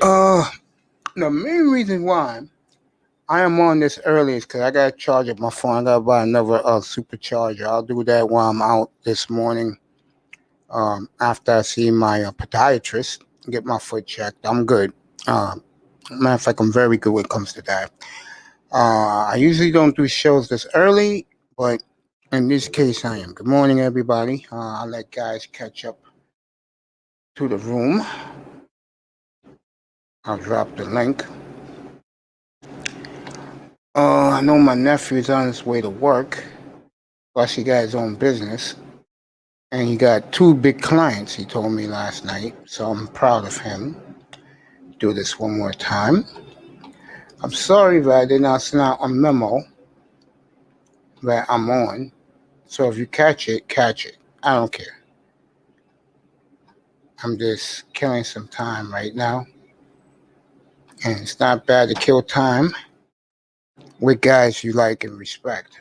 Uh, the main reason why I am on this early is because I got to charge up my phone. I got to buy another supercharger. I'll do that while I'm out this morning. After I see my podiatrist, get my foot checked. I'm good. Matter of fact, I'm very good when it comes to that. I usually don't do shows this early, but in this case, I am. Good morning, everybody. I'll let guys catch up to the room. I'll drop the link. I know my nephew's on his way to work. Plus, he got his own business. And he got two big clients, he told me last night. So I'm proud of him. Do this one more time. I'm sorry that I did not send out a memo that I'm on. So if you catch it, catch it. I don't care. I'm just killing some time right now. And it's not bad to kill time with guys you like and respect.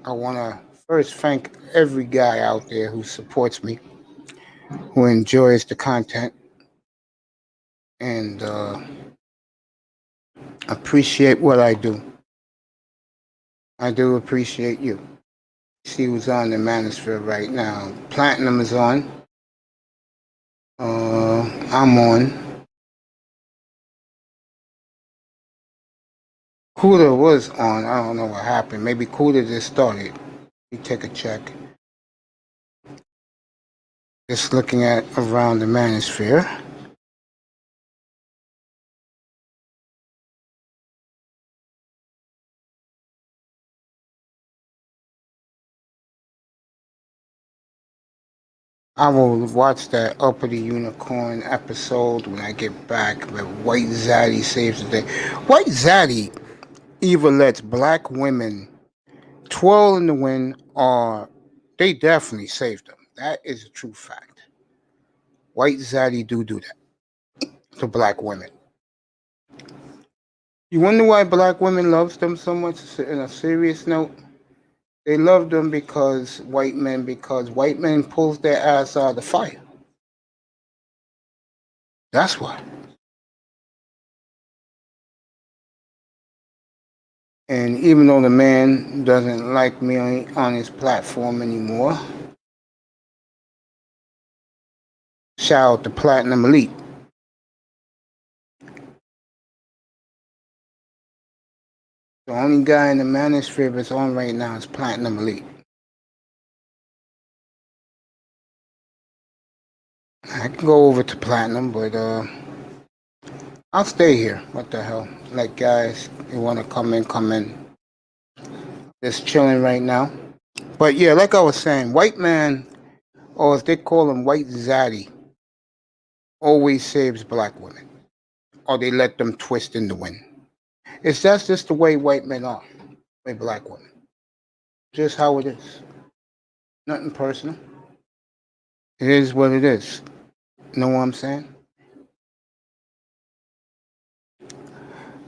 I want to first thank every guy out there who supports me, who enjoys the content, and appreciate what I do. I do appreciate you. See who's on the Manosphere right now. Platinum is on. I'm on. Cooler was on. I don't know what happened. Maybe Cooler just started. You take a check. Just looking at around the Manosphere. I will watch that Uppity Unicorn episode when I get back. But White Zaddy saves the day. White Zaddy either lets black women twirl in the wind or they definitely saved them. That is a true fact. White Zaddy do that to black women. You wonder why black women loves them so much in a serious note? They love them because white men pulls their ass out of the fire. That's why. And even though the man doesn't like me on his platform anymore, shout out to Platinum Elite. The only guy in the manosphere that's on right now is Platinum Elite. I can go over to Platinum, but I'll stay here. What the hell? Like guys, you want to come in, come in. Just chilling right now. But yeah, like I was saying, white man, or as they call him, white zaddy, always saves black women, or they let them twist in the wind. That's just the way white men are with black women. Just how it is. Nothing personal. It is what it is. Know what I'm saying?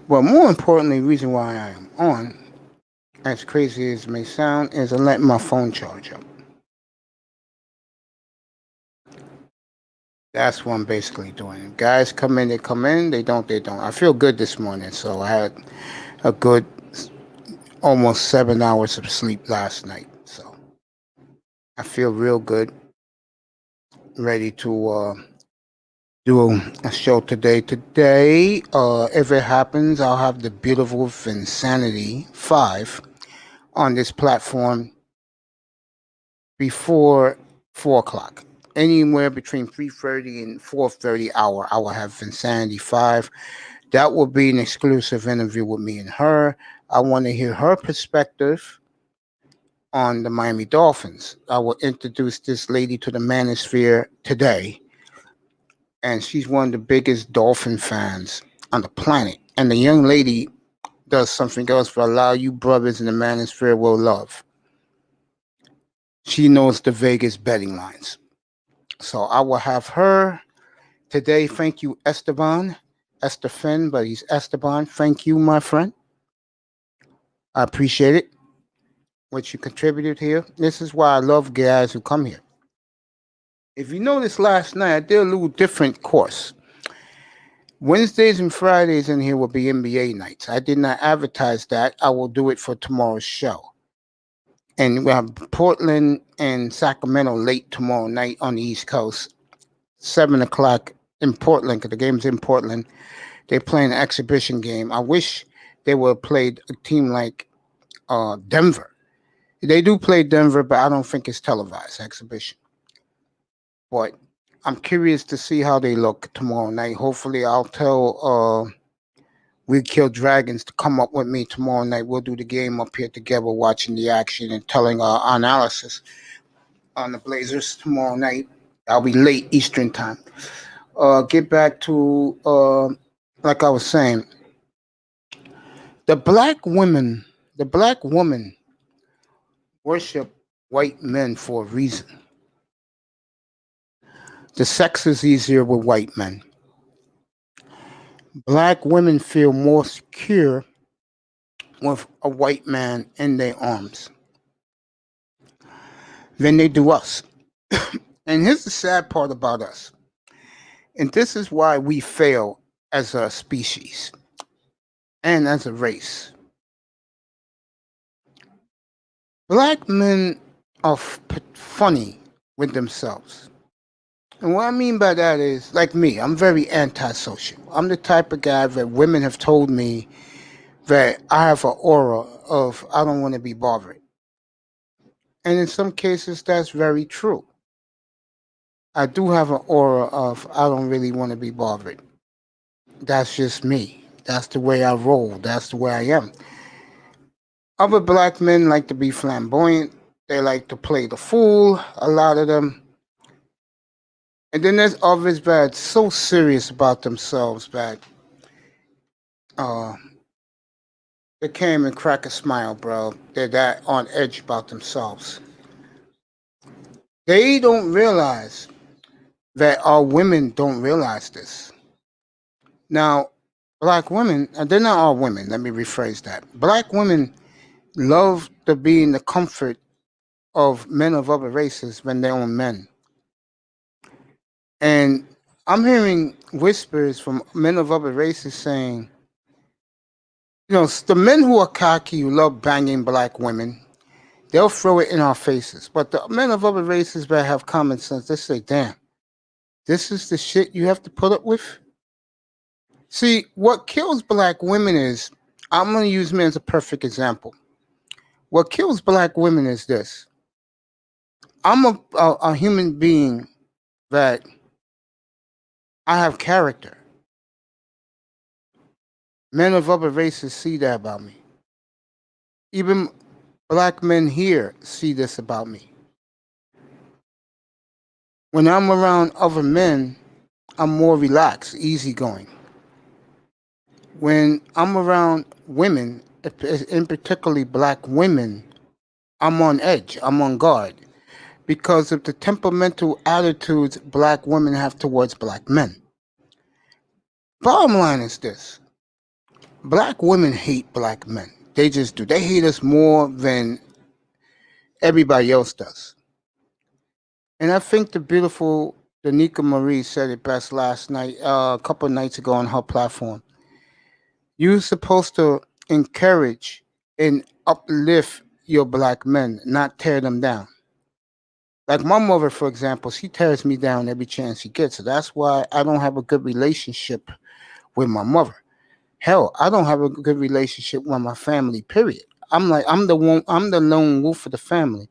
But more importantly, the reason why I am on, as crazy as it may sound, is I'm letting my phone charge up. That's what I'm basically doing. Guys come in, they come in. They don't, they don't. I feel good this morning, so I had a good almost 7 hours of sleep last night. So I feel real good. Ready to do a show today. Today, if it happens, I'll have the beautiful Vinsanity 5 on this platform before 4 o'clock. Anywhere between 3:30 and 4:30 hour, I will have Vinsanity 5. That will be an exclusive interview with me and her. I want to hear her perspective on the Miami Dolphins. I will introduce this lady to the manosphere today, and she's one of the biggest Dolphin fans on the planet. And the young lady does something else for a lot of you brothers in the manosphere will love. She knows the Vegas betting lines. So I will have her today. Thank you, Esteban. Estefan, but he's Esteban. Thank you, my friend. I appreciate it. What you contributed here. This is why I love guys who come here. If you noticed last night, I did a little different course. Wednesdays and Fridays in here will be NBA nights. I did not advertise that. I will do it for tomorrow's show. And we have Portland and Sacramento late tomorrow night on the East Coast, 7 o'clock in Portland, because the game's in Portland. They're playing an exhibition game. I wish they would have played a team like Denver. They do play Denver, but I don't think it's televised exhibition. But I'm curious to see how they look tomorrow night. Hopefully, I'll tell We Kill Dragons to come up with me tomorrow night. We'll do the game up here together, watching the action and telling our analysis on the Blazers tomorrow night. I'll be late Eastern time. Get back to like I was saying, the the black woman worship white men for a reason. The sex is easier with white men. Black women feel more secure with a white man in their arms than they do us. And here's the sad part about us. And this is why we fail as a species and as a race. Black men are funny with themselves. And what I mean by that is, like me, I'm very antisocial. I'm the type of guy that women have told me that I have an aura of I don't want to be bothered. And in some cases, that's very true. I do have an aura of I don't really want to be bothered. That's just me. That's the way I roll. That's the way I am. Other black men like to be flamboyant. They like to play the fool, a lot of them. And then there's others that so serious about themselves that uh, they can't even crack a smile, bro. They're that on edge about themselves. They don't realize that our women don't realize this. Now, black women, and they're not all women, let me rephrase that. Black women love to be in the comfort of men of other races when they're on men. And I'm hearing whispers from men of other races saying, the men who are cocky, who love banging black women, they'll throw it in our faces. But the men of other races that have common sense, they say, damn, this is the shit you have to put up with? See, what kills black women is, I'm going to use me as a perfect example. What kills black women is this. I'm a human being that I have character. Men of other races see that about me. Even black men here see this about me. When I'm around other men, I'm more relaxed, easygoing. When I'm around women, in particularly black women, I'm on edge, I'm on guard because of the temperamental attitudes black women have towards black men. Bottom line is this. Black women hate black men. They just do. They hate us more than everybody else does. And I think the beautiful Danica Marie said it best last night, a couple of nights ago on her platform. You're supposed to encourage and uplift your black men, not tear them down. Like my mother, for example, she tears me down every chance she gets. So that's why I don't have a good relationship with my mother. Hell, I don't have a good relationship with my family, period. I'm the lone wolf of the family.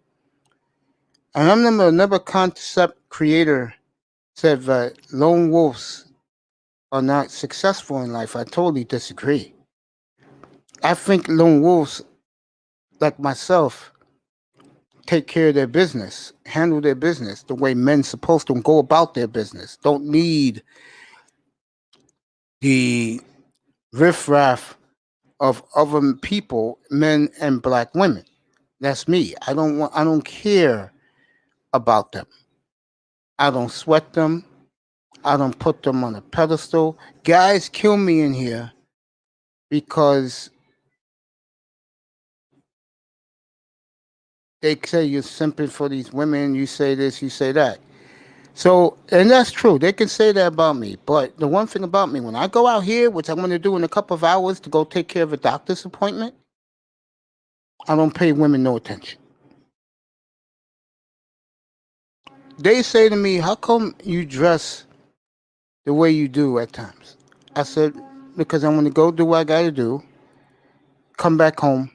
And I remember another concept creator said that lone wolves are not successful in life. I totally disagree. I think lone wolves, like myself, take care of their business, handle their business the way men supposed to go about their business. Don't need the riffraff of other people, men and black women. That's me. I don't care about them. I don't sweat them. I don't put them on a pedestal. Guys kill me in here because they say you're simping for these women, you say this, you say that. So, and that's true. They can say that about me. But the one thing about me, when I go out here, which I'm going to do in a couple of hours to go take care of a doctor's appointment, I don't pay women no attention. They say to me, "How come you dress the way you do at times?" I said, "Because I'm going to go do what I got to do, come back home,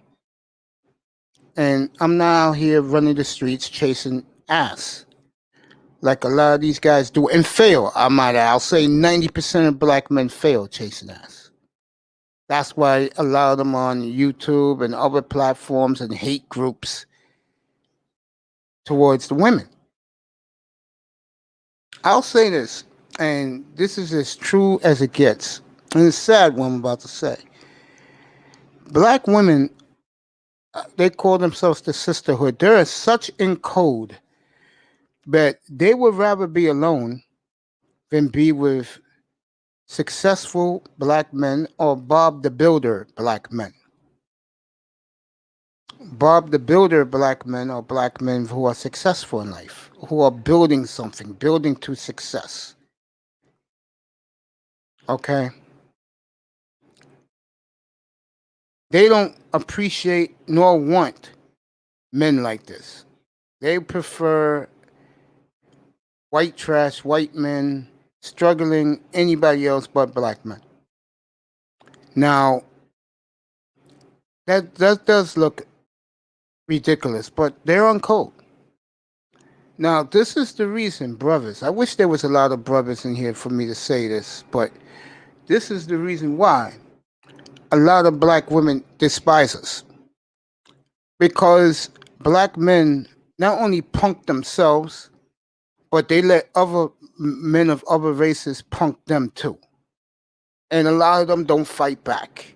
and I'm not out here running the streets chasing ass like a lot of these guys do and fail. I might add. I'll say 90% of black men fail chasing ass. That's why a lot of them on YouTube and other platforms and hate groups towards the women. I'll say this, and this is as true as it gets. And it's sad what I'm about to say. Black women, they call themselves the sisterhood. They're such in code that they would rather be alone than be with successful black men or Bob the Builder black men. Bob the Builder black men are black men who are successful in life, who are building something, building to success. Okay? They don't appreciate nor want men like this. They prefer white trash, white men, struggling anybody else but black men. Now, that does look ridiculous, but they're on code. Now, this is the reason, brothers. I wish there was a lot of brothers in here for me to say this, but this is the reason why a lot of black women despise us. Because black men not only punk themselves, but they let other men of other races punk them too. And a lot of them don't fight back.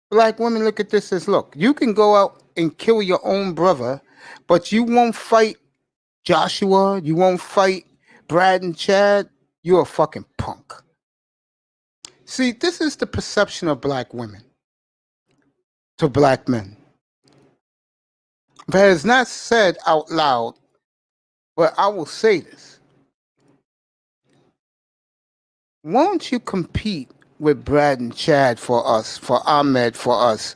Black women look at this as, look, you can go out and kill your own brother, but you won't fight Joshua, you won't fight Brad and Chad, you're a fucking punk. See, this is the perception of black women to black men. But it's not said out loud, but I will say this. Won't you compete with Brad and Chad for us, for Ahmed for us,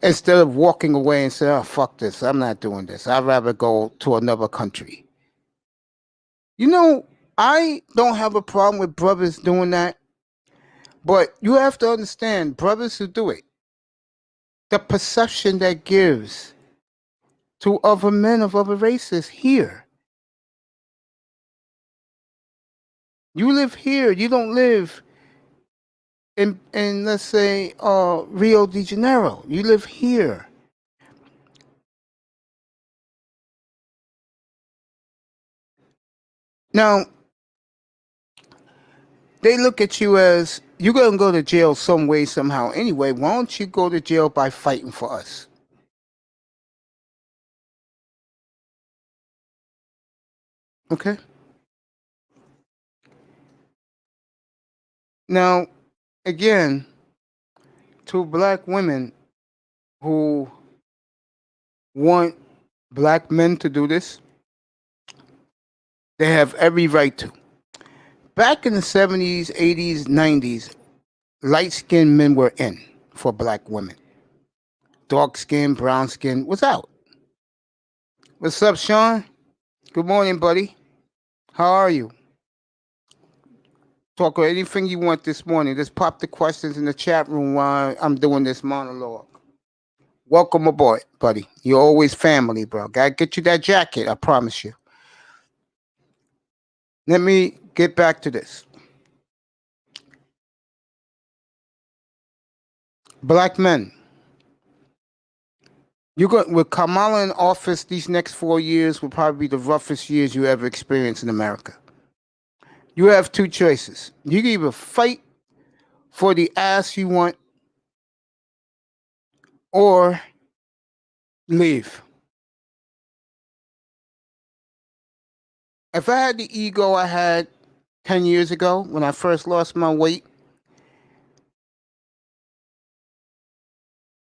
instead of walking away and saying, oh, fuck this, I'm not doing this. I'd rather go to another country. You know, I don't have a problem with brothers doing that, but you have to understand, brothers who do it, the perception that gives to other men of other races here. You live here, you don't live in let's say Rio de Janeiro. You live here. Now, they look at you as you're gonna go to jail some way, somehow. Anyway, why don't you go to jail by fighting for us? Okay. Now, again, to black women who want black men to do this, they have every right to. Back in the 70s, 80s, 90s, light skinned men were in for black women. Dark skin, brown skin was out. What's up, Sean? Good morning, buddy. How are you? Talk about anything you want this morning. Just pop the questions in the chat room while I'm doing this monologue. Welcome aboard, buddy. You're always family, bro. Gotta get you that jacket, I promise you. Let me get back to this. Black men. You got with Kamala in office, these next 4 years will probably be the roughest years you ever experience in America. You have two choices. You can either fight for the ass you want or leave. If I had the ego I had 10 years ago when I first lost my weight,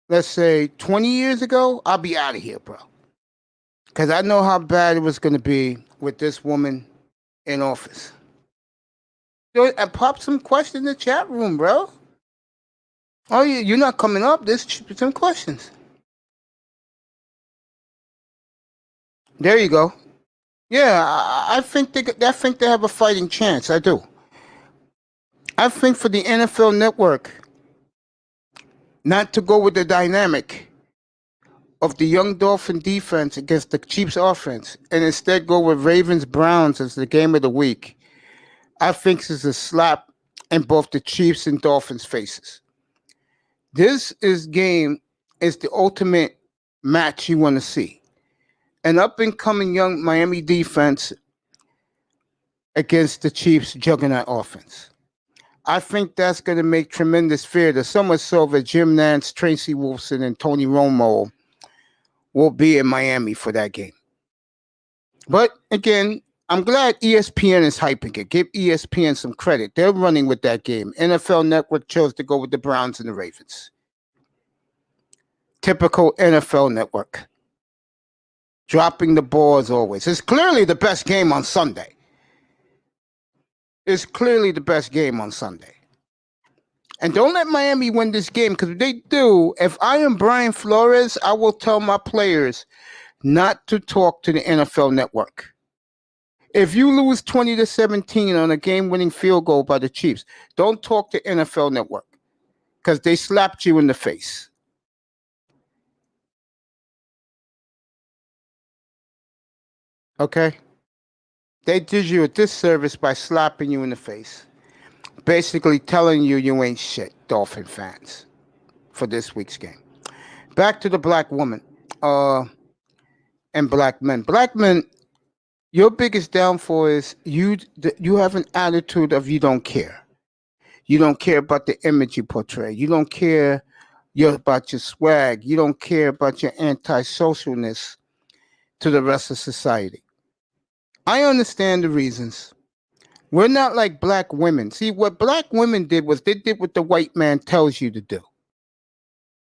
let's say 20 years ago, I'll be out of here, bro. Because I know how bad it was going to be with this woman in office? So, pop some questions in the chat room, bro. Oh, you're not coming up. There's some questions. There you go. Yeah, I think they have a fighting chance. I do. I think for the NFL Network not to go with the dynamic of the young Dolphin defense against the Chiefs offense and instead go with Ravens Browns as the game of the week, I think this is a slap in both the Chiefs and Dolphins' faces. This game is the ultimate match you want to see. An up and coming young Miami defense against the Chiefs' juggernaut offense. I think that's going to make tremendous fear. So much so that Jim Nantz, Tracy Wolfson, and Tony Romo will be in Miami for that game. But again, I'm glad ESPN is hyping it. Give ESPN some credit. They're running with that game. NFL Network chose to go with the Browns and the Ravens. Typical NFL Network. Dropping the ball as always. It's clearly the best game on Sunday. It's clearly the best game on Sunday. And don't let Miami win this game, because if they do, if I am Brian Flores, I will tell my players not to talk to the NFL Network. If you lose 20-17 on a game-winning field goal by the Chiefs, don't talk to NFL Network, because they slapped you in the face. Okay? They did you a disservice by slapping you in the face. Basically telling you ain't shit, Dolphin fans, for this week's game. Back to the black woman and black men. Black men, your biggest downfall is you have an attitude of you don't care. You don't care about the image you portray. You don't care about your swag. You don't care about your anti-socialness to the rest of society. I understand the reasons. We're not like black women. See, what black women did was they did what the white man tells you to do.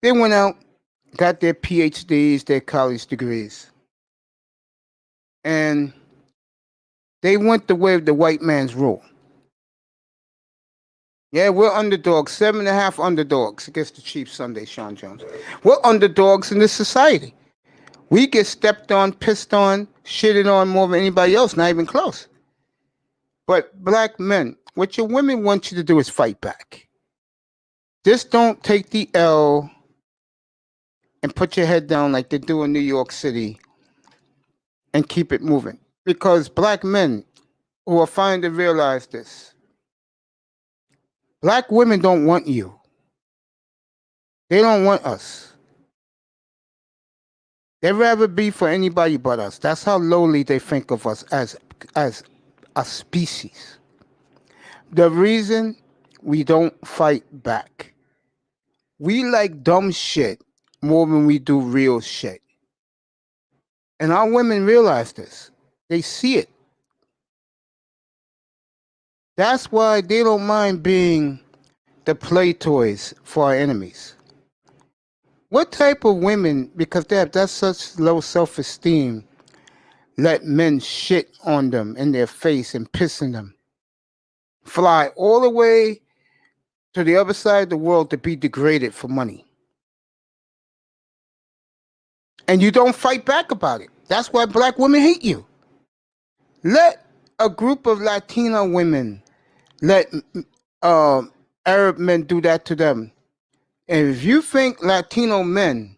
They went out, got their PhDs, their college degrees, and they went the way of the white man's rule. Yeah, we're underdogs, 7.5 underdogs against the Chiefs Sunday, Sean Jones. We're underdogs in this society. We get stepped on, pissed on, shitted on more than anybody else, not even close. But black men, what your women want you to do is fight back. Just don't take the L and put your head down like they do in New York City and keep it moving. Because black men who are finally to realize this, black women don't want you. They don't want us. They'd rather be for anybody but us. That's how lowly they think of us as a species. The reason we don't fight back. We like dumb shit more than we do real shit. And our women realize this. They see it. That's why they don't mind being the play toys for our enemies. What type of women, because they have that's such low self-esteem, let men shit on them in their face and piss in them, fly all the way to the other side of the world to be degraded for money? And you don't fight back about it. That's why black women hate you. Let a group of Latina women let Arab men do that to them. And if you think Latino men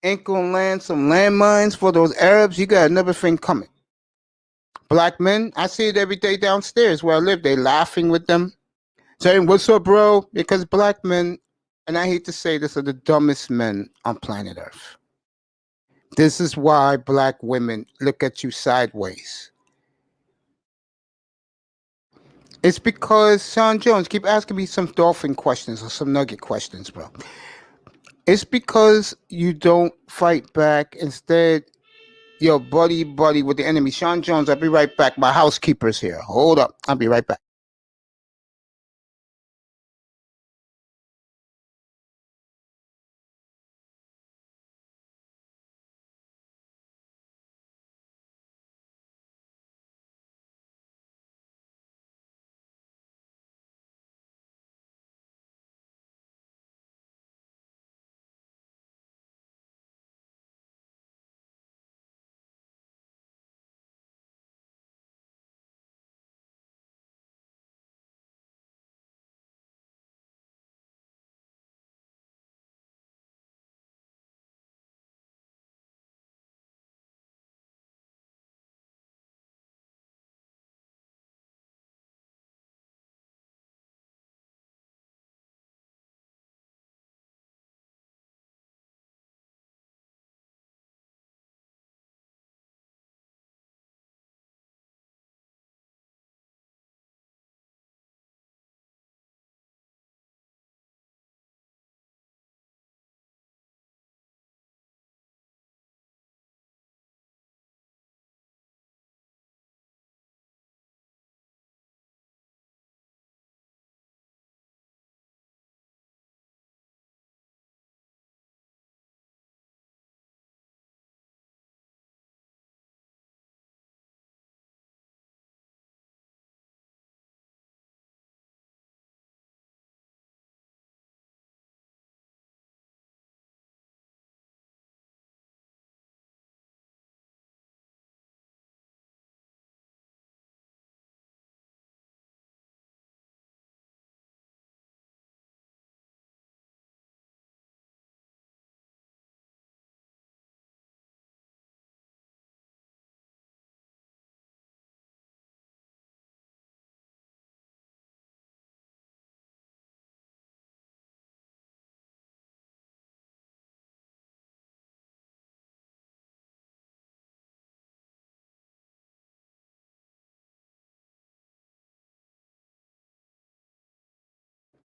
ain't gonna land some landmines for those Arabs, you got another thing coming. Black men, I see it every day downstairs where I live. They laughing with them, saying, "What's up, bro?" Because black men, and I hate to say this, are the dumbest men on planet Earth. This is why black women look at you sideways. It's because, Sean Jones, keep asking me some dolphin questions or some nugget questions, bro. It's because you don't fight back. Instead, you're buddy with the enemy. Sean Jones, I'll be right back. My housekeeper's here. Hold up. I'll be right back.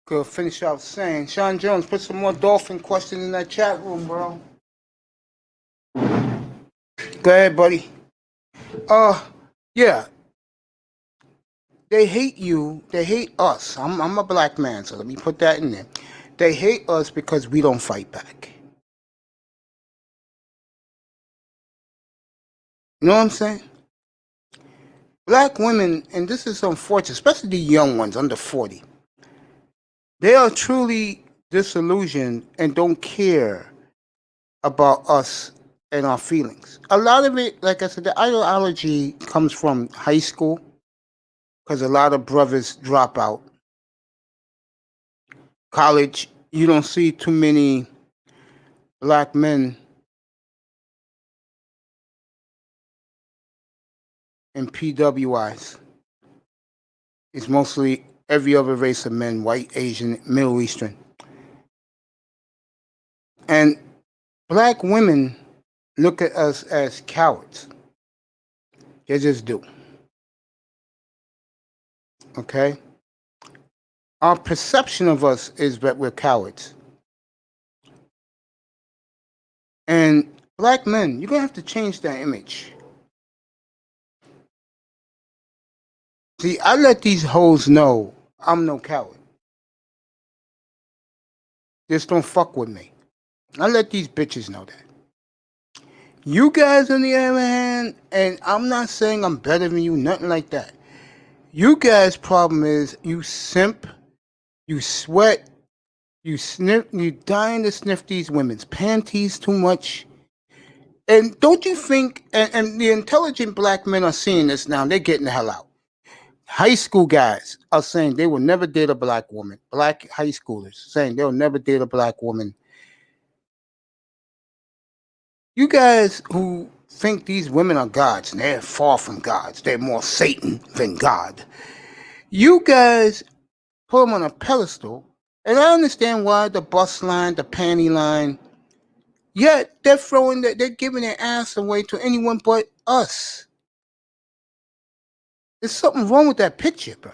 could finish out saying, Sean Jones, put some more dolphin questions in that chat room, bro. Go ahead, buddy. Yeah. They hate you. They hate us. I'm a black man, so let me put that in there. They hate us because we don't fight back. You know what I'm saying? Black women, and this is unfortunate, especially the young ones under 40, they are truly disillusioned and don't care about us and our feelings. A lot of it, like I said, the ideology comes from high school because a lot of brothers drop out. College, you don't see too many black men in PWIs. It's mostly every other race of men, white, Asian, Middle Eastern. And black women look at us as cowards. They just do. Okay? Our perception of us is that we're cowards. And black men, you're going to have to change that image. See, I let these hoes know I'm no coward. Just don't fuck with me. I let these bitches know that. You guys, on the other hand, and I'm not saying I'm better than you, nothing like that. You guys' problem is you simp, you sweat, you sniff, you dying to sniff these women's panties too much. And don't you think, and the intelligent black men are seeing this now, they're getting the hell out. High school guys are saying they will never date a black woman. Black high schoolers saying they'll never date a black woman. You guys who think these women are gods, and they're far from gods, they're more Satan than God. You guys put them on a pedestal, and I understand why the bus line, the panty line, yet they're giving their ass away to anyone but us. There's something wrong with that picture, bro.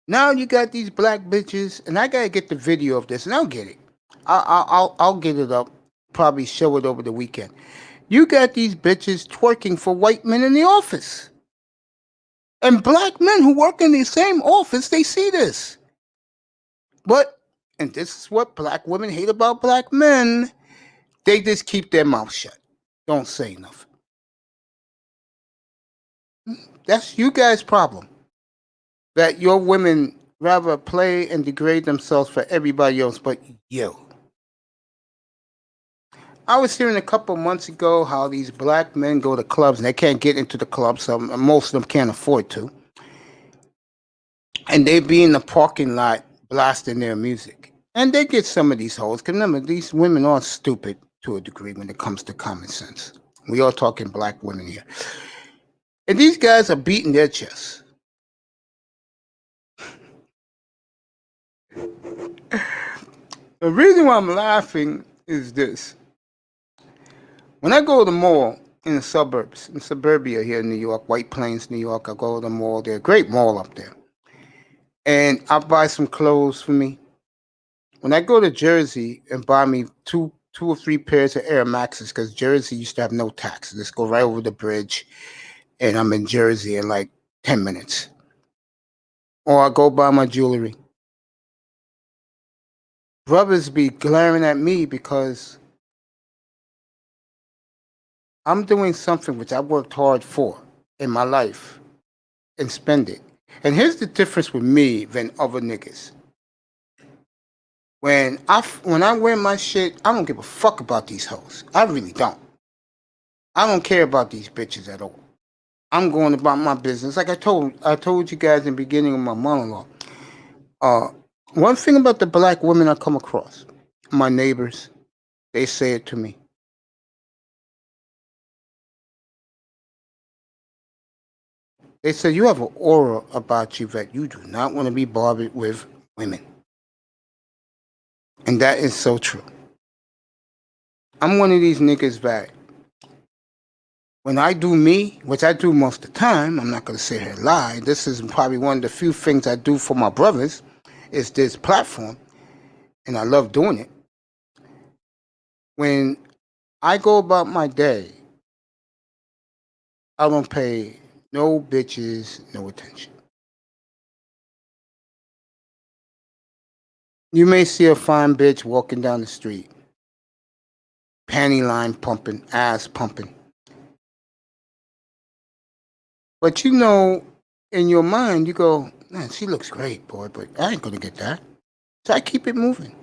Now you got these black bitches, and I gotta get the video of this, and I'll get it. I'll get it up. Probably show it over the weekend. You got these bitches twerking for white men in the office, and black men who work in the same office, they see this. But, and this is what black women hate about black men, they just keep their mouth shut. Don't say nothing. That's you guys' problem. That your women rather play and degrade themselves for everybody else but you. I was hearing a couple months ago how these black men go to clubs and they can't get into the clubs, so most of them can't afford to. And they be in the parking lot blasting their music. And they get some of these hoes. Because remember, these women are stupid to a degree when it comes to common sense. We are talking black women here. And these guys are beating their chests. The reason why I'm laughing is this. When I go to the mall in the suburbs, in suburbia here in New York, White Plains, New York, I go to the mall there, great mall up there. And I buy some clothes for me. When I go to Jersey and buy me two or three pairs of Air Maxes, because Jersey used to have no tax. Just go right over the bridge, and I'm in Jersey in like 10 minutes. Or I go buy my jewelry. Brothers be glaring at me because I'm doing something which I worked hard for in my life and spend it. And here's the difference with me than other niggas. When I wear my shit, I don't give a fuck about these hoes. I really don't. I don't care about these bitches at all. I'm going about my business. Like I told you guys in the beginning of my monologue. One thing about the black women I come across, my neighbors, they say it to me. They say you have an aura about you that you do not want to be bothered with women. And that is so true. I'm one of these niggas that when I do me, which I do most of the time, I'm not going to sit here and lie. This is probably one of the few things I do for my brothers is this platform, and I love doing it. When I go about my day, I don't pay no bitches no attention. You may see a fine bitch walking down the street, panty line pumping, ass pumping. But you know, in your mind, you go, man, she looks great, boy, but I ain't gonna get that. So I keep it moving.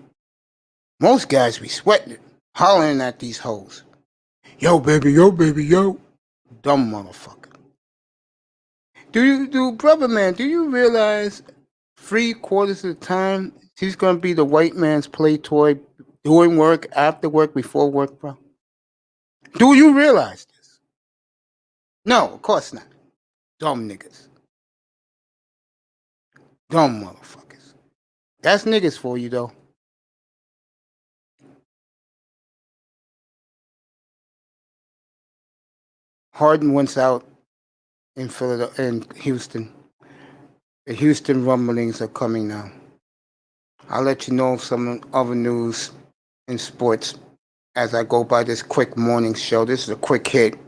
Most guys be sweating it, hollering at these hoes. Yo, baby, yo, baby, yo. Dumb motherfucker. Brother man, do you realize 3/4 of the time she's gonna be the white man's play toy, doing work, after work, before work, bro? Do you realize this? No, of course not. Dumb niggas. Dumb motherfuckers. That's niggas for you, though. Harden went out in Philadelphia, in Houston. The Houston rumblings are coming now. I'll let you know some other news in sports as I go by this quick morning show. This is a quick hit.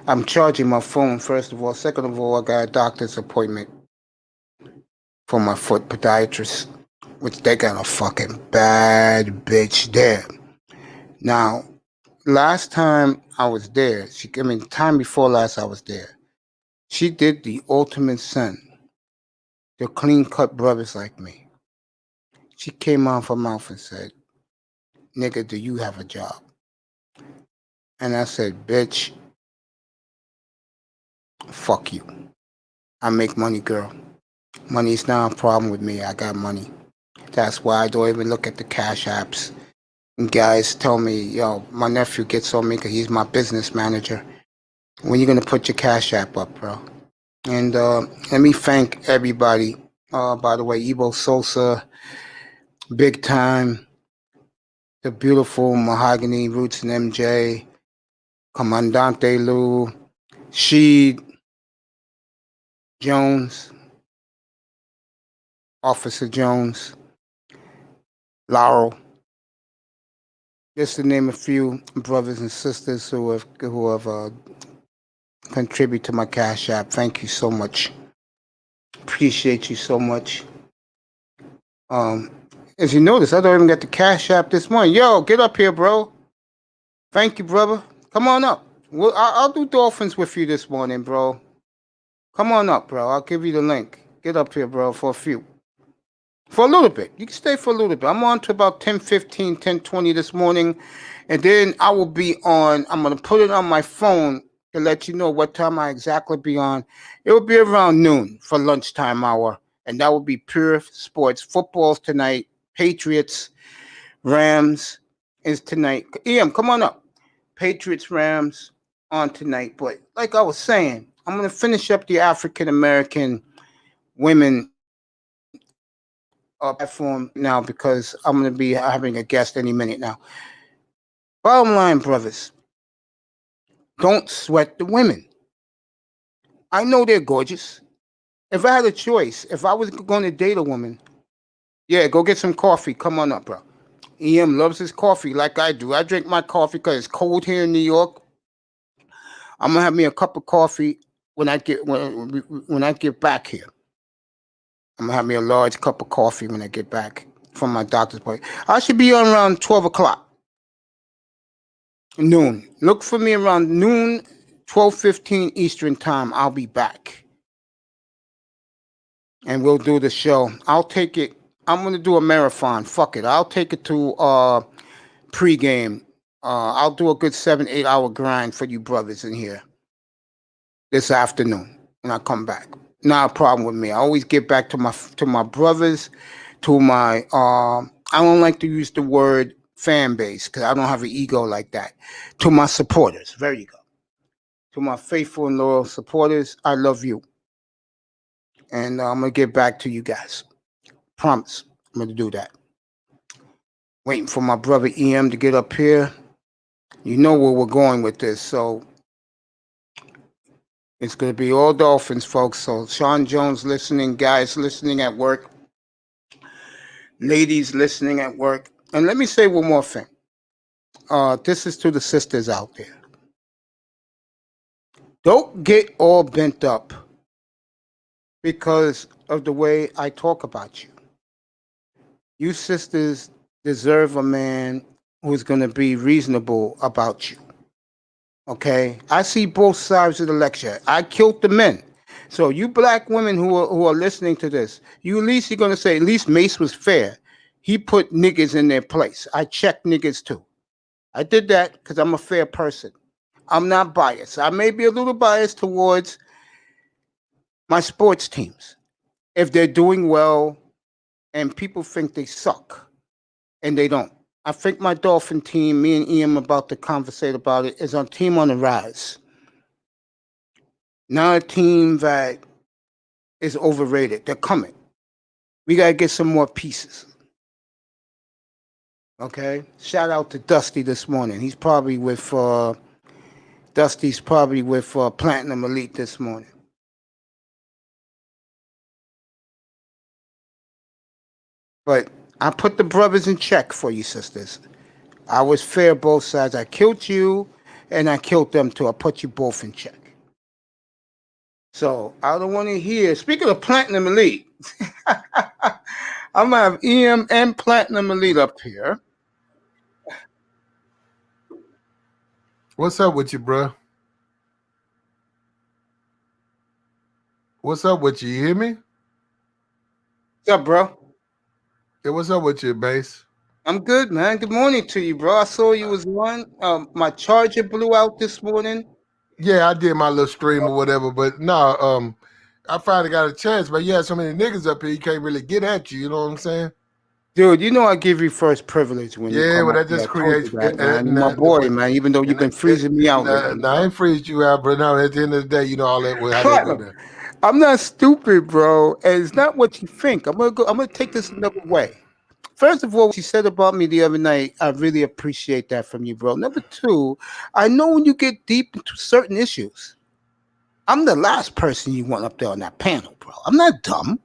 I'm charging my phone, first of all. Second of all, I got a doctor's appointment for my foot podiatrist, which they got a fucking bad bitch there. Now, last time I was there, time before last I was there, she did the ultimate sin to clean-cut brothers like me. She came out of her mouth and said, nigga, do you have a job? And I said, bitch, fuck you. I make money, girl. Money's not a problem with me. I got money. That's why I don't even look at the cash apps. And guys tell me, yo, my nephew gets on me because he's my business manager. When you going to put your cash app up, bro? And let me thank everybody. By the way, Ebo Sosa, Big Time, the beautiful Mahogany Roots and MJ, Comandante Lou, Sheed, Jones, Officer Jones, Laurel. Just to name a few brothers and sisters who have contributed to my cash app. Thank you so much. Appreciate you so much. As you notice, I don't even get the cash app this morning. Yo, get up here, bro. Thank you, brother. Come on up. I'll do dolphins with you this morning, bro. Come on up, bro. I'll give you the link. Get up here, bro, for a few. For a little bit. You can stay for a little bit. I'm on to about 10:15, 10:20 this morning. And then I will be on. I'm going to put it on my phone to let you know what time I exactly be on. It will be around noon for lunchtime hour. And that will be pure sports. Football's tonight. Patriots, Rams is tonight. EM, come on up. Patriots, Rams on tonight. But like I was saying, I'm going to finish up the African American women platform now because I'm going to be having a guest any minute now. Bottom line, brothers, don't sweat the women. I know they're gorgeous. If I had a choice, if I was going to date a woman, yeah, go get some coffee. Come on up, bro. EM loves his coffee like I do. I drink my coffee because it's cold here in New York. I'm gonna have me a cup of coffee when I get back here. I'm gonna have me a large cup of coffee when I get back from my doctor's appointment. I should be on around 12 o'clock. Noon. Look for me around noon, 12:15 Eastern time. I'll be back. And we'll do the show. I'll take it. I'm gonna do a marathon. Fuck it. I'll take it to pregame. I'll do a good 7-8 hour grind for you brothers in here this afternoon when I come back. Not a problem with me. I always get back to my brothers, to my I don't like to use the word fan base because I don't have an ego like that. To my supporters. There you go. To my faithful and loyal supporters, I love you. And I'm gonna get back to you guys. Promise. I'm gonna do that. Waiting for my brother EM to get up here. You know where we're going with this, so It's going to be all Dolphins, folks. So Sean Jones listening, guys listening at work, ladies listening at work. And let me say one more thing. This is to the sisters out there. Don't get all bent up because of the way I talk about you. You sisters deserve a man who's going to be reasonable about you. Okay? I see both sides of the lecture. I killed the men. So you black women who are listening to this, you at least you're going to say, at least Mace was fair. He put niggas in their place. I checked niggas too. I did that because I'm a fair person. I'm not biased. I may be a little biased towards my sports teams if they're doing well and people think they suck and they don't. I think my Dolphin team, me and Ian about to conversate about it, is a team on the rise. Not a team that is overrated. They're coming. We got to get some more pieces. Okay? Shout out to Dusty this morning. He's probably with Dusty's probably with Platinum Elite this morning. But I put the brothers in check for you, sisters. I was fair both sides. I killed you, and I killed them too. I put you both in check. So I don't want to hear. Speaking of Platinum Elite, I'm gonna have EM and Platinum Elite up here. What's up with you, bro? What's up with you? You hear me? What's up, bro? Yeah, what's up with you, Bass? I'm good, man. Good morning to you, bro. I saw you was on. My charger blew out this morning. Yeah, I did my little stream or whatever, but no, I finally got a chance. But you had so many niggas up here, you can't really get at you. You know what I'm saying? Dude, you know I give you first privilege when you come well, up that just here. I told creates you that, man. You're my boy, man. Even though you've been freezing me out lately. I ain't freezed you out, but now at the end of the day, you know all that. How they go there. I'm not stupid, bro. And it's not what you think. I'm gonna take this another way. First of all, what you said about me the other night, I really appreciate that from you, bro. Number two, I know when you get deep into certain issues, I'm the last person you want up there on that panel, bro. I'm not dumb.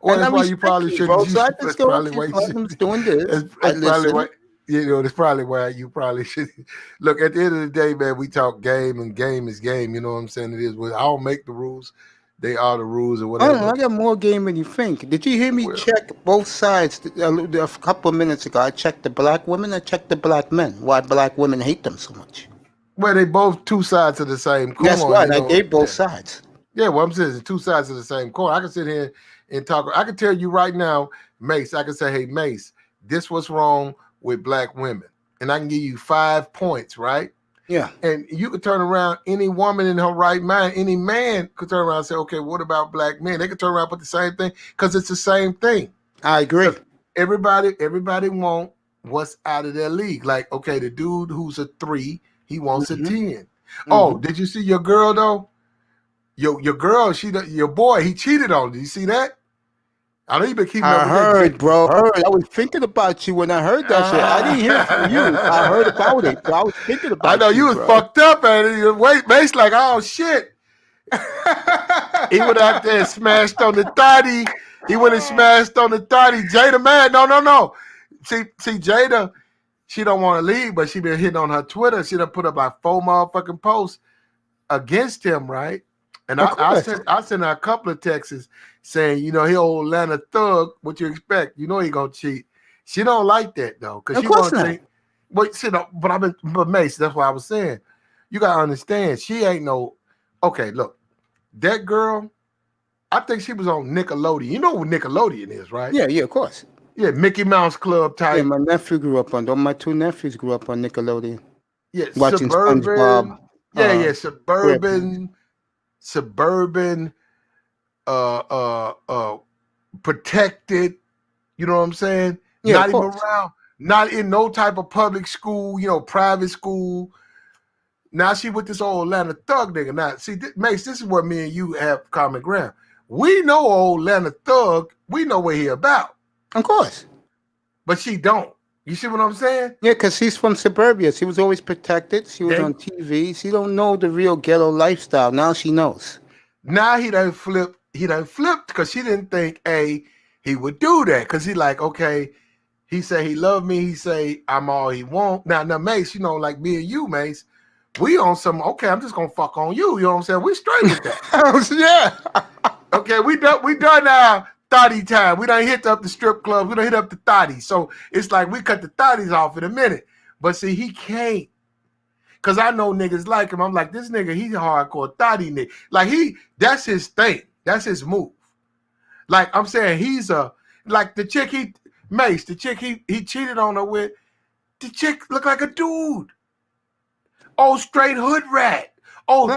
Well, that's why you probably shouldn't. So I just go up here, doing this. That's probably why. You know, that's probably why you probably should look. At the end of the day, man, we talk game, and game is game. You know what I'm saying? It is. I don't make the rules; they are the rules, or whatever. I got more game than you think. Did you hear me check both sides a couple of minutes ago? I checked the black women. I checked the black men. Why black women hate them so much? Well, they both two sides of the same coin. That's right. I gave both sides. Yeah, well, I'm saying it's two sides of the same coin. I can sit here and talk. I can tell you right now, Mace. I can say, hey, Mace, this was wrong with black women, and I can give you 5 points, right? Yeah. And you could turn around, any woman in her right mind, any man could turn around and say, okay, what about black men? They could turn around and put the same thing because it's the same thing. I agree. Everybody want what's out of their league. Like, okay, the dude who's a 3, he wants a 10. Mm-hmm. Oh, did you see your girl though? Your girl, your boy, he cheated on you. You see that? I know you've been keeping up with that. I heard, bro. I was thinking about you when I heard that shit. I didn't hear it from you. I heard about it. So I was thinking about I know you was fucked up at it. Wait, Mace, like, oh shit. He went out there and smashed on the 30. He went and smashed on the 30. Jada mad. No. See, Jada, she don't want to leave, but she been hitting on her Twitter. She done put up like 4 motherfucking posts against him, right? And I sent her a couple of texts saying, you know, he old Atlanta thug. What you expect? You know he gonna cheat. She don't like that though, because she gonna think. But Mace, that's what I was saying. You gotta understand, she ain't no. Okay, look, that girl. I think she was on Nickelodeon. You know what Nickelodeon is, right? Yeah, of course. Yeah, Mickey Mouse Club type. Yeah, my nephew grew up on. My 2 nephews grew up on Nickelodeon. Yeah, watching SpongeBob. Suburban, protected. You know what I'm saying? Yeah, not even around, not in no type of public school, you know, private school. Now she with this old Atlanta thug nigga. Now, see, Mace, this is what me and you have common ground. We know old Atlanta thug. We know what he about. Of course. But she don't. You see what I'm saying? Yeah, because she's from suburbia. She was always protected. She was They, on TV. She don't know the real ghetto lifestyle. Now she knows. now he done flipped. He done flipped because she didn't think he would do that. Because he like, okay, he say he love me. He say I'm all he want. Now Mace, you know, like me and you, Mace, we on some. Okay, I'm just gonna fuck on you. You know what I'm saying? We straight with that. Yeah. Okay, we done our thotty time. We done hit up the strip club. We done hit up the thotty. So it's like we cut the thotties off in a minute. But see, he can't. Cause I know niggas like him. I'm like, this nigga, he's a hardcore thotty nigga. Like that's his thing. That's his move. Like I'm saying, he's like the chick Mace, the chick he cheated on her with, the chick look like a dude. Oh, straight hood rat. Oh,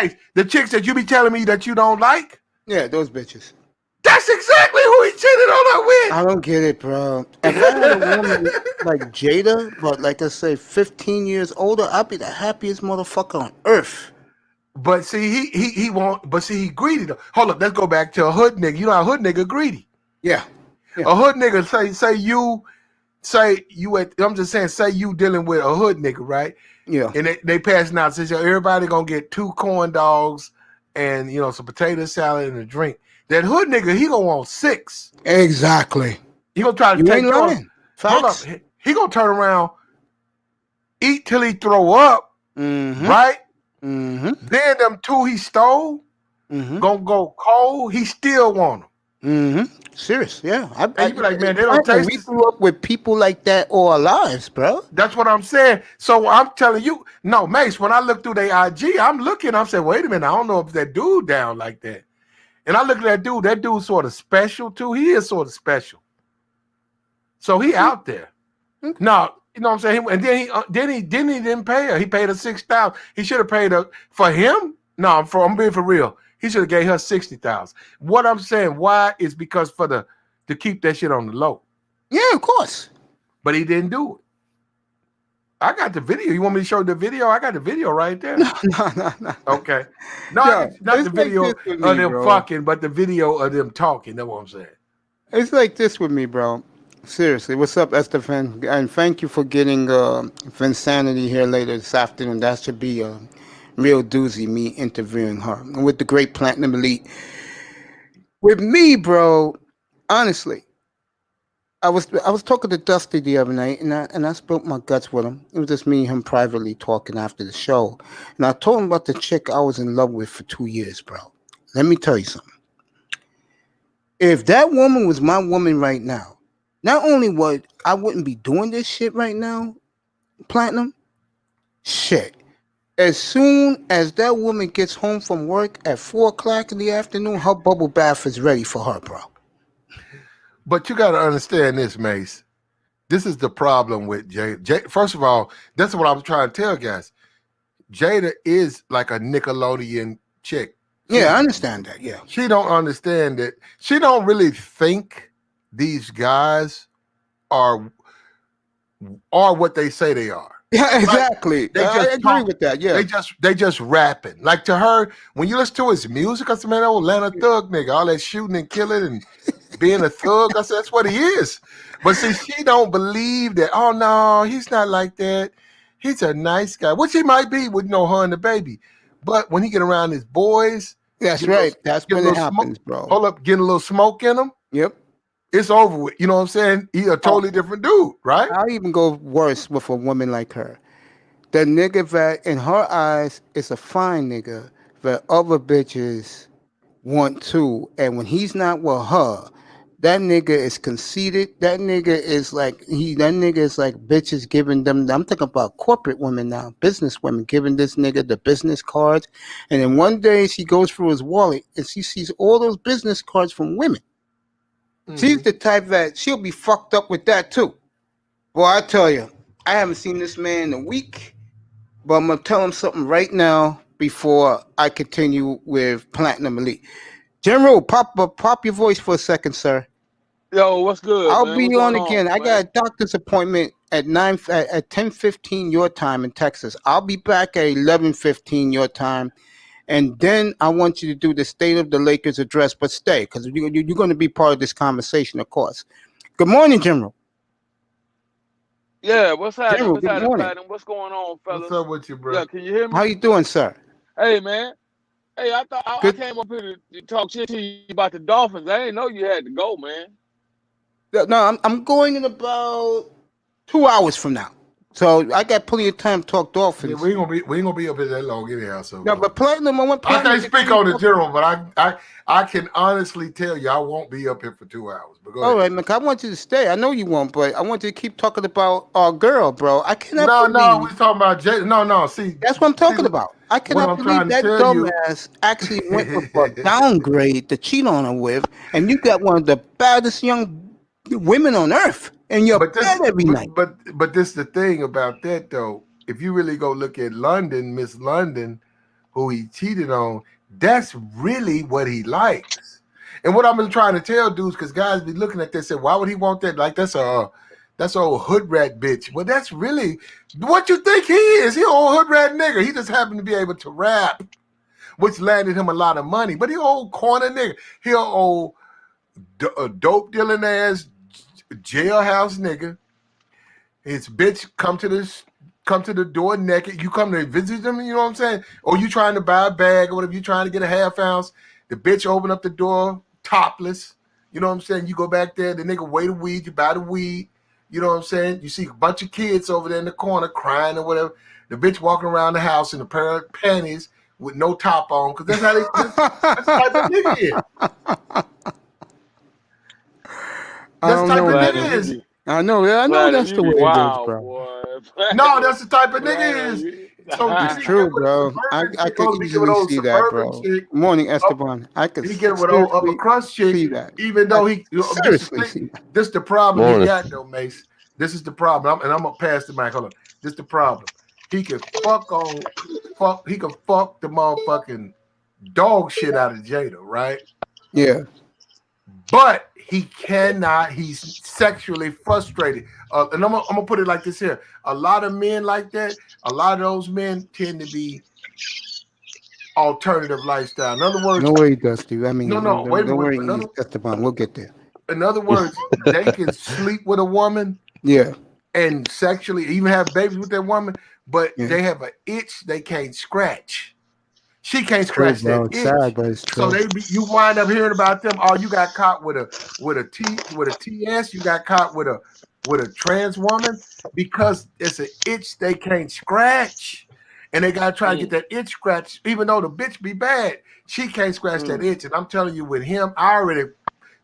Mace, the chicks that you be telling me that you don't like. Yeah, those bitches. That's exactly who he cheated on her with. I don't get it, bro. If I had a woman like Jada, but like I say, 15 years older, I'd be the happiest motherfucker on earth. But see, he won't. But see, he greedy though. Hold up, let's go back to a hood nigga. You know, a hood nigga greedy. Yeah. A hood nigga say you at. I'm just saying, say you dealing with a hood nigga, right? Yeah. And they passing out. Says everybody gonna get 2 corn dogs and some potato salad and a drink. That hood nigga, he gonna want 6. Exactly. He gonna try to You take ain't lying. Hold up, he gonna turn around, eat till he throw up, right? Mm-hmm. Then them 2 he stole gonna go cold. He still want them. Mm-hmm. Serious, yeah. And you be like, man, they don't taste. We grew up with people like that all our lives, bro. That's what I'm saying. So I'm telling you, no, Mace. When I look through their IG, I'm saying, wait a minute, I don't know if that dude down like that. And I look at that dude. That dude's sort of special too. He is sort of special. So he out there. No, you know what I'm saying. And then he didn't pay her. He paid her $6,000. He should have paid her for him. No, I'm being for real. He should have gave her $60,000. What I'm saying, why is because to keep that shit on the low. Yeah, of course. But he didn't do it. I got the video. You want me to show the video? I got the video right there. No. Okay. No, not the video of them fucking, but the video of them talking. That's what I'm saying. It's like this with me, bro. Seriously. What's up, Estefan? And thank you for getting Vinsanity here later this afternoon. That should be a real doozy, me interviewing her. And with the great Platinum Elite. With me, bro, honestly, I was talking to Dusty the other night, and I spoke my guts with him. It was just me and him privately talking after the show, and I told him about the chick I was in love with for 2 years, bro. Let me tell you something. If that woman was my woman right now, not only would I wouldn't be doing this shit right now, Platinum, shit. As soon as that woman gets home from work at 4:00 in the afternoon, her bubble bath is ready for her, bro. But you got to understand this, Mace. This is the problem with Jada. First of all, that's what I was trying to tell guys. Jada is like a Nickelodeon chick. Yeah, I understand that. Yeah. She don't understand that. She don't really think these guys are what they say they are. Yeah, exactly. Like, I agree with that. Yeah. They just rapping. Like to her, when you listen to his music, I said, man, that old Atlanta thug nigga, all that shooting and killing and being a thug, I said, that's what he is. But see, she don't believe that. Oh no, he's not like that. He's a nice guy, which he might be with her and the baby. But when he get around his boys, that's right. That's when it happens, bro. Hold up, getting a little smoke in him. Yep. It's over with. You know what I'm saying? He's a totally different dude, right? I'll even go worse with a woman like her. The nigga that in her eyes is a fine nigga that other bitches want too. And when he's not with her, that nigga is conceited. That nigga is like bitches giving them. I'm talking about corporate women now, business women giving this nigga the business cards. And then one day she goes through his wallet and she sees all those business cards from women. Mm-hmm. She's the type that she'll be fucked up with that too. Boy, I tell you, I haven't seen this man in a week, but I'm gonna tell him something right now before I continue with Platinum Elite. General, pop your voice for a second, sir. Yo, what's good? I'll man? be what's on again. I got a doctor's appointment at 10:15 your time in Texas. I'll be back at 11:15 your time, and then I want you to do the State of the Lakers address. But stay, because you're going to be part of this conversation, of course. Good morning, General. Yeah, what's happening? General, What's good happening, morning. Platinum? What's going on, What's fellas? up with you, bro? Yeah, can you hear me? How you doing, sir? Hey, man. Hey, I thought I Good. came up here to talk shit to you about the Dolphins. I didn't know you had to go, man. No, I'm going in about 2 hours from now, so I got plenty of time to talk Yeah, Dolphins. we ain't gonna be up here that long anyhow. So No, but Platinum, I want I Platinum. can't speak on the general, but I can honestly tell you I won't be up here for 2 hours. But go All ahead. right, Mick, I want you to stay. I know you won't, but I want you to keep talking about our girl, bro. I cannot No, believe we talking about Jay. No. See, that's what I'm talking about. I what cannot I'm believe trying to that tell you. dumbass actually went for a downgrade to cheat on her with, and you got one of the baddest young women on earth in your But bed this, every night. but this the thing about that though. If you really go look at London, Miss London, who he cheated on, that's really what he likes. And what I'm trying to tell dudes, because guys be looking at this and say, why would he want that? Like that's old hood rat bitch. Well, that's really what you think he is. He an old hood rat nigga. He just happened to be able to rap, which landed him a lot of money. But he old corner nigga. He an old dope dealing ass jailhouse nigga. His bitch come to the door naked. You come to visit them, you know what I'm saying? Or you trying to buy a bag or whatever, you trying to get a half ounce. The bitch open up the door topless. You know what I'm saying? You go back there, the nigga weigh the weed, you buy the weed. You know what I'm saying? You see a bunch of kids over there in the corner crying or whatever. The bitch walking around the house in a pair of panties with no top on, because that's how that's the type of nigga he is. That's the type of Platinum, nigga you is. be I know Platinum, that's you the be way it is, wild, bro. boy. No, that's the type of nigga Platinum, is. you. So you It's see, true, get with a bro. suburban I chick, could be giving easily old see that, suburban bro. chick. Morning, Esteban. I could He get with old upper seriously crust chick, see that. even though he Seriously see that. this the problem he Morning. got though, Mace. This is the problem. I'm gonna pass the mic. Hold on. This the problem. He can fuck the motherfucking dog shit out of Jada, right? Yeah. But he cannot. He's sexually frustrated. And I'm gonna put it like this here. A lot of men like that. A lot of those men tend to be alternative lifestyle. In other words, No way, Dusty. I mean, no. Wait a don't minute. worry, Esteban. We'll get there. In other words, they can sleep with a woman Yeah. and sexually even have babies with that woman, but Yeah. they have an itch they can't scratch. She can't True, scratch bro. that It's itch. sad, but it's So true. you wind up hearing about them. Oh, you got caught with a TS. You got caught with a trans woman because it's an itch they can't scratch, and they gotta try to get that itch scratched. Even though the bitch be bad, she can't scratch that itch. And I'm telling you, with him, I already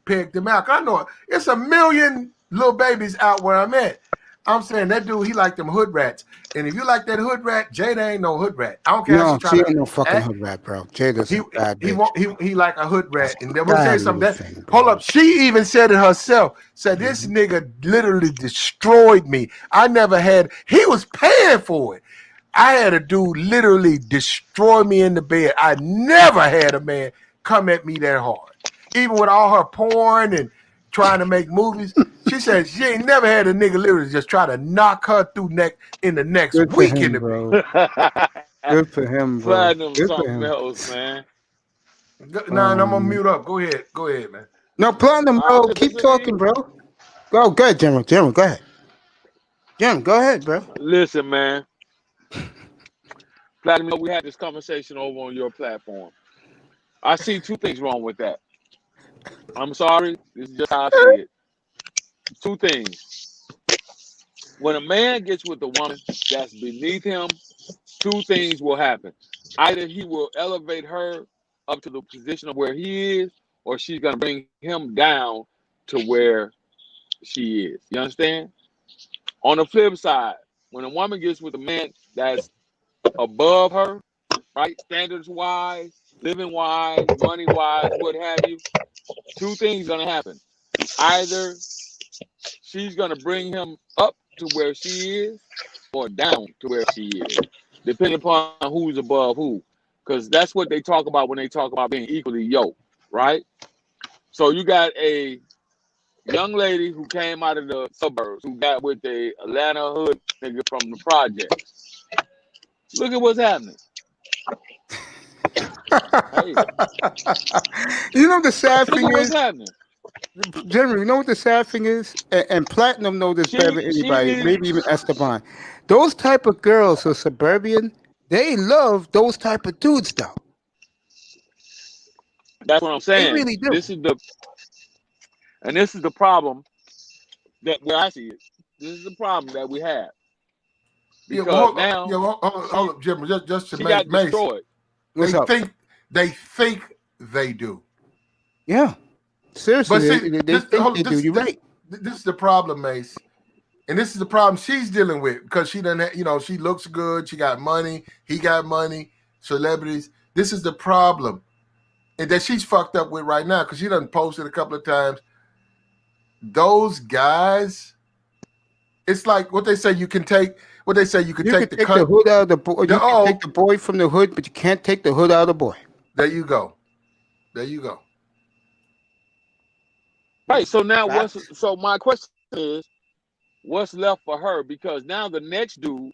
pegged him out. I know it's a million little babies out where I'm at. I'm saying that dude, he like them hood rats. And if you like that hood rat, Jada ain't no hood rat. I don't care how No, she try she to ain't no fucking act. hood rat, bro. Jada's He a bad he bitch. won't he like a hood rat. And then we'll say Bad something little that thing, hold bro. up. She even said it herself. Said this nigga literally destroyed me. He was paying for it. I had a dude literally destroy me in the bed. I never had a man come at me that hard. Even with all her porn and trying to make movies. She said she ain't never had a nigga literally just try to knock her through in the next Good for week in him, the bro. bed. Good for him, bro. Platinum, Good for something him. else, man. Nah, I'm gonna mute up. Go ahead, man. No, Platinum, I'm bro. just Keep listening to talking, you. bro. Go ahead, General. General, go ahead. General, go ahead, bro. Listen, man. Platinum, we had this conversation over on your platform. I see two things wrong with that. I'm sorry. This is just how I see it. Two things. When a man gets with a woman that's beneath him, two things will happen. Either he will elevate her up to the position of where he is, or she's going to bring him down to where she is. You understand? On the flip side, when a woman gets with a man that's above her, right, standards wise, living wise, money wise, what have you, two things going to happen. Either she's going to bring him up to where she is or down to where she is, depending upon who's above who. Because that's what they talk about when they talk about being equally yoked, right? So you got a young lady who came out of the suburbs who got with a Atlanta hood nigga from the projects. Look at what's happening. Hey, You know the sad look thing at what's is, happening. Generally, you know what the sad thing is, and Platinum know this better than She anybody, needs. maybe even Esteban. Those type of girls who are suburban, they love those type of dudes, though. That's what I'm They saying. really do. This is the problem that where I see it. This is the problem that we have Yeah, because well, now hold up, Jim. Just to she make got Mace, destroyed. What's up? they think they do. Yeah, seriously, But see, they this, think hold, they do. You're right. this is the problem, Mace. And this is the problem she's dealing with because she doesn't, she looks good, she got money, he got money, celebrities. This is the problem, and that she's fucked up with right now because she done posted a couple of times. Those guys, it's like what they say. You can take what they say. You can You take can the take the cut. hood out of the boy. You The- can take the boy from the hood, but you can't take the hood out of the boy. There you go. There you go. Right. So now Facts. so my question is, what's left for her? Because now the next dude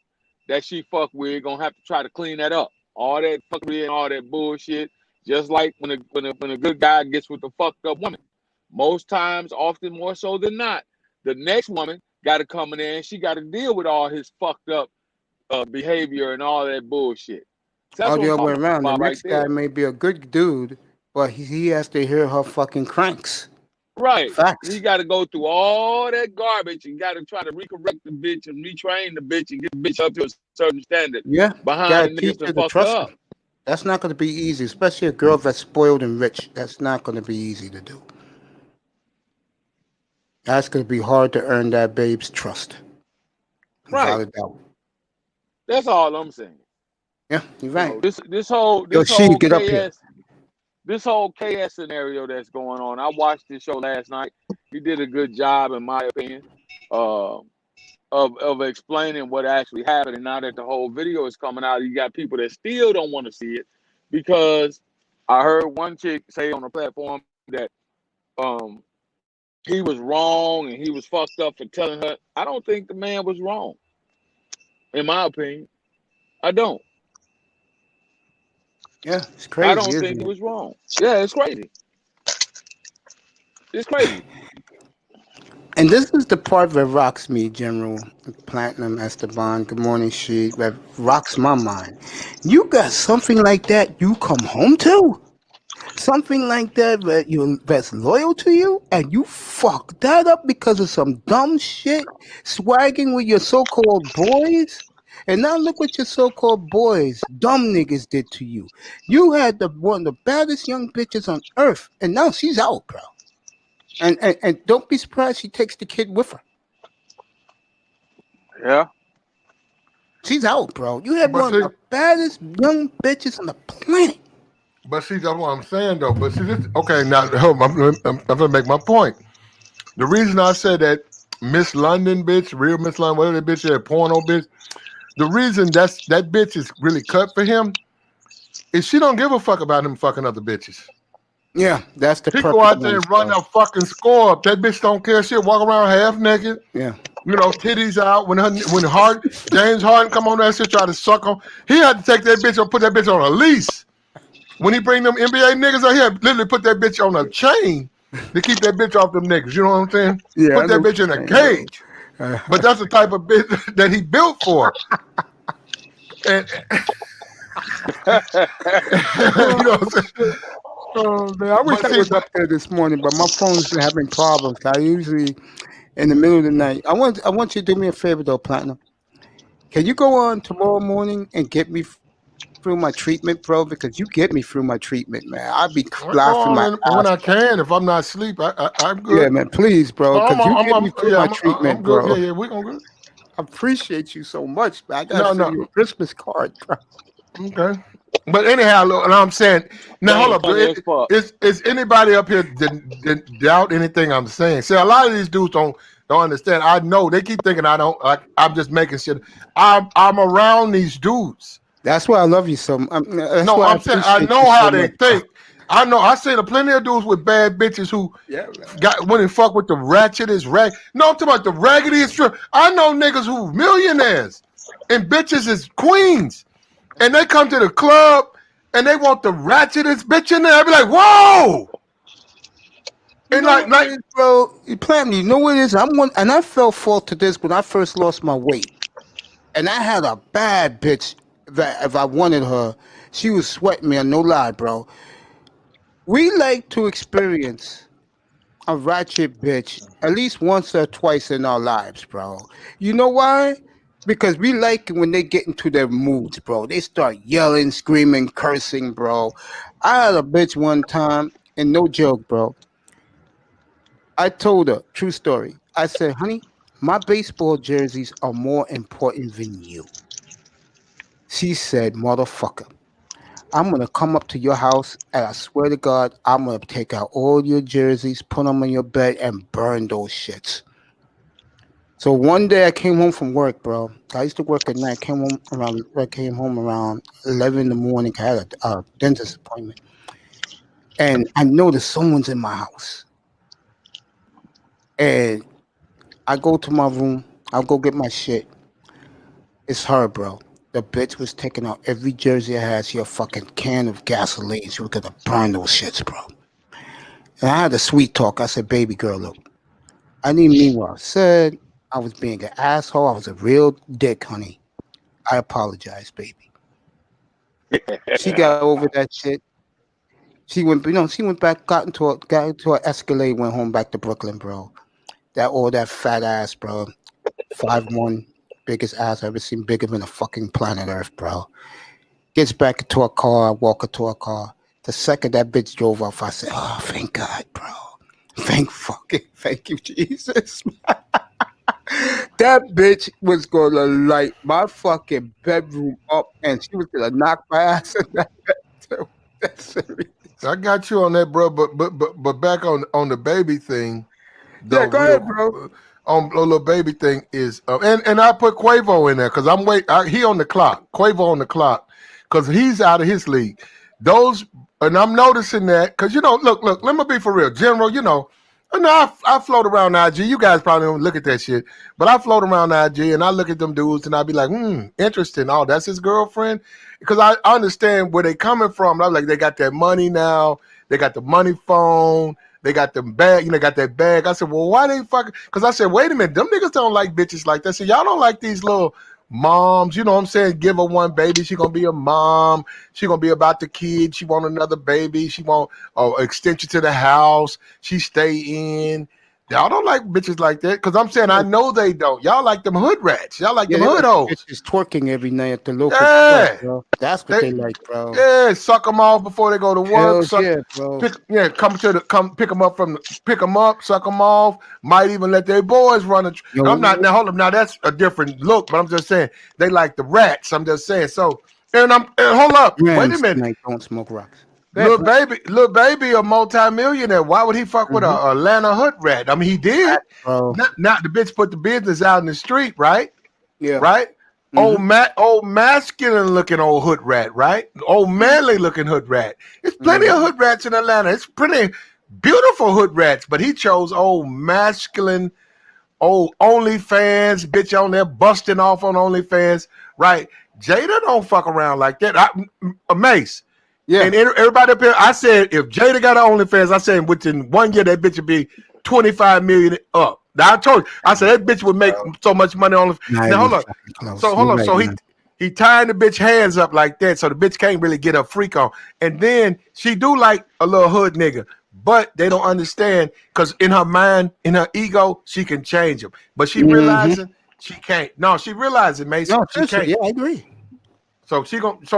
that she fuck with gonna have to try to clean that up. All that fuckery and all that bullshit. Just like when a good guy gets with a fucked up woman. Most times, often more so than not, the next woman got to come in there and she got to deal with all his fucked up behavior and all that bullshit. So that's All what the I'm other way talking around. The about right next guy there. may be a good dude, but he has to hear her fucking cranks. Right. Facts. He got to go through all that garbage and got to try to recorrect the bitch and retrain the bitch and get the bitch up to a certain standard Yeah, behind gotta the teach niggas that her to fucked trust up. him. That's not going to be easy, especially a girl that's spoiled and rich. That's not going to be easy to do. That's going to be hard to earn that babe's trust, without Right. a doubt. That's all I'm saying. Yeah, you're You know, right. this whole Yo, she get up here. this whole KS scenario that's going on. I watched this show last night. He did a good job, in my opinion, of explaining what actually happened. And now that the whole video is coming out, you got people that still don't want to see it because I heard one chick say on the platform that he was wrong and he was fucked up for telling her. I don't think the man was wrong, in my opinion. I don't. Yeah, it's I crazy, don't isn't think it it? was wrong. Yeah, it's crazy. It's crazy. And this is the part that rocks me, General Platinum Esteban. Good morning, she. That rocks my mind. You got something like that you come home to? Something like that's loyal to you, and you fuck that up because of some dumb shit, swagging with your so-called boys. And now look what your so-called boys, dumb niggas, did to you. You had one of the baddest young bitches on earth, and now she's out, bro. And don't be surprised she takes the kid with her. Yeah. She's out, bro. You had But one of the baddest young bitches on the planet. But see, that's what I'm saying though. But see, this, okay, now hold on, I'm gonna make my point. The reason I said that Miss London bitch, real Miss London, whatever that bitch is, porno bitch, the reason that bitch is really cut for him is she don't give a fuck about him fucking other bitches. Yeah, that's the He perfect go out there one, and run bro. that fucking score up. That bitch don't care shit. Walk around half naked. Yeah. You know, titties out. When James Harden come on that shit, try to suck on. He had to take that bitch and put that bitch on a leash. When he bring them NBA niggas out here, literally put that bitch on a chain to keep that bitch off them niggas. You know what I'm saying? Yeah, Put that bitch in a cage. But that's the type of bitch that he built for. And you know what I'm saying? Oh man, I wish But I was up there this morning, but my phone's been having problems. I usually in the middle of the night. I want you to do me a favor though, Platinum. Can you go on tomorrow morning and get me through my treatment, bro? Because you get me through my treatment, man. I'd be I go laughing my on when ass I off. can. If I'm not asleep, I'm good. Yeah, man, please, bro, because you get me through my treatment, I'm good. bro. Yeah, we gonna good. I appreciate you so much, man. I gotta send No. you a Christmas card, bro. Okay. But anyhow, look, and I'm saying now, hold up. Funny as fuck. Is anybody up here doubt anything I'm saying? See, a lot of these dudes don't understand. I know they keep thinking I don't. Like, I'm just making shit. I'm around these dudes. That's why I love you so much. I'm saying I know how they think. I know. I seen plenty of dudes with bad bitches who went and fuck with the ratchetest rag. No, I'm talking about the raggediest. I know niggas who millionaires and bitches is queens. And they come to the club and they want the ratchetest bitch in there. I be like, whoa! You And know like, what it is, bro? You plan me. You know what it is? And I fell fall to this when I first lost my weight. And I had a bad bitch that if I wanted her, she was sweating me, no lie, bro. We like to experience a ratchet bitch at least once or twice in our lives, bro. You know why? Because we like it when they get into their moods, bro. They start yelling, screaming, cursing, bro. I had a bitch one time, and no joke, bro. I told her, true story. I said, honey, my baseball jerseys are more important than you. She said, motherfucker, I'm gonna come up to your house and I swear to God, I'm gonna take out all your jerseys, put them on your bed, and burn those shits. So one day I came home from work, bro. I used to work at night. I came home around 11 in the morning. I had a dentist appointment, and I noticed someone's in my house. And I go to my room. I'll go get my shit. It's her, bro. The bitch was taking out every jersey I had. She a fucking can of gasoline. She was gonna burn those shits, bro. And I had a sweet talk. I said, baby girl, look, I didn't mean what I said. I was being an asshole. I was a real dick, honey. I apologize, baby. She got over that shit. She went back, got into an Escalade, went home back to Brooklyn, bro. That fat ass, bro. 5'1", biggest ass I've ever seen, bigger than a fucking planet Earth, bro. Gets back into a car, I walk her to a car. The second that bitch drove off, I said, oh, thank God, bro. Thank you, Jesus. That bitch was gonna light my fucking bedroom up, and she was gonna knock my ass in that bed too. That's serious. I got you on that, bro. But back on the baby thing, Yeah, though, go real ahead, bro. on the little baby thing is, and I put Quavo in there because he on the clock. Quavo on the clock because he's out of his league. Those, and I'm noticing that because look. Let me be for real, General. And I float around IG. You guys probably don't look at that shit, but I float around IG and I look at them dudes and I be like, interesting. Oh, that's his girlfriend, because I understand where they coming from. I'm like, they got that money now. They got the money phone. They got them bag, got that bag. I said, well, why they fucking? Because I said, wait a minute, them niggas don't like bitches like that. So y'all don't like these little moms, you know what I'm saying? Give her one baby, she gonna be a mom. She gonna be about the kid. She want another baby. She want an extension to the house. She stay in. Y'all don't like bitches like that because I'm saying I know they don't. Y'all like them hood rats. Y'all like them they hood like hoes. bitches twerking every night at the local Yeah. club, bro. That's what they like, bro. Yeah, suck them off before they go to work. Hell yeah, bro. Come pick them up pick them up, suck them off. Might even let their boys run. Yo, I'm not now. Hold up, now that's a different look, but I'm just saying they like the rats. I'm just saying. So, and hold up, wait a minute. Tonight, don't smoke rocks. Go Little ahead, baby, a multimillionaire. Why would he fuck with a Atlanta hood rat? I mean, he did. bro. Not the bitch put the business out in the street, right? Yeah. Right? Old masculine looking old hood rat, right? Old manly looking hood rat. There's plenty of hood rats in Atlanta. It's pretty beautiful hood rats, but he chose old masculine, old OnlyFans, bitch on there busting off on OnlyFans, right? Jada don't fuck around like that. Mace. Yeah. And everybody up here, I said if Jada got an OnlyFans, I said within 1 year that bitch would be 25 million up. Now I told you, I said that bitch would make so much money on. Now hold on, so he tying the bitch hands up like that, so the bitch can't really get her freak on. And then she do like a little hood nigga, but they don't understand because in her mind, in her ego, she can change him, but she realizing she can't. No, she realizing, Mason, No, she can't. yeah, I agree. So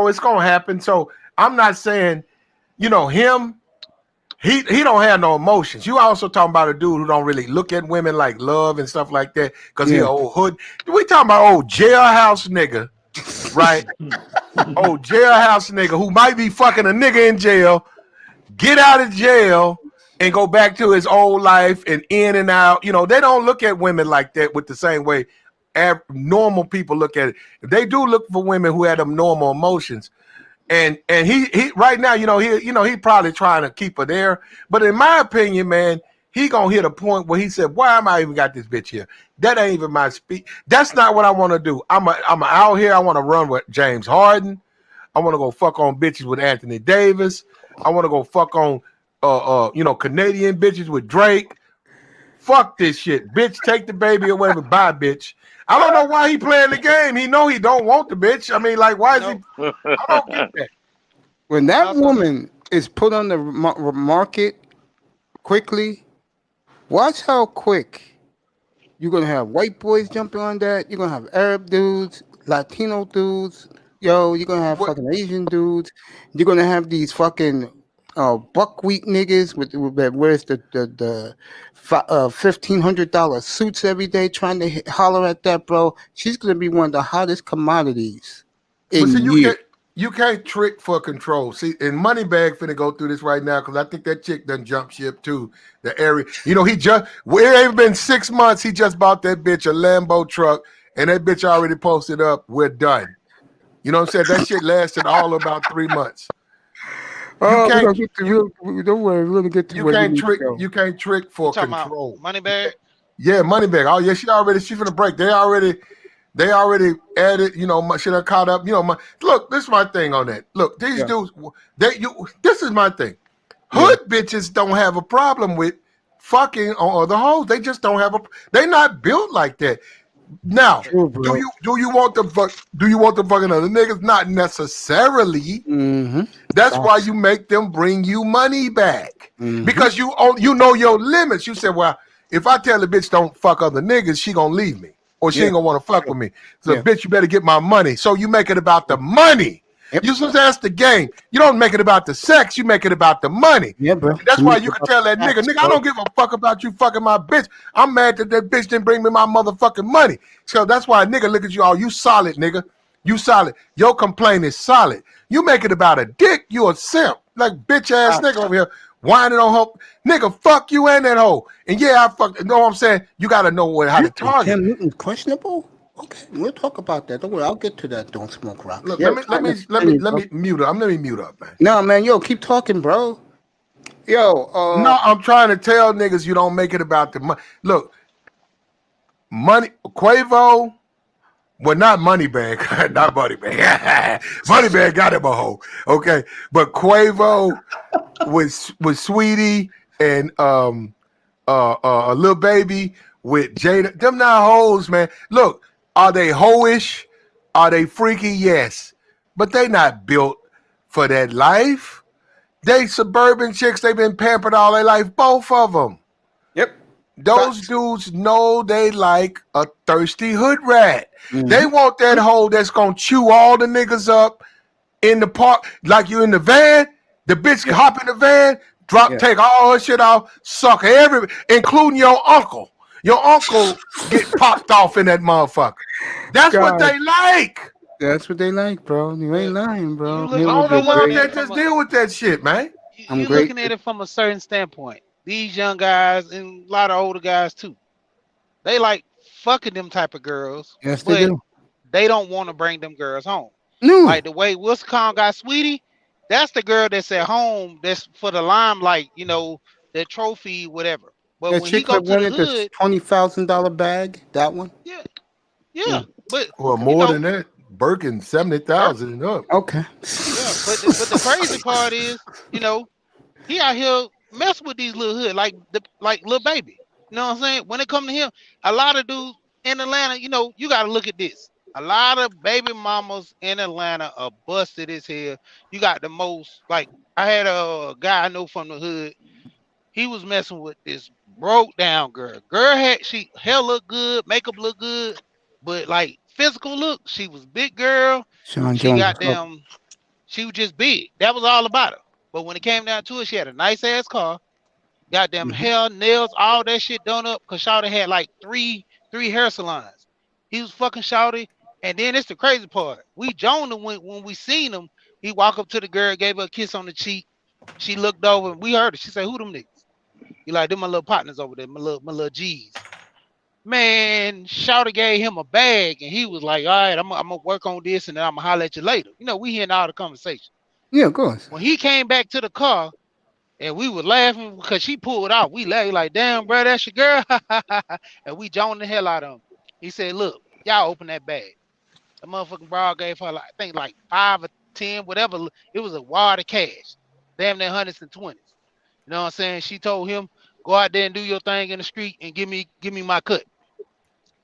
it's gonna happen. So I'm not saying, him. He don't have no emotions. You also talking about a dude who don't really look at women like love and stuff like that because he an old hood. We talking about old jailhouse nigga, right? Old jailhouse nigga who might be fucking a nigga in jail, get out of jail and go back to his old life and in and out. They don't look at women like that with the same way normal people look at it. They do look for women who have them normal emotions. And he right now, he probably trying to keep her there. But in my opinion, man, he gonna hit a point where he said, "Why am I even got this bitch here? That ain't even my speed. That's not what I want to do. I'm out here. I want to run with James Harden. I want to go fuck on bitches with Anthony Davis. I want to go fuck on Canadian bitches with Drake. Fuck this shit, bitch. Take the baby or whatever. Bye, bitch. I don't know why he playing the game. He know he don't want the bitch. I mean, like, why is he? I don't get that. When that Also, woman is put on the market quickly, watch how quick you're gonna have white boys jumping on that. You're gonna have Arab dudes, Latino dudes. Yo, you're gonna have What? fucking Asian dudes. You're gonna have these fucking buckwheat niggas with that wears the $1,500 suits every day, trying to holler at that, bro. She's gonna be one of the hottest commodities But see, in years. you can't trick for control. See, and Moneybag finna go through this right now because I think that chick done jump ship too. The area, he just it ain't been 6 months. He just bought that bitch a Lambo truck, and that bitch already posted up. We're done. You know what I'm saying? That shit lasted all about 3 months. Oh, can't- don't worry, we're gonna get to You where we can't need to trick. go. You can't trick for talking about control. Moneybag. Yeah, Moneybag. Oh yeah, she finna break. They already added. She done caught up. Look, this is my thing on that. Look, these Yeah. dudes. This is my thing. Hood bitches don't have a problem with fucking on other hoes. They just don't have They not built like that. Now, True, bro. do you want the fucking other niggas? Not necessarily. Mm-hmm. That's why you make them bring you money back Mhm. because you know your limits. You said, well, if I tell the bitch don't fuck other niggas, she gonna leave me or she ain't gonna want to fuck with me. So, bitch, you better get my money. So you make it about the money. Yep. You supposed to ask the game. You don't make it about the sex. You make it about the money. Yeah, bro. That's why you can tell that nigga, I don't give a fuck about you fucking my bitch. I'm mad that bitch didn't bring me my motherfucking money. So that's why a nigga look at you all, you solid, nigga. You solid. Your complaint is solid. You make it about a dick, you a simp. Like bitch ass nigga over here whining on her. Nigga, fuck you and that hoe. And yeah, know what I'm saying? You gotta know how to target. Cam Newton's questionable? Okay, we'll talk about that. Don't worry, I'll get to that. Don't smoke rock. Look, Yeah, let me mute up. Let me mute up, man. No, man, yo, keep talking, bro. Yo, No, I'm trying to tell niggas you don't make it about the money. Look, money, Quavo, well, not Moneybag, not Moneybag. Moneybag got him a hoe, okay? But Quavo with Sweetie and a little baby with Jada. Them not hoes, man. Look, are they hoish? Are they freaky? Yes, but they not built for that life. They suburban chicks. They've been pampered all their life. Both of them. yep. Those dudes know they like a thirsty hood rat. Mhm. They want that hoe that's gonna chew all the niggas up in the park, like you in the van. The bitch can hop in the van, take all her shit off, suck including your uncle. Your uncle get popped off in that motherfucker. That's what they like. That's what they like, bro. You ain't lying, bro. You I look- don't know why great. they just deal with that shit, man. I'm You're great. looking at it from a certain standpoint. These young guys and a lot of older guys too, they like fucking them type of girls, Yes, but they do. they don't want to bring them girls home. No. Like the way Wisconsin got Sweetie, that's the girl that's at home. That's for the limelight, the trophy, whatever. But that when he chick go that to wanted the the hood, $20,000 bag, that one. yeah. But Well, more than that, Birkin 70,000 and up. Okay. but the crazy part is, he out here mess with these little hood like little baby. You know what I'm saying? When it come to him, a lot of dudes in Atlanta, you got to look at this. A lot of baby mamas in Atlanta are busted as hell. You got the most, like, I had a guy I know from the hood. He was messing with this broke down girl. She hair look good, makeup look good, but like physical look, she was big girl. Sean She Jones. got them. She was just big. That was all about her. But when it came down to it, she had a nice ass car. Got them hair, nails, all that shit done up. Cause Shawty had like three hair salons. He was fucking Shawty. And then it's the crazy part. We Jonah when we seen him, he walked up to the girl, gave her a kiss on the cheek. She looked over and we heard her. She said, "Who them niggas?" He like, "Them my little partners over there, my little G's." Man, Shawty gave him a bag and he was like, "All right, I'm gonna work on this and then I'm gonna holler at you later." We hearing all the conversation. Yeah, of course. When he came back to the car and we were laughing because she pulled out, we laughed like, "Damn, bro, that's your girl." And we joned the hell out of him. He said, "Look, y'all open that bag." The motherfucking broad gave her, I think, like 5 or 10, whatever. It was a wad of cash, damn near hundreds and twenties. You know what I'm saying? She told him, go out there and do your thing in the street and give me my cut.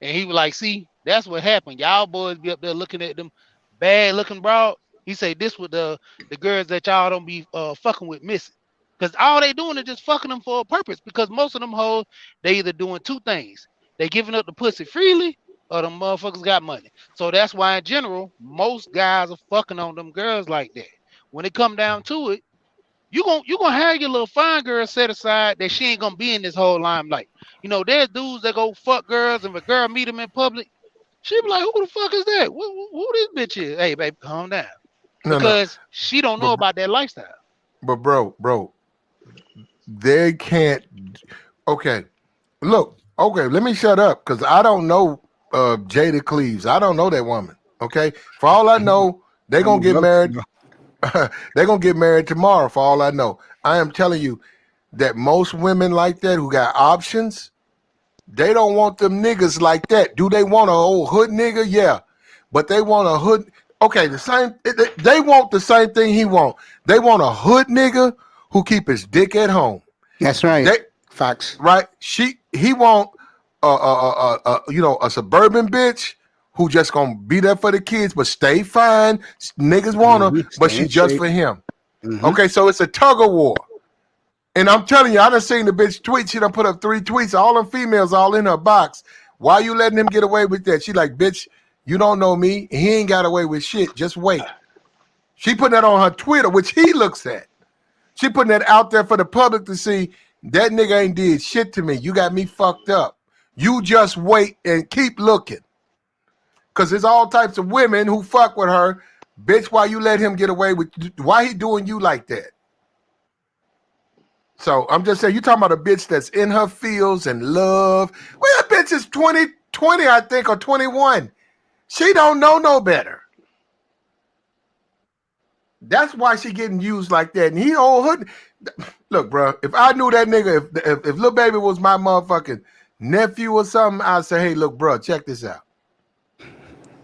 And he was like, see, that's what happened. Y'all boys be up there looking at them bad looking broad. He said this with the girls that y'all don't be fucking with missing. Because all they doing is just fucking them for a purpose. Because most of them hoes, they either doing two things. They giving up the pussy freely or them motherfuckers got money. So that's why in general, most guys are fucking on them girls like that. When it come down to it, you gonna have your little fine girl set aside that she ain't gonna be in this whole limelight. You know, there's dudes that go fuck girls, and if a girl meet them in public, she be like, "Who the fuck is that? Who this bitch is?" Hey, baby, calm down, No, because she don't but know about that lifestyle. bro, they can't. Okay, look. Okay, let me shut up because I don't know Jada Cleaves. I don't know that woman. Okay, for all I know, they gonna get married. They're gonna get married tomorrow. For all I know, I am telling you that most women like that who got options, they don't want them niggas like that. Do they want a old hood nigga? Yeah, but they want a hood. Okay, they want the same thing he want. They want a hood nigga who keep his dick at home. That's right. They Facts. right. He want a suburban bitch who just gonna be there for the kids, but stay fine. Niggas want her, but Stay in she just shape. for him. Mhm. Okay, so it's a tug of war. And I'm telling you, I done seen the bitch tweet. She done put up 3 tweets, all them females all in her box. Why you letting him get away with that? She like, bitch, you don't know me. He ain't got away with shit. Just wait. She putting that on her Twitter, which he looks at. She putting that out there for the public to see. That nigga ain't did shit to me. You got me fucked up. You just wait and keep looking. Because there's all types of women who fuck with her. Bitch, why you let him get away with, why he doing you like that? So I'm just saying, you talking about a bitch that's in her feels and love. Well, that bitch is 20, I think, or 21. She don't know no better. That's why she getting used like that. And he old hood. Look, bro, if I knew that nigga, if Lil Baby was my motherfucking nephew or something, I'd say, hey, look, bro, check this out.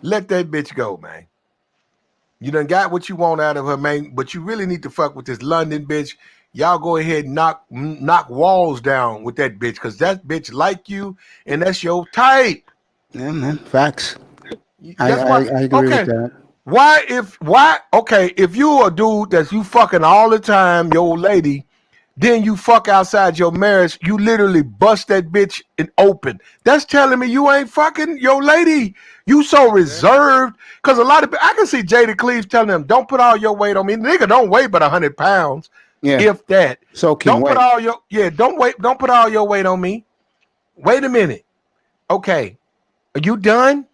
Let that bitch go, man. You done got what you want out of her, man, but you really need to fuck with this London bitch. Y'all go ahead and knock walls down with that bitch, because that bitch like you, and that's your type. Yeah, man. Facts. That's I why. agree Okay. with that. If you a dude that you fucking all the time, your old lady, then you fuck outside your marriage, you literally bust that bitch in open. That's telling me you ain't fucking your lady. You so reserved. Because a lot of I can see Jada Cleaves telling them, don't put all your weight on me. Nigga don't weigh but 100 pounds. Yeah. If that. So Don't put all your don't put all your weight on me. Wait a minute. Okay. Are you done?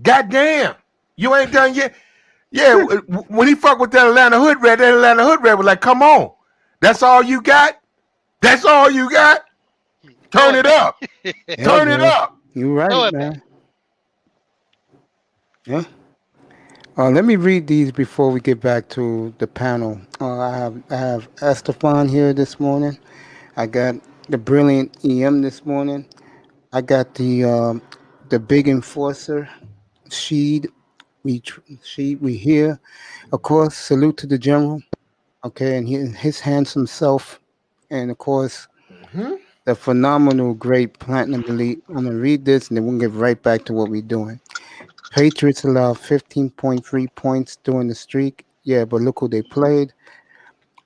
Goddamn. You ain't done yet. Yeah, when he fucked with that Atlanta Hood Rat was like, come on. That's all you got? That's all you got? Turn it up. Turn it up. You're right, Throw it man. back. Yeah. Let me read these before we get back to the panel. I have Estefan here this morning. I got the brilliant EM this morning. I got the big enforcer, Sheed. We here. Of course, salute to the general. Okay, and his handsome self, and of course the phenomenal, great Platinum Elite. I'm gonna read this, and then we'll get right back to what we're doing. Patriots allowed 15.3 points during the streak. Yeah, but look who they played.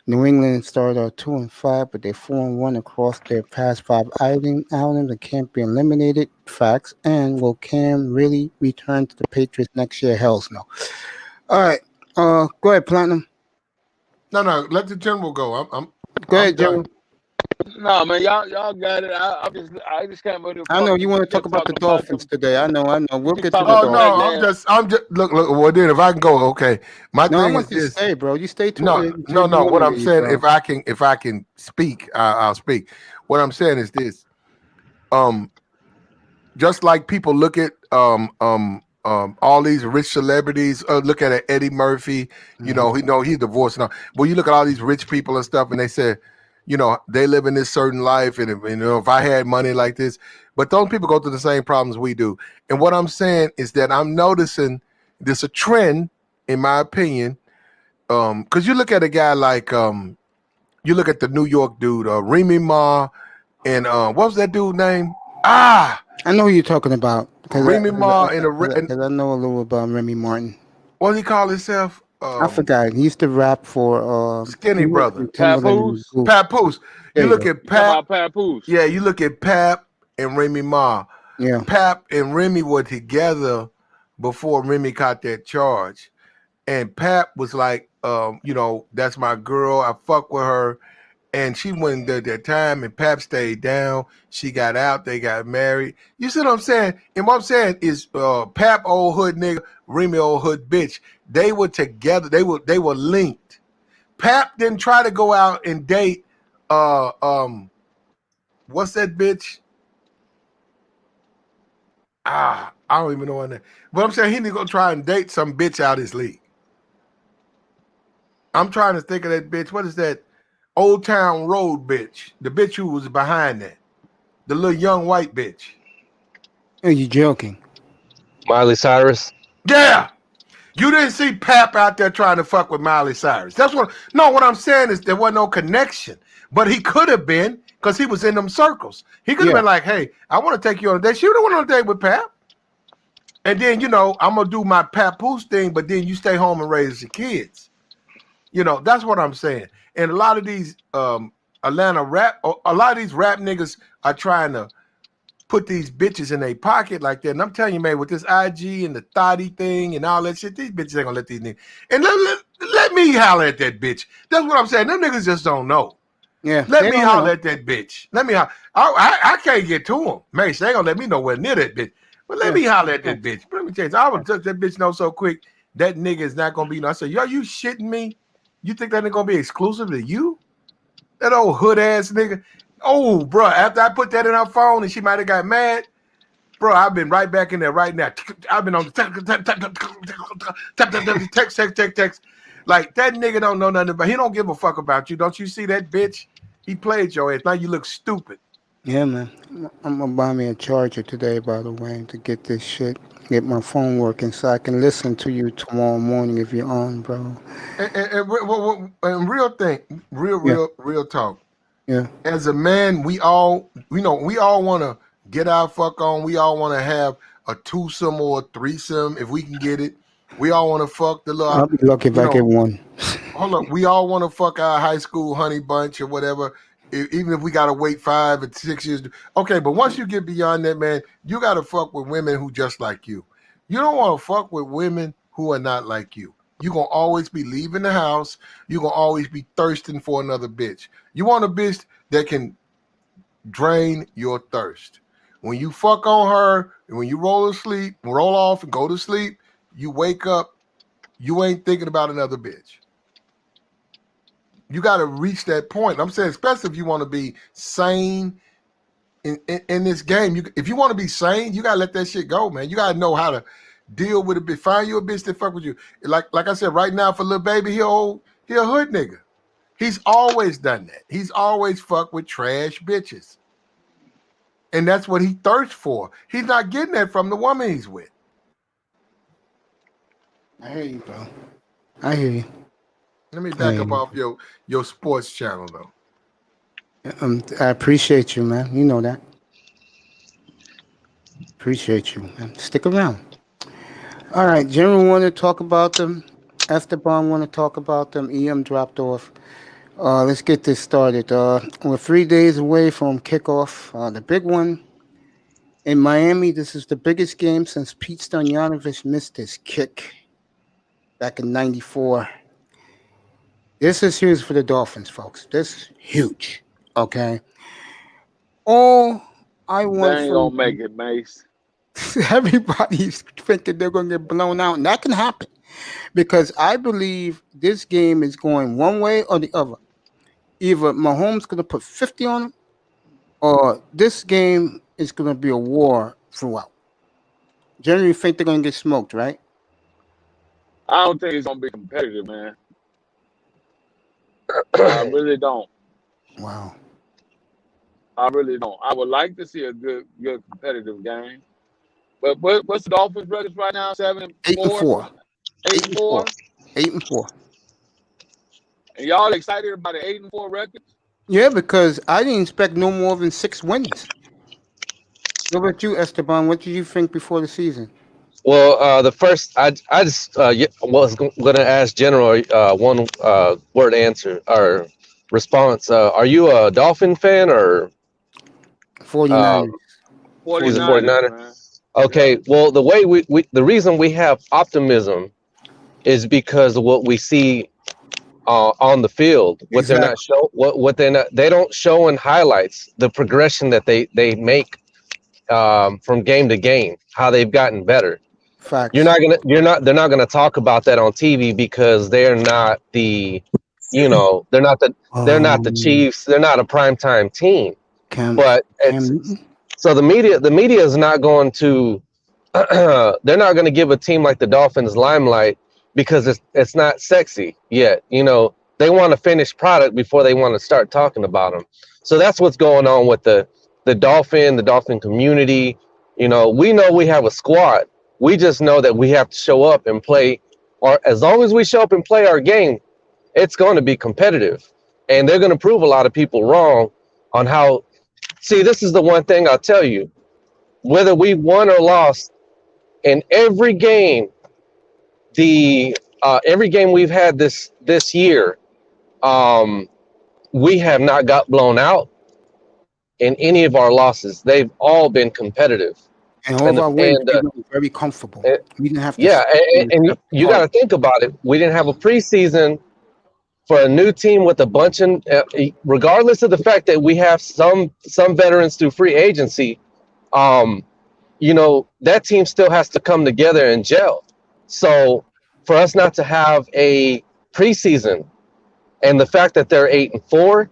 New England started out 2-5, but they're 4-1 across their past 5 outings and can't be eliminated. Facts. And will Cam really return to the Patriots next year? Hell's no. All right. Go ahead, Platinum. No, let the general go. Go ahead, I'm done. General. No, man, y'all got it. I just can't believe. I know you want to talk about the Dolphins today. I know. We'll get to the Oh Dolphins. no, I'm just look. Well, then if I can go, okay. My No, I thing want is you to this. stay, bro. You stay to No. it. What I'm saying, if I can speak, I'll speak. What I'm saying is this. Just like people look at all these rich celebrities, look at Eddie Murphy. You know he's divorced now. Well, you look at all these rich people and stuff, and they say, you know, they live in this certain life, and if I had money like this, but those people go through the same problems we do. And what I'm saying is that I'm noticing there's a trend, in my opinion, because you look at a guy like You look at the New York dude, Remy Ma, and what was that dude name? Ah, I know who you're talking about because Remy Ma and I know a little about Remy Martin. what does he call himself? I forgot. He used to rap for Skinny he worked brother, with Timberland and Papoose. Goop. Papoose. There You you look go. at You talking Pap. about Papoose? Yeah, you look at Pap and Remy Ma. Yeah. Pap and Remy were together before Remy caught that charge. And Pap was like, that's my girl. I fuck with her. And she went at that time, and Pap stayed down. She got out. They got married. You see what I'm saying? And what I'm saying is, Pap old hood nigga, Remy old hood bitch. They were together. They were linked. Pap didn't try to go out and date. What's that bitch? I don't even know her name. But I'm saying he need to go try and date some bitch out his league. I'm trying to think of that bitch. What is that? Old Town Road bitch. The bitch who was behind that. The little young white bitch. Are you joking? Miley Cyrus. Yeah. You didn't see Pap out there trying to fuck with Miley Cyrus. What I'm saying is there wasn't no connection. But he could have been because he was in them circles. He could have been like, hey, I want to take you on a date. She would have went on a date with Pap. And then, I'm going to do my Papoose thing, but then you stay home and raise your kids. That's what I'm saying. And a lot of these Atlanta rap, a lot of these rap niggas are trying to put these bitches in their pocket like that. And I'm telling you, man, with this IG and the thotty thing and all that shit, these bitches ain't gonna let these niggas. And let me holler at that bitch. That's what I'm saying. Them niggas just don't know. Yeah. Let me holler at that bitch. Let me holler. I can't get to them. Man, they ain't gonna let me nowhere near that bitch. But let me holler at that bitch. But let me tell you, I would touch that bitch know so quick that nigga is not gonna be. I said, yo, you shitting me? You think that ain't gonna be exclusive to you? That old hood ass nigga. Oh, bro, after I put that in her phone and she might have got mad, bro, I've been right back in there right now. I've been on the text. Like, that nigga don't know nothing about. He don't give a fuck about you. Don't you see that bitch? He played your ass. Now you look stupid. Yeah, man. I'm gonna buy me a charger today, by the way, to get this shit, get my phone working, so I can listen to you tomorrow morning if you're on, bro. And real thing, real talk. Yeah. As a man, we all want to get our fuck on. We all want to have a twosome or a threesome if we can get it. We all want to fuck the little. I'll be lucky if I get one. Hold up, we all want to fuck our high school honey bunch or whatever. Even if we gotta wait 5 or 6 years. Okay, but once you get beyond that, man, you gotta fuck with women who just like you. You don't want to fuck with women who are not like you. You're gonna always be leaving the house. You're gonna always be thirsting for another bitch. You want a bitch that can drain your thirst. When you fuck on her, and when you roll off and go to sleep, you wake up, you ain't thinking about another bitch. You got to reach that point. I'm saying, especially if you want to be sane in this game. If you want to be sane, you got to let that shit go, man. You got to know how to deal with a bitch. Find you a bitch that fuck with you. Like I said, right now for Lil Baby, he a hood nigga. He's always done that. He's always fucked with trash bitches. And that's what he thirsts for. He's not getting that from the woman he's with. I hear you, bro. I hear you. Let me back up off your sports channel, though. I appreciate you, man. You know that. Appreciate you, man. Stick around. All right, General want to talk about them. Esteban want to talk about them. EM dropped off. Let's get this started. We're 3 days away from kickoff. The big one in Miami. This is the biggest game since Pete Stoyanovich missed his kick back in '94. This is huge for the Dolphins, folks. This is huge. Okay. All I They want ain't gonna make it, Mace. everybody's thinking they're going to get blown out, and that can happen because I believe this game is going one way or the other. Either Mahomes going to put 50 on him, or this game is going to be a war throughout. Generally, you think they're going to get smoked, right? I don't think it's gonna be competitive, man. I really don't. Wow. I really don't. I would like to see a good competitive game. But what's the Dolphins' record right now? 7-4? 8-4. 8-4? 8-4. And y'all excited about an 8-4 record? Yeah, because I didn't expect no more than 6 wins. What about you, Esteban? What did you think before the season? Well, the first, I just was going to ask General one word answer or response. Are you a Dolphin fan or 49ers. um, he's a 49ers, 49er? man. Yeah. Okay, well, the way the reason we have optimism is because of what we see on the field. What they're not Exactly. show, what they don't show in highlights the progression that they make from game to game, how they've gotten better. Facts. They're not gonna talk about that on TV because they're not the, you know, they're not the Chiefs. They're not a primetime team. Cam But Cam it's Newton. so the media is not going to they're not going to give a team like the Dolphins limelight because it's not sexy yet. You know, they want a finished product before they want to start talking about them. So that's what's going on with the Dolphin community. You know we have a squad. We just know that we have to show up and play. Or as long as we show up and play our game, it's going to be competitive, and they're going to prove a lot of people wrong on how. See, this is the one thing I'll tell you: whether we won or lost in every game, every game we've had this year, we have not got blown out in any of our losses. They've all been competitive, And all of and our wins, we were very comfortable. uh, We didn't have to yeah, and step you got hard. to think about it. We didn't have a preseason for a new team with a bunch of, regardless of the fact that we have some veterans through free agency. Um, you know, that team still has to come together and gel. So for us not to have a preseason and the fact that they're 8-4,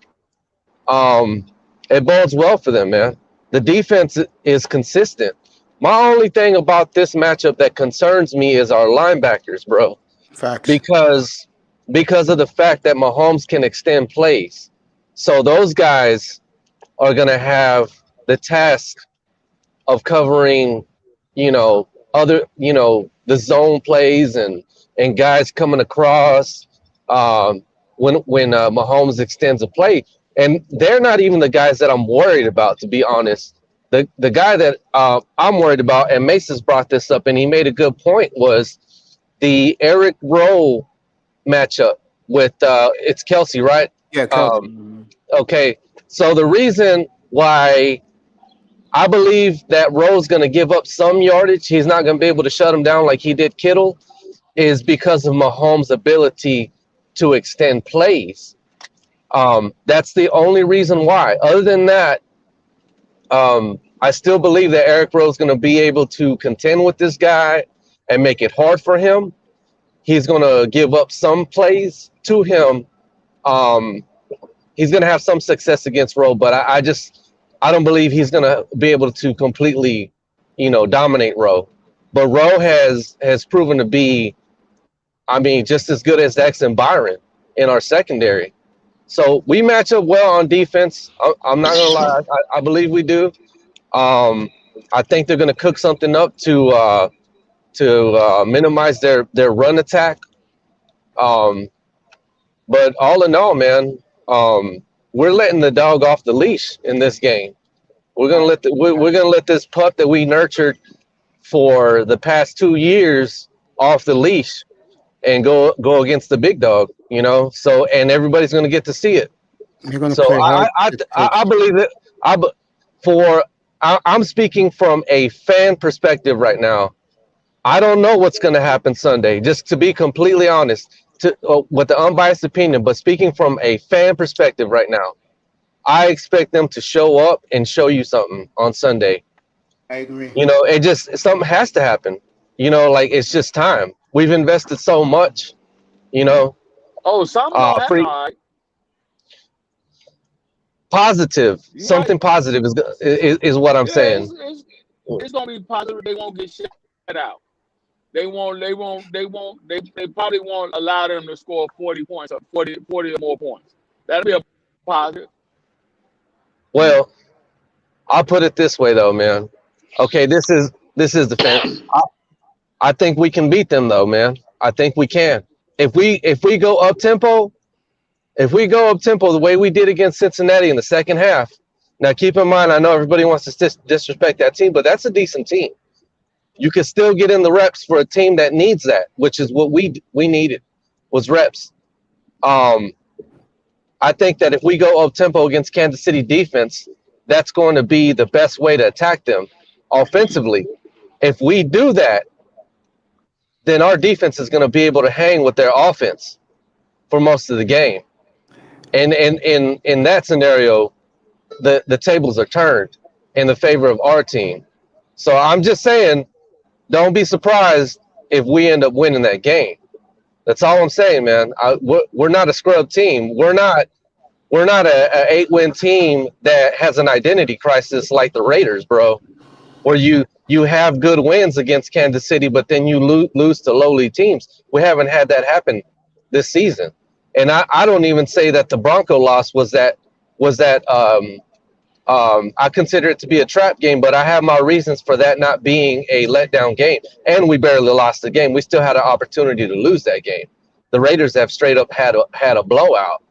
it bodes well for them, man. The defense is consistent. My only thing about this matchup that concerns me is our linebackers, bro, Facts. because of the fact that Mahomes can extend plays. So those guys are going to have the task of covering, the zone plays and guys coming across when Mahomes extends a play. And they're not even the guys that I'm worried about, to be honest. The guy that I'm worried about, and Mace's brought this up, and he made a good point, was the Eric Rowe matchup with it's Kelsey, right? Yeah, Kelsey. Okay, so the reason why I believe that Rowe's going to give up some yardage, he's not going to be able to shut him down like he did Kittle, is because of Mahomes' ability to extend plays. That's the only reason why. Other than that, I still believe that Eric Rowe's going to be able to contend with this guy and make it hard for him. He's going to give up some plays to him. He's going to have some success against Rowe, but I don't believe he's going to be able to completely, dominate Rowe. But Rowe has proven to be, just as good as X and Byron in our secondary. So we match up well on defense. I'm not going to lie. I believe we do. I think they're going to cook something up to minimize their run attack. But all in all, man, we're letting the dog off the leash in this game. We're gonna let this pup that we nurtured for the past 2 years off the leash and go against the big dog. So and everybody's gonna get to see it. You're gonna So play hard. I believe that I'm speaking from a fan perspective right now. I don't know what's going to happen Sunday, just to be completely honest, with the unbiased opinion, but speaking from a fan perspective right now, I expect them to show up and show you something on Sunday. I agree. Something has to happen. It's just time. We've invested so much, Oh, something gonna happen, pretty all right. positive. You Something right. positive is what I'm Yeah, saying. it's gonna be positive. They won't get shut out. They probably won't allow them to score 40 points or 40 or more points. That'll be a positive. Well, I'll put it this way though, man. Okay, this is the fan. I think we can beat them though, man. I think we can. If we go up tempo, If we go up tempo the way we did against Cincinnati in the second half, now keep in mind, I know everybody wants to disrespect that team, but that's a decent team. You can still get in the reps for a team that needs that, which is what we needed, was reps. I think that if we go up tempo against Kansas City defense, that's going to be the best way to attack them offensively. If we do that, then our defense is going to be able to hang with their offense for most of the game. And in that scenario, the tables are turned in the favor of our team. So I'm just saying, don't be surprised if we end up winning that game. That's all I'm saying, man. We're not a scrub team. We're not a 8-win team that has an identity crisis like the Raiders, bro, where you have good wins against Kansas City, but then you lose to lowly teams. We haven't had that happen this season. And I don't even say that the Bronco loss was that I consider it to be a trap game, but I have my reasons for that not being a letdown game. And we barely lost the game. We still had an opportunity to lose that game. The Raiders have straight up had a blowout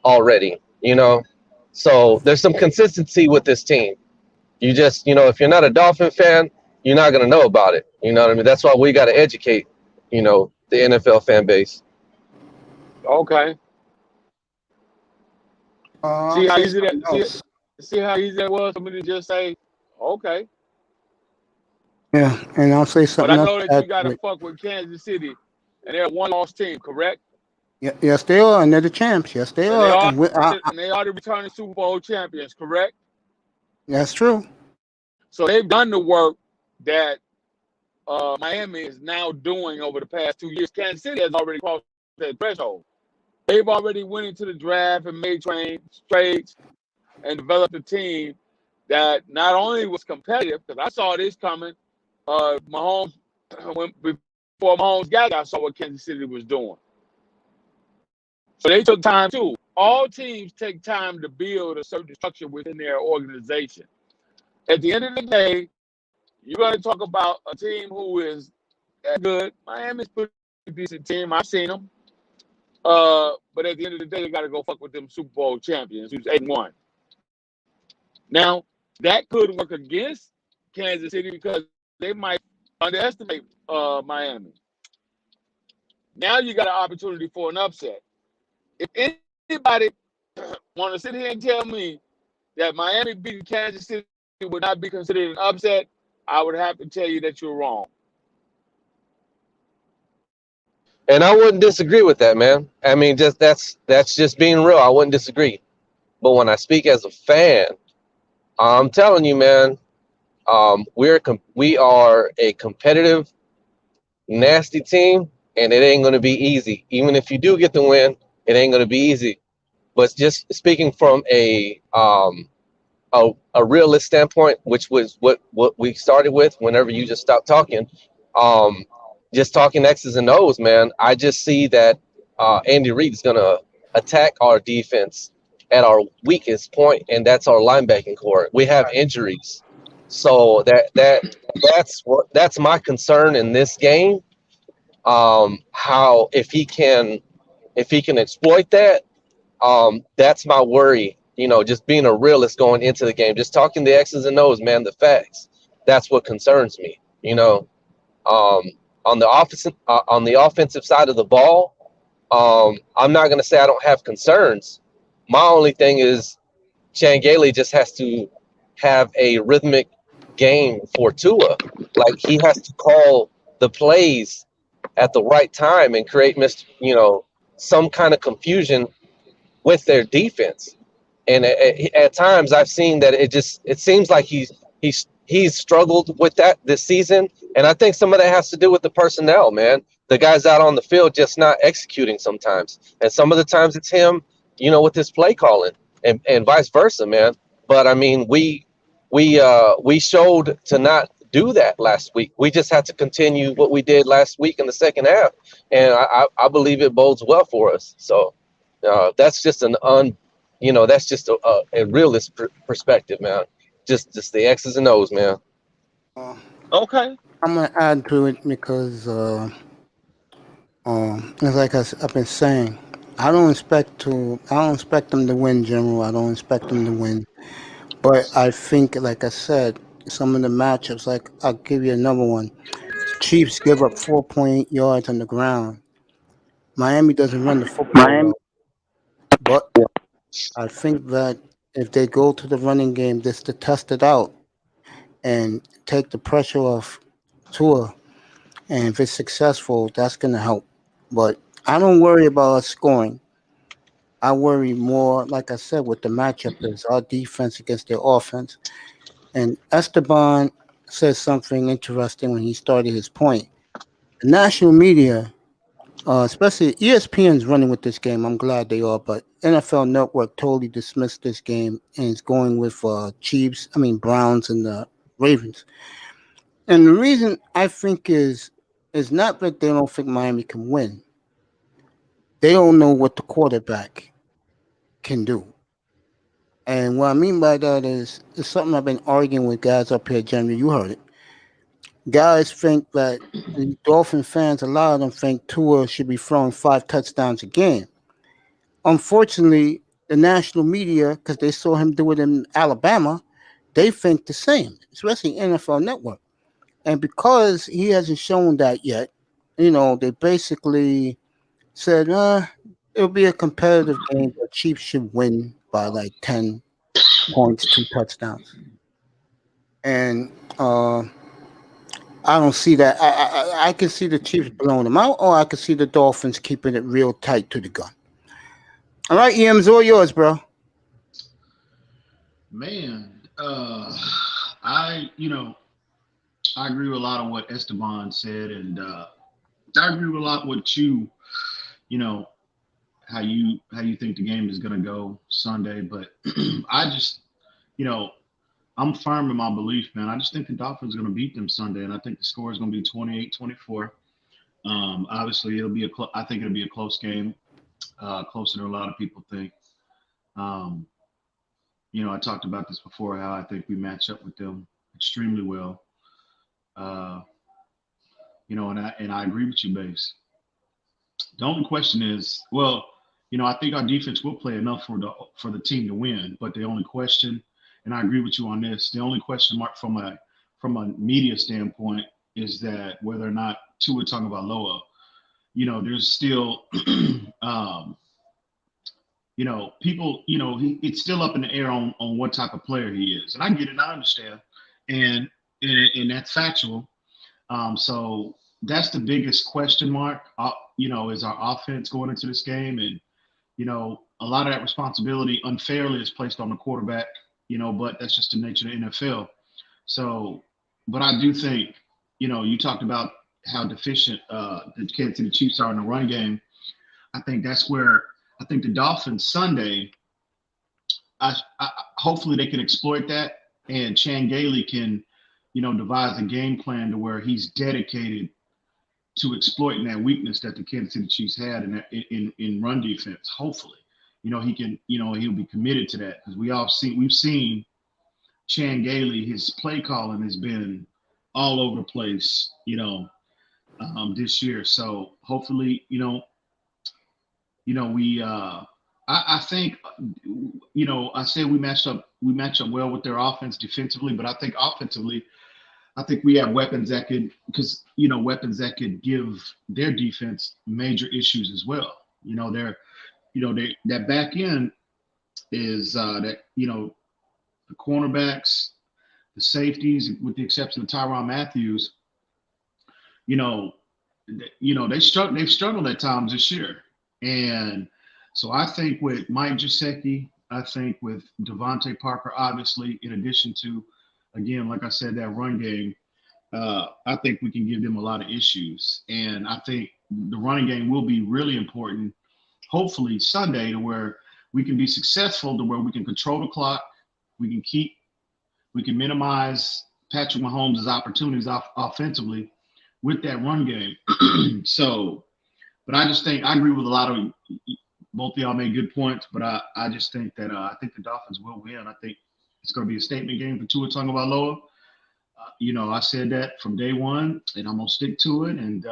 already, you know. So there's some consistency with this team. You just, you know, if you're not a Dolphin fan, you're not going to know about it. You know what I mean? That's why we got to educate, you know, the NFL fan base. Okay. See how Say easy something that else. see how easy that was for me to just say, okay. Yeah, and I'll say But something I else. know to that you add got to to it. fuck with Kansas City, and they're a one-loss team, correct? Yes, they are, and they're the champs. Yes, they And are, and they are the returning Super Bowl champions, correct? that's true. So they've done the work that Miami is now doing over the past 2 years. Kansas City has already crossed that threshold. They've already went into the draft and made trades and developed a team that not only was competitive, because I saw this coming, Mahomes, before Mahomes got there, I saw what Kansas City was doing. So they took time too. All teams take time to build a certain structure within their organization. At the end of the day, you're going to talk about a team who is that good. Miami's a pretty decent team. I've seen them. But at the end of the day, they got to go fuck with them Super Bowl champions who's 8-1. Now, that could work against Kansas City because they might underestimate Miami. Now you got an opportunity for an upset. If anybody want to sit here and tell me that Miami beating Kansas City would not be considered an upset, I would have to tell you that you're wrong. And I wouldn't disagree with that, man. I mean, just that's just being real. I wouldn't disagree. But when I speak as a fan, I'm telling you, man, we are a competitive, nasty team, and it ain't going to be easy. Even if you do get the win, it ain't going to be easy. But just speaking from a realist standpoint, which was what we started with whenever you just stopped talking, just talking X's and O's, man, I just see that Andy Reid is going to attack our defense at our weakest point, and that's our linebacking core. We have injuries. So that's my concern in this game. How if he can exploit that, that's my worry. You know, just being a realist going into the game, just talking the X's and O's, man, the facts. That's what concerns me. You know, on the offensive side of the ball, I'm not going to say I don't have concerns. My only thing is Chan Gailey just has to have a rhythmic game for Tua. Like, he has to call the plays at the right time and create some kind of confusion with their defense. And at times I've seen that it seems like he's struggled with that this season. And I think some of that has to do with the personnel, man. The guys out on the field just not executing sometimes. And some of the times it's him, you know, with his play calling and vice versa, man. But I mean, we showed to not do that last week. We just had to continue what we did last week in the second half. And I believe it bodes well for us. So that's just that's just a realist perspective, man. Just the X's and O's, man. Okay. I'm gonna add to it because, it's like I've been saying, I don't expect them to win, General. I don't expect them to win. But I think, like I said, some of the matchups, like I'll give you another one. Chiefs give up 4.8 yards on the ground. Miami doesn't run the football Miami. well, but I think that if they go to the running game just to test it out and take the pressure off Tua, and if it's successful, that's going to help. But I don't worry about us scoring. I worry more, like I said, with the matchup is our defense against their offense. And Esteban said something interesting when he started his point. The national media, especially ESPN's running with this game. I'm glad they are, but NFL Network totally dismissed this game and is going with Browns and the Ravens. And the reason I think is not that they don't think Miami can win. They don't know what the quarterback can do. And what I mean by that is something I've been arguing with guys up here, Jeremy. You heard it. Guys think that the Dolphin fans, a lot of them think Tua should be throwing 5 touchdowns a game. Unfortunately, the national media, because they saw him do it in Alabama, they think the same, especially NFL Network. And because he hasn't shown that yet, they basically said, it'll be a competitive game, but Chiefs should win by like 10 points, 2 touchdowns. And I don't see that. I can see the Chiefs blowing them out, or I can see the Dolphins keeping it real tight to the gun. All right, Ems, all yours, bro. Man, I agree with a lot of what Esteban said, and I agree with a lot what you know, how you think the game is gonna go Sunday. But I just, you know, I'm firm in my belief, man. I just think the Dolphins are gonna beat them Sunday, and I think the score is gonna be 28-24. Obviously, I think it'll be a close game, closer than a lot of people think. Um, I talked about this before, how I think we match up with them extremely well. Uh, and I agree with you, Base. The only question is, well, I think our defense will play enough for the team to win. But the only question, and I agree with you on this, the only question mark from a media standpoint is that whether or not Tua Tagovailoa, there's still, people, it's still up in the air on what type of player he is, and I get it, and I understand, and that's factual. So that's the biggest question mark. Is our offense going into this game, and a lot of that responsibility unfairly is placed on the quarterback. But that's just the nature of the NFL. So, but I do think, you talked about how deficient the Kansas City Chiefs are in the run game. I think that's where I think the Dolphins Sunday. Hopefully they can exploit that, and Chan Gailey can, devise a game plan to where he's dedicated to exploiting that weakness that the Kansas City Chiefs had in run defense. Hopefully, he can, he'll be committed to that, because we've seen Chan Gailey, his play calling has been all over the place, this year. So hopefully, we I think, I said we match up well with their offense defensively, but I think offensively, I think we have weapons that could give their defense major issues as well. That back end is the cornerbacks, the safeties, with the exception of Tyrann Mathieu, they've struggled at times this year. And so I think with Mike Gesicki, I think with Devontae Parker, obviously, in addition to, again, like I said, that run game, I think we can give them a lot of issues. And I think the running game will be really important, hopefully Sunday, to where we can be successful, to where we can control the clock, we can minimize Patrick Mahomes' opportunities offensively with that run game. So, but I just think I agree with a lot of both of y'all made good points, but I just think that I think the Dolphins will win. I think it's going to be a statement game for Tua Tagovailoa. I said that from day one, and I'm going to stick to it. And,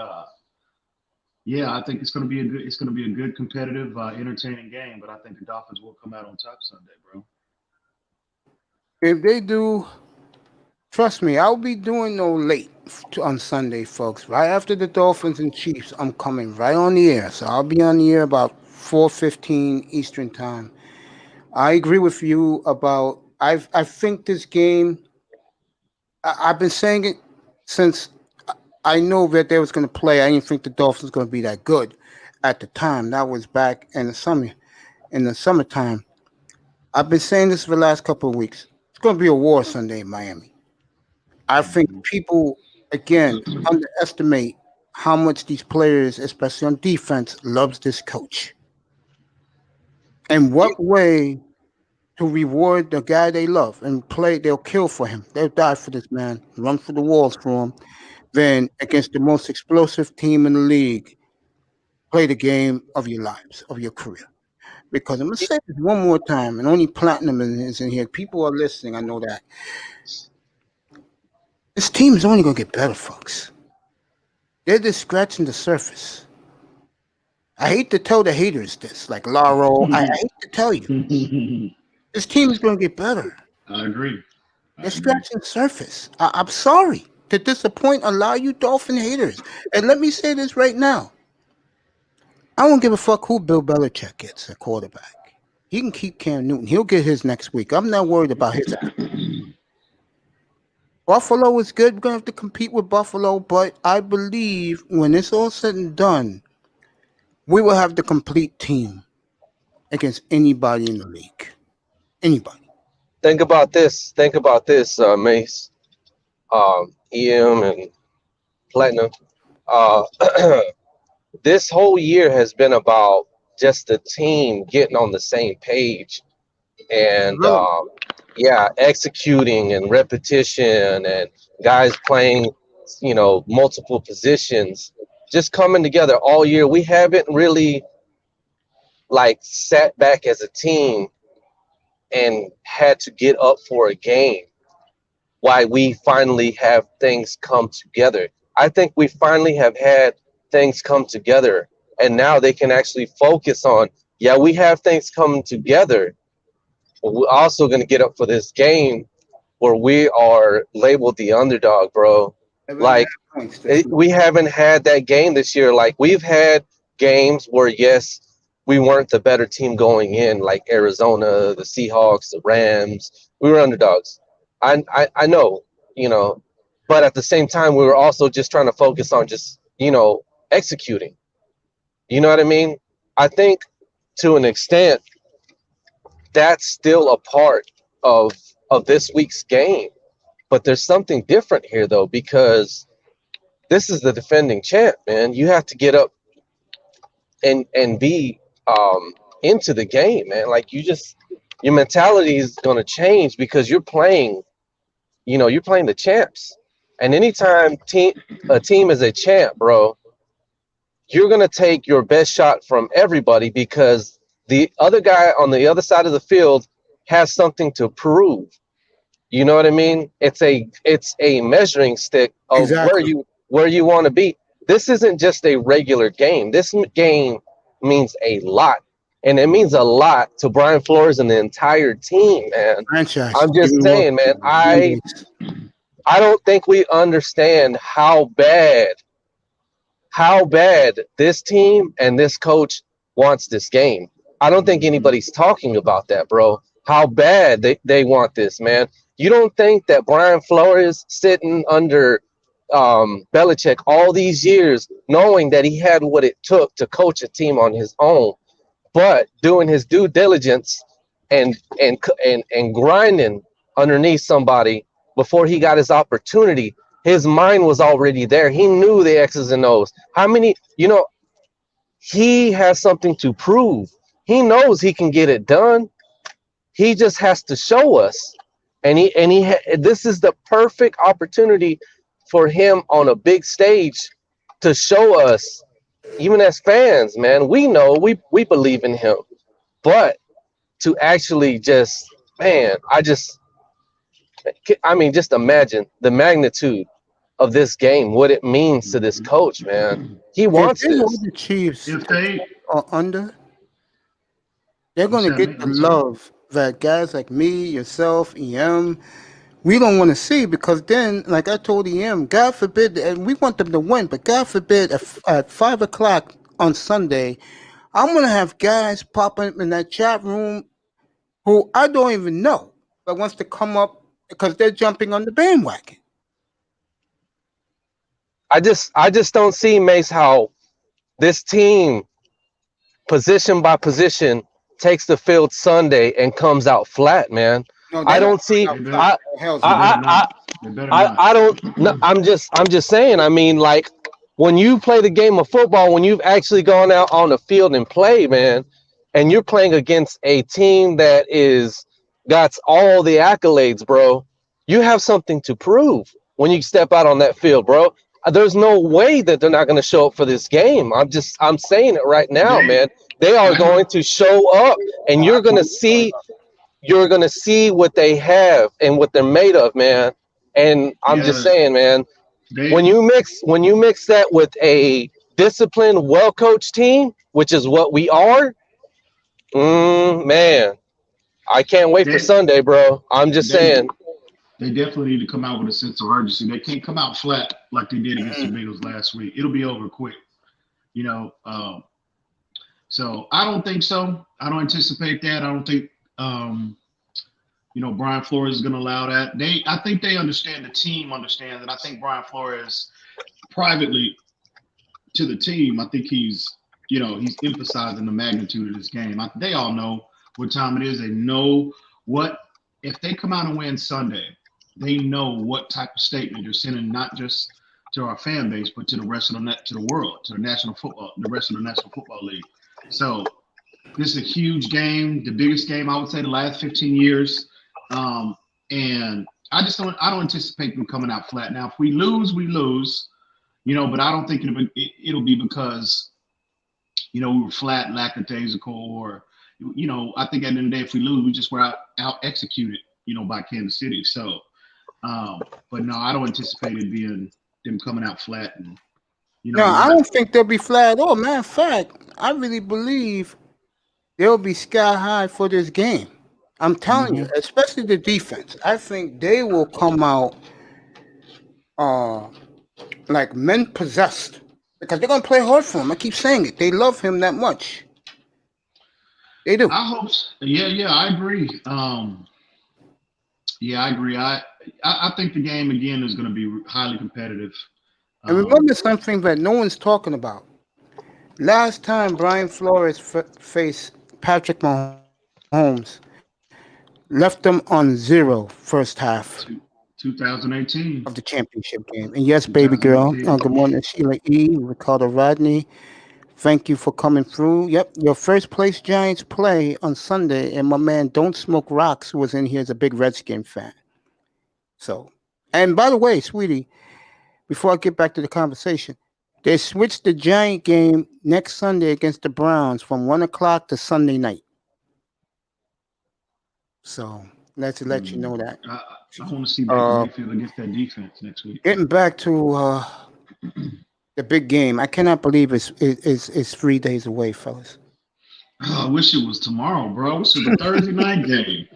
Yeah, I think it's going to be a good competitive, entertaining game. But I think the Dolphins will come out on top Sunday, bro. If they do, trust me, I'll be doing no late on Sunday, folks. Right after the Dolphins and Chiefs, I'm coming right on the air. So I'll be on the air about 4:15 Eastern time. I agree with you about. I think this game. I've been saying it since I know that they was going to play. I didn't think the Dolphins was going to be that good at the time. That was back in the summer, in the summertime. I've been saying this for the last couple of weeks. It's going to be a war Sunday in Miami. I think people again underestimate how much these players, especially on defense, loves this coach. And what way to reward the guy they love and play? They'll kill for him. They'll die for this man, run for the walls for him. Then against the most explosive team in the league, play the game of your lives, of your career. Because I'm gonna say this one more time, and only platinum is in here. People are listening. I know that this team is only gonna get better, folks. They're just scratching the surface. I hate to tell the haters this, like Laro. I hate to tell you, this team is gonna get better. I agree. They're scratching the surface. I'm sorry to disappoint a lot of you Dolphin haters. And let me say this right now. I don't give a fuck who Bill Belichick gets at quarterback. He can keep Cam Newton. He'll get his next week. I'm not worried about his. Buffalo is good. We're going to have to compete with Buffalo. But I believe when it's all said and done, we will have the complete team against anybody in the league. Anybody. Think about this. Think about this, Mace, EM, and Platinum. Uh, this whole year has been about just the team getting on the same page and executing and repetition and guys playing, multiple positions, just coming together all year. We haven't really sat back as a team and had to get up for a game. Why we finally have things come together. I think we finally have had things come together, and now they can actually focus on, we have things coming together, but we're also going to get up for this game where we are labeled the underdog, bro. We haven't had that game this year. We've had games where, yes, we weren't the better team going in, like Arizona, the Seahawks, the Rams. We were underdogs. I know, but at the same time, we were also just trying to focus on just, executing. You know what I mean? I think to an extent, that's still a part of this week's game. But there's something different here, though, because this is the defending champ, man. You have to get up and be into the game, man. Your mentality is going to change because you're playing, you're playing the champs. And anytime a team is a champ, bro, you're going to take your best shot from everybody because the other guy on the other side of the field has something to prove. You know what I mean? It's a measuring stick of Exactly. where you want to be. This isn't just a regular game. This game means a lot. And it means a lot to Brian Flores and the entire team, man. Franchise. I'm just saying, man, I don't think we understand how bad this team and this coach wants this game. I don't think anybody's talking about that, bro. How bad they want this, man. You don't think that Brian Flores sitting under Belichick all these years, knowing that he had what it took to coach a team on his own, but doing his due diligence and grinding underneath somebody before he got his opportunity, his mind was already there. He knew the X's and O's. He has something to prove. He knows he can get it done. He just has to show us. And this is the perfect opportunity for him on a big stage to show us, even as fans, man, we know we believe in him. But to actually just imagine the magnitude of this game, what it means to this coach, man. He If wants they hold this. the Chiefs If they, or under, they're what's going to that, get the I'm sorry. love that guys like me, yourself, EM, we don't want to see, because then, like I told EM, God forbid, and we want them to win, but God forbid at 5 o'clock on Sunday, I'm going to have guys pop up in that chat room who I don't even know, but wants to come up because they're jumping on the bandwagon. I just don't see, Mace, how this team, position by position, takes the field Sunday and comes out flat, man. No, I they're not don't see. coming They out better, flat. I The hell's they no. better I I not. They better not. I don't. No, I'm just saying. I mean, like, when you play the game of football, when you've actually gone out on the field and played, man, and you're playing against a team that is got all the accolades, bro, you have something to prove when you step out on that field, bro. There's no way that they're not going to show up for this game. I'm saying it right now, They, man. They are I know, going to show up, and I don't know. you're gonna see what they have and what they're made of, man. And I'm just yeah, saying, man, they, when you mix that with a disciplined, well coached team, which is what we are, man, I can't wait for they, Sunday, bro. I'm just they, saying. they definitely need to come out with a sense of urgency. They can't come out flat like they did against the Mm-mm. Bengals last week. It'll be over quick, you know. So I don't think so. I don't anticipate that. I don't think, um, Brian Flores is going to allow that. I think they understand. The team understands, and I think Brian Flores privately to the team, I think he's emphasizing the magnitude of this game. They all know what time it is. They know what if they come out and win Sunday, they know what type of statement they're sending, not just to our fan base, but to the rest of to the world, to the rest of the National Football League. So this is a huge game, the biggest game I would say the last 15 years, and I don't anticipate them coming out flat. Now, if we lose, we lose. But I don't think it'll be because, we were flat, lackadaisical, or, I think at the end of the day, if we lose, we just were out executed, by Kansas City. So, but no, I don't anticipate it being them coming out flat and, No, I not. don't think they'll be flat at all. Matter of fact, I really believe they'll be sky high for this game. I'm telling you, Mhm. especially the defense. I think they will come out uh, like men possessed, because they're gonna play hard for him. I keep saying it. They love him that much. They do. I hope. Yeah, I agree. Yeah, I agree. I think the game again is going to be highly competitive. And Um, remember something that no one's talking about. Last time Brian Flores faced Patrick Mahomes, left them on 0 first half two- 2018, of the championship game. And yes, baby girl. 2018. Good morning, Sheila E. Ricardo Rodney. Thank you for coming through. Yep, your first place Giants play on Sunday, and my man Don't Smoke Rocks, who was in here, is a big Redskin fan. So, and by the way, sweetie, before I get back to the conversation, they switched the Giant game next Sunday against the Browns from 1 o'clock to Sunday night. So let's let you know that. I want to see Baker Uh, Mayfield against that defense next week. Getting back to the big game, I cannot believe it's 3 days away, fellas. Oh, I wish it was tomorrow, bro. This is the Thursday night game.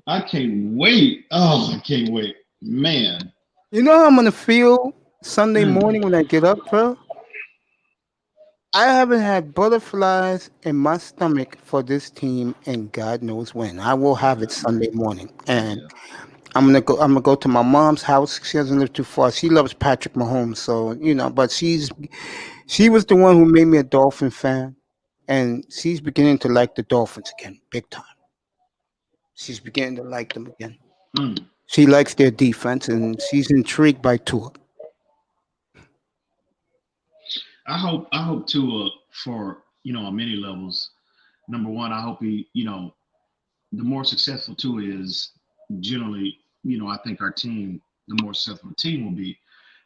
I can't wait. Oh, I can't wait, man. You know how I'm gonna feel Sunday Mm. morning when I get up, bro? I haven't had butterflies in my stomach for this team, and God knows when. I will have it Sunday morning, and I'm gonna go. I'm gonna go to my mom's house. She doesn't live too far. She loves Patrick Mahomes, so but she was the one who made me a Dolphin fan, and she's beginning to like the Dolphins again, big time. She's beginning to like them again. Mm. She likes their defense, and she's intrigued by Tua. I hope Tua for on many levels. Number one, I hope he the more successful Tua is, generally, I think our team, the more successful the team will be.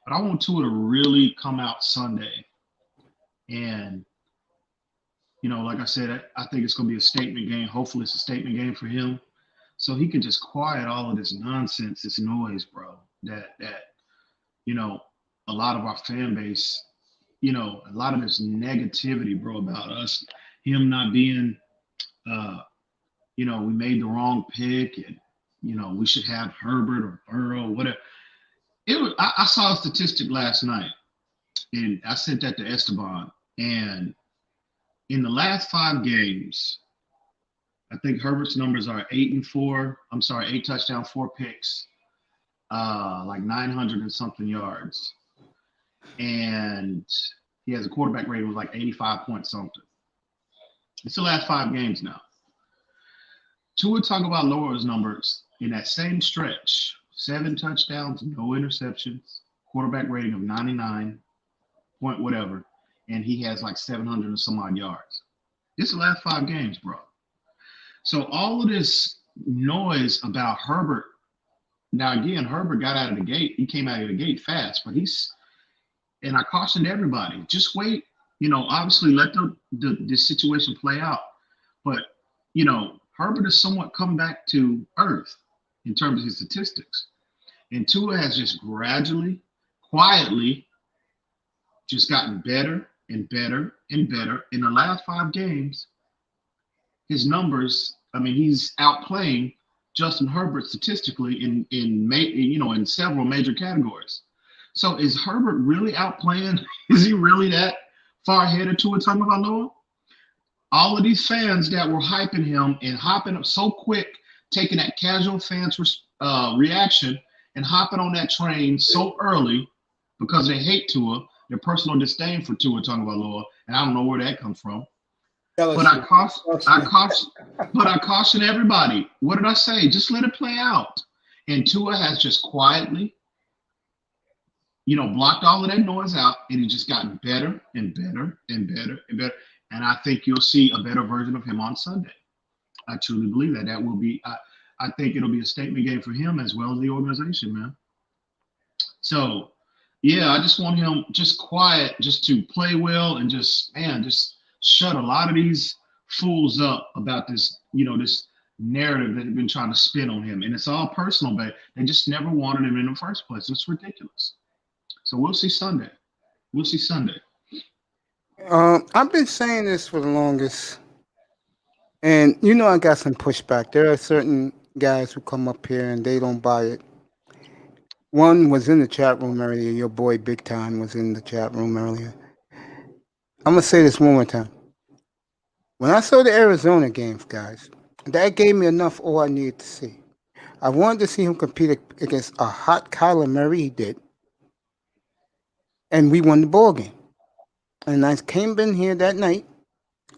But I want Tua to really come out Sunday, and like I said, I think it's going to be a statement game. Hopefully, it's a statement game for him, so he can just quiet all of this nonsense, this noise, bro. That a lot of our fan base, you know, a lot of this negativity, bro, about us, him not being, you know, we made the wrong pick, and you know, we should have Herbert or Burrow, whatever. I saw a statistic last night, and I sent that to Esteban. And in the last 5 games, I think Herbert's numbers are 8-4. I'm sorry, 8 touchdowns, 4 picks, like 900 and something yards. And he has a quarterback rating of like 85 point something. It's the last 5 games now. Tua Tagovailoa's numbers in that same stretch: 7 touchdowns, no interceptions, quarterback rating of 99 point whatever, and he has like 700 and some odd yards. This is the last 5 games, bro. So all of this noise about Herbert. Now again, Herbert got out of the gate. He came out of the gate fast, but and I cautioned everybody, just wait. You know, obviously let the situation play out. But, you know, Herbert has somewhat come back to earth in terms of his statistics. And Tua has just gradually, quietly, just gotten better and better and better. In the last 5 games, his numbers, I mean, he's outplaying Justin Herbert statistically in several major categories. So is Herbert really outplaying? Is he really that far ahead of Tua Tagovailoa? All of these fans that were hyping him and hopping up so quick, taking that casual fans reaction and hopping on that train so early because they hate Tua, their personal disdain for Tua Tagovailoa, and I don't know where that comes from. But I caution everybody. What did I say? Just let it play out. And Tua has just quietly, you know, blocked all of that noise out, and he's just gotten better and better and better and better. And I think you'll see a better version of him on Sunday. I truly believe that. That will be. I think it'll be a statement game for him as well as the organization, man. So, yeah, I just want him just quiet, just to play well, and just shut a lot of these fools up about this, you know, this narrative that they've been trying to spin on him. And it's all personal, but they just never wanted him in the first place. It's ridiculous. So we'll see Sunday. We'll see Sunday. I've been saying this for the longest, and you know I got some pushback. There are certain guys who come up here and they don't buy it. One was in the chat room earlier. Your boy Big Time was in the chat room earlier. I'm going to say this one more time. When I saw the Arizona games, guys, that gave me enough all I needed to see. I wanted to see him compete against a hot Kyler Murray. He did. And we won the ball game. And I came in here that night,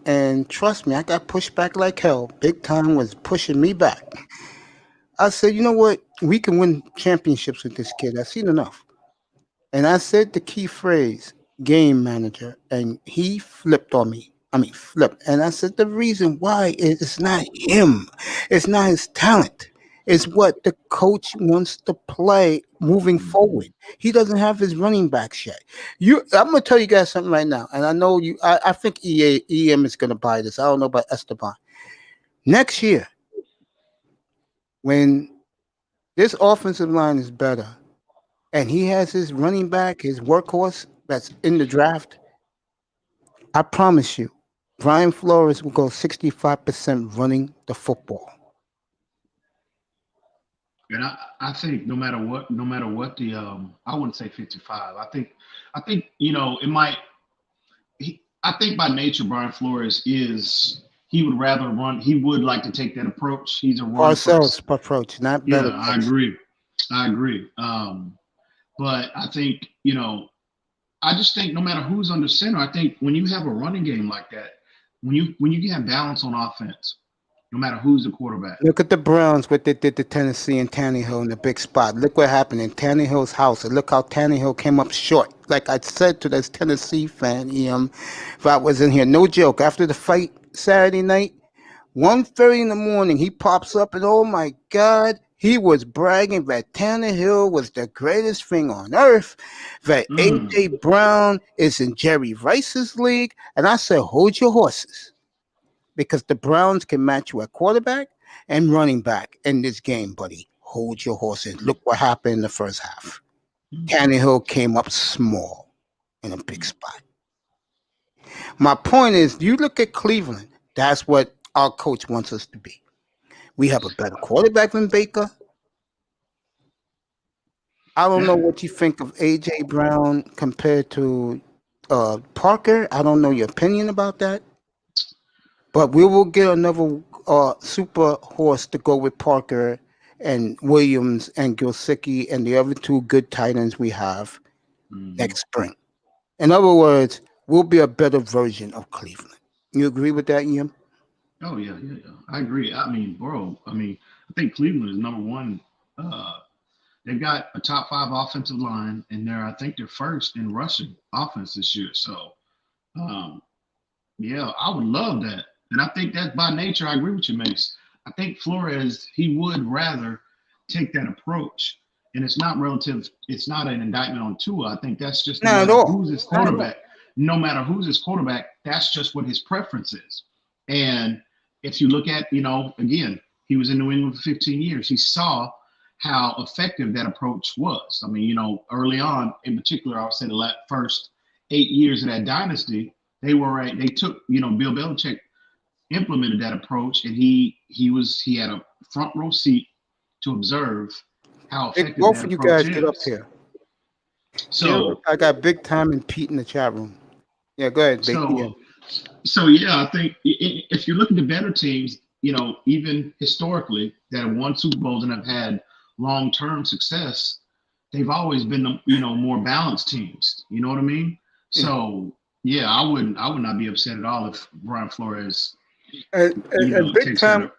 and trust me, I got pushed back like hell. Big Time was pushing me back. I said, you know what? We can win championships with this kid. I've seen enough. And I said the key phrase, game manager, and he flipped on me. Flipped. And I said the reason why is it's not him. It's not his talent. It's what the coach wants to play moving forward. He doesn't have his running backs yet. I'm going to tell you guys something right now, and I know you. I think EM is going to buy this. I don't know about Esteban. Next year, when this offensive line is better, and he has his running back, his workhorse that's in the draft, I promise you, Brian Flores will go 65% running the football. And I think no matter what the I wouldn't say 55. I think you know it might. I think by nature Brian Flores he would rather run. He would like to take that approach. He's a run Ourselves approach, not better. Yeah, I agree. But I think, you know, I just think no matter who's under center, I think when you have a running game like that, when you have balance on offense, no matter who's the quarterback. Look at the Browns, what they did to Tennessee and Tannehill in the big spot. Look what happened in Tannehill's house. And look how Tannehill came up short. Like I said to this Tennessee fan, if I was in here, no joke, after the fight Saturday night, 1:30 in the morning, he pops up and oh my God, he was bragging that Tannehill was the greatest thing on earth, that A.J. Brown is in Jerry Rice's league. And I said, hold your horses. Because the Browns can match you at quarterback and running back in this game, buddy. Hold your horses. Look what happened in the first half. Tannehill came up small in a big spot. My point is, you look at Cleveland. That's what our coach wants us to be. We have a better quarterback than Baker. I don't know what you think of A.J. Brown compared to Parker. I don't know your opinion about that. But we will get another super horse to go with Parker and Williams and Gilsicki and the other two good tight ends we have next spring. In other words, we'll be a better version of Cleveland. You agree with that, Ian? Oh yeah. I agree. I mean, bro. I think Cleveland is number one. They've got a top 5 offensive line, and I think they're first in rushing offense this year. So, yeah, I would love that. And I think that by nature, I agree with you, Mace. I think Flores, he would rather take that approach. And it's not relative. It's not an indictment on Tua. I think that's just Not at all. who's his quarterback. No matter who's his quarterback, that's just what his preference is. And if you look at, again, he was in New England for 15 years. He saw how effective that approach was. I mean, early on, in particular, I would say the first 8 years of that dynasty, they took, Bill Belichick implemented that approach, and he had a front row seat to observe how effective Both that of you approach guys is. get up here. So I got Big Time and Pete in the chat room. Yeah, go ahead, Big Ian. So yeah, I think if you look at the better teams, even historically that have won Super Bowls and have had long-term success, they've always been more balanced teams. You know what I mean? So yeah, I would not be upset at all if Brian Flores And Big Time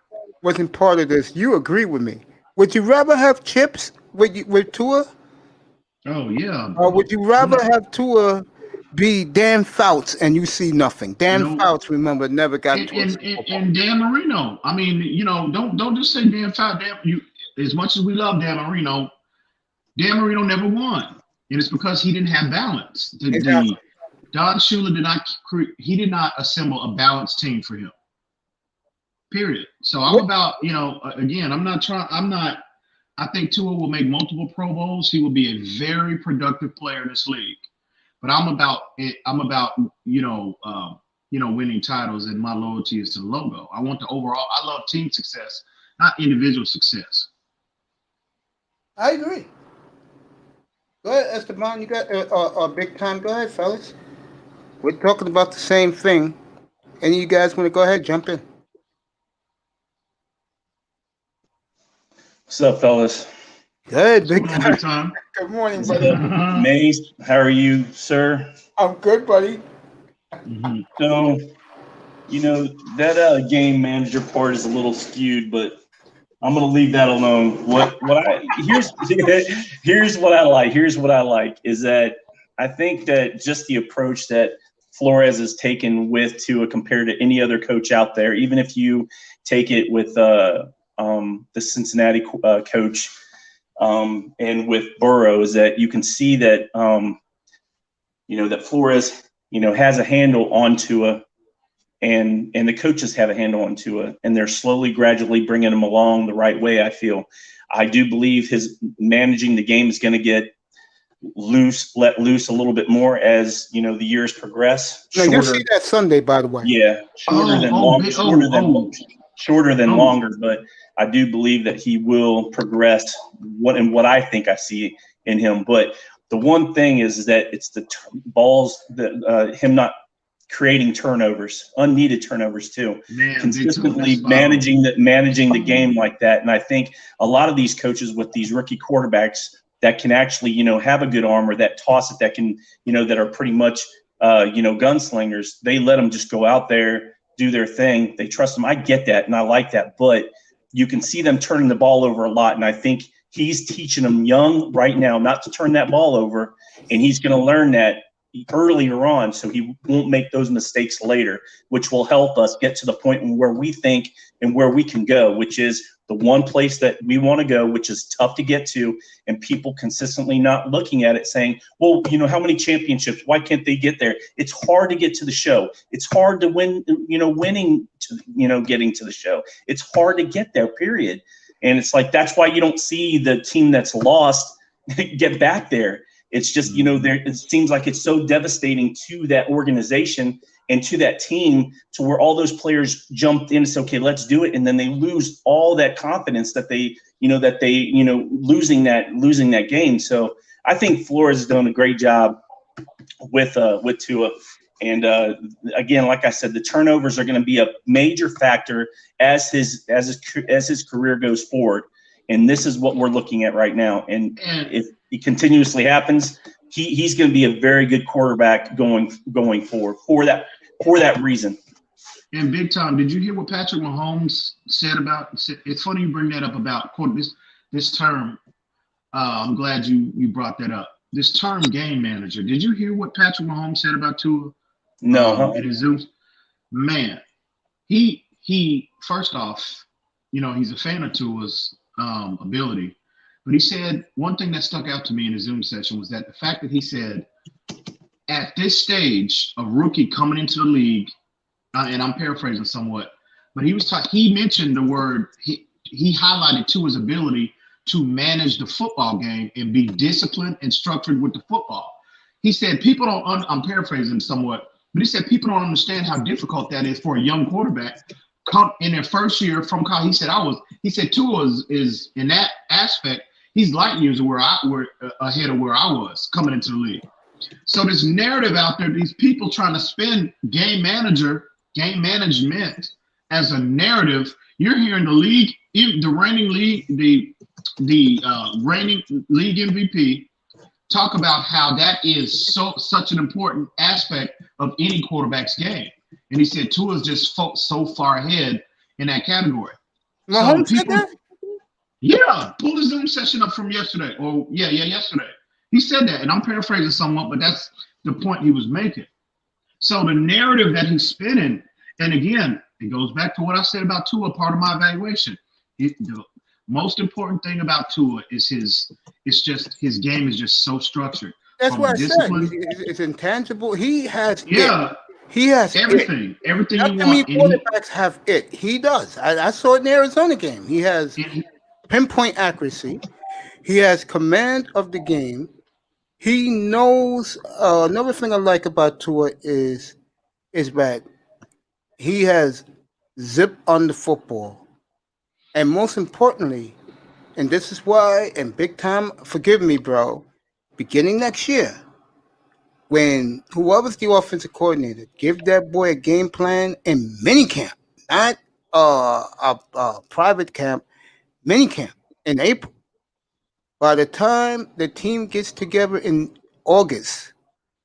wasn't part of this. You agree with me? Would you rather have chips with Tua, Oh yeah. or would you rather have Tua be Dan Fouts and you see nothing? Dan Fouts, remember, never got to a Super Bowl. And Dan Marino. I mean, don't just say Dan Fouts. As much as we love Dan Marino never won, and it's because he didn't have balance. Exactly. Don Shula did not assemble a balanced team for him. Period. So I'm about, again, I think Tua will make multiple Pro Bowls. He will be a very productive player in this league. But I'm about winning titles, and my loyalty is to the logo. I want the overall. I love team success, not individual success. I agree. Go ahead, Esteban. You got Big Time. Go ahead, fellas. We're talking about the same thing. Any of you guys want to go ahead, jump in? What's up, fellas? Good, Big Big Time. time. Good morning, buddy. Mace, how are you, sir? I'm good, buddy. So, that game manager part is a little skewed, but I'm gonna leave that alone. Here's what I like. Here's what I like is that I think that just the approach that Flores has taken with Tua compared to any other coach out there, even if you take it with the Cincinnati coach and with Burrow, is that you can see that that Flores has a handle on Tua, and the coaches have a handle on Tua, and they're slowly, gradually bringing him along the right way. I do believe his managing the game is going to get let loose a little bit more as the years progress. Now, you'll see that Sunday, by the way. Yeah, shorter than longer, but I do believe that he will progress what I think I see in him. But the one thing is that it's the balls that him not creating turnovers, unneeded turnovers too. Man, consistently managing the game like that. And I think a lot of these coaches with these rookie quarterbacks that can actually, have a good arm or that toss it, that can, that are pretty much, gunslingers, they let them just go out there, do their thing. They trust them. I get that. And I like that, but you can see them turning the ball over a lot. And I think he's teaching them young right now not to turn that ball over. And he's going to learn that earlier on, so he won't make those mistakes later, which will help us get to the point where we think and where we can go, which is the one place that we want to go, which is tough to get to, and people consistently not looking at it saying, well, how many championships, why can't they get there? It's hard to get to the show. It's hard to win, winning to, getting to the show. It's hard to get there, period. And it's like, that's why you don't see the team that's lost get back there. It's just, there, it seems like it's so devastating to that organization and to that team, to where all those players jumped in and said, okay, let's do it. And then they lose all that confidence that they losing that game. So I think Flores has done a great job with Tua. And again, like I said, the turnovers are going to be a major factor as his career goes forward. And this is what we're looking at right now. And if it continuously happens, he's going to be a very good quarterback going forward for that reason. And Big Tom, did you hear what Patrick Mahomes said about? It's funny you bring that up about this term. I'm glad you brought that up. This term, game manager. Did you hear what Patrick Mahomes said about Tua? No. At his Zoom? Man, he first off, he's a fan of Tua's ability, but he said one thing that stuck out to me in the Zoom session was that the fact that he said at this stage, a rookie coming into the league, and I'm paraphrasing somewhat, but he mentioned the word, he highlighted Tua's ability to manage the football game and be disciplined and structured with the football. He said people don't, I'm paraphrasing somewhat, but he said people don't understand how difficult that is for a young quarterback come in their first year from college. He said Tua is in that aspect, he's light years ahead of where I was coming into the league. So this narrative out there, these people trying to spin game management as a narrative. You're hearing the reigning league MVP talk about how that is such an important aspect of any quarterback's game. And he said Tua is just so far ahead in that category. Mahomes said that? Yeah, pull the Zoom session up from yesterday. Yesterday. He said that, and I'm paraphrasing somewhat, but that's the point he was making. So the narrative that he's spinning, and again, it goes back to what I said about Tua, part of my evaluation. The most important thing about Tua is his game is just so structured. That's what I said. It's intangible. He has He has everything. It. Everything Not you many want. quarterbacks have it. He does. I saw it in the Arizona game. He has pinpoint accuracy. He has command of the game. He knows. Another thing I like about Tua is that he has zip on the football, and most importantly, and this is why. And big time, forgive me, bro. Beginning next year, when whoever's the offensive coordinator, give that boy a game plan in minicamp, not a private camp, minicamp in April. By the time the team gets together in August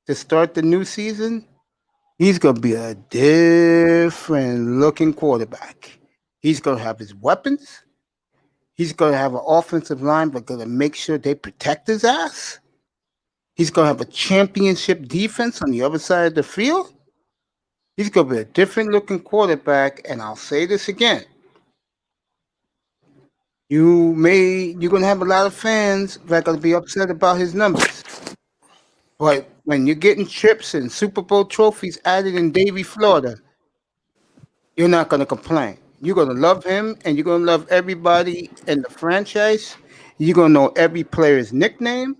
to start the new season, he's going to be a different looking quarterback. He's going to have his weapons. He's going to have an offensive line that's going to make sure they protect his ass. He's going to have a championship defense on the other side of the field. He's going to be a different looking quarterback. And I'll say this again. You're going to have a lot of fans that are going to be upset about his numbers. But when you're getting chips and Super Bowl trophies added in Davie, Florida, you're not going to complain. You're going to love him, and you're going to love everybody in the franchise. You're going to know every player's nickname.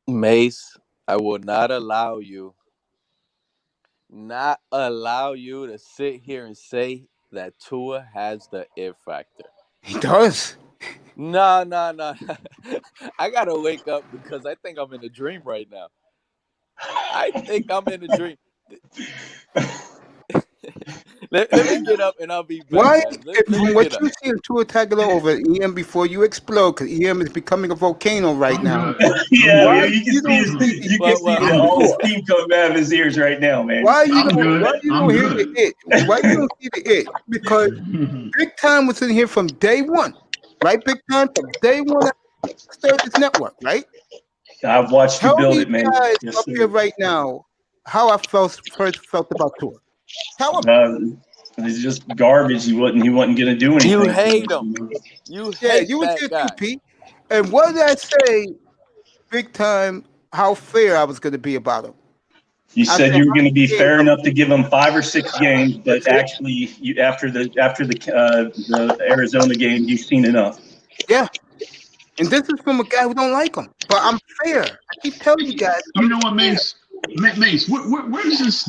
Mace, I will not allow you to sit here and say that Tua has the it factor. He does. No. I got to wake up because I think I'm in a dream right now. I think I'm in a dream. Let me get up and I'll be back. Why? Let What you see in Tua Tagovailoa over EM before you explode, because EM is becoming a volcano right now. Yeah, you can see all the steam coming out of his ears right now, man. Why you don't hear the it? Why you don't see the it? Because Big Time was in here from day one, right? Big Time from day one. Started this network, right? I've watched you build it, man. Guys yes, up here right now, how I first felt about Tua. It's just garbage. He wasn't going to do anything. You hate him. You was here too, Pete. And what did I say? Big Time. How fair I was going to be about him. You said you were going to be fair enough to give him 5 or 6 games, but actually, after the Arizona game, you've seen enough. Yeah. And this is from a guy who don't like him. but I'm fair. I keep telling you guys. You know what, Mace? Mace, where does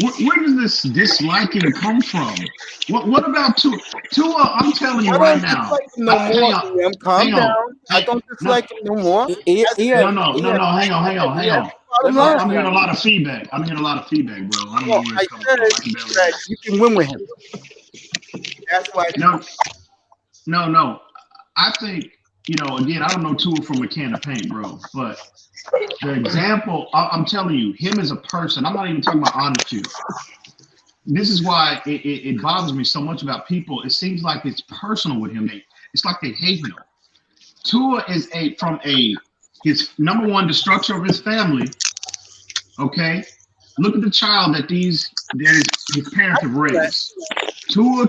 where does this disliking come from? What about Tua? Tua, I'm telling you I right don't now. dislike him no Hang more. on, Ian. Calm hang on. down. I don't dislike him no more. Ian, No, hang on. let Bottom me line. I'm ask hearing a you. lot of feedback. I'm hearing a lot of feedback, bro. I don't know No, where I it's coming said from. I can barely hear. that you can win with him. That's why. No. I think, again, I don't know Tua from a can of paint, bro. But the example, I'm telling you, him as a person, I'm not even talking about on the field. This is why it bothers me so much about people. It seems like it's personal with him. It's like they hate him. Tua is his number one, the structure of his family. Okay, look at the child that his parents have raised. Tua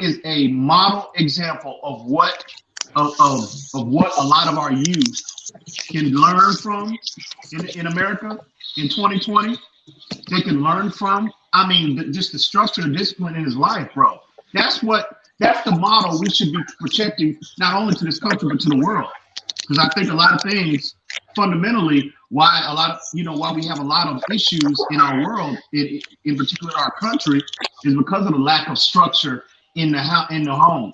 is a model example of what a lot of our youth can learn from in America in 2020. They can learn from. I mean, just the structure and discipline in his life, bro. That's the model we should be protecting, not only to this country but to the world. Because I think a lot of things, fundamentally, why we have a lot of issues in our world, in particular our country, is because of the lack of structure in the home.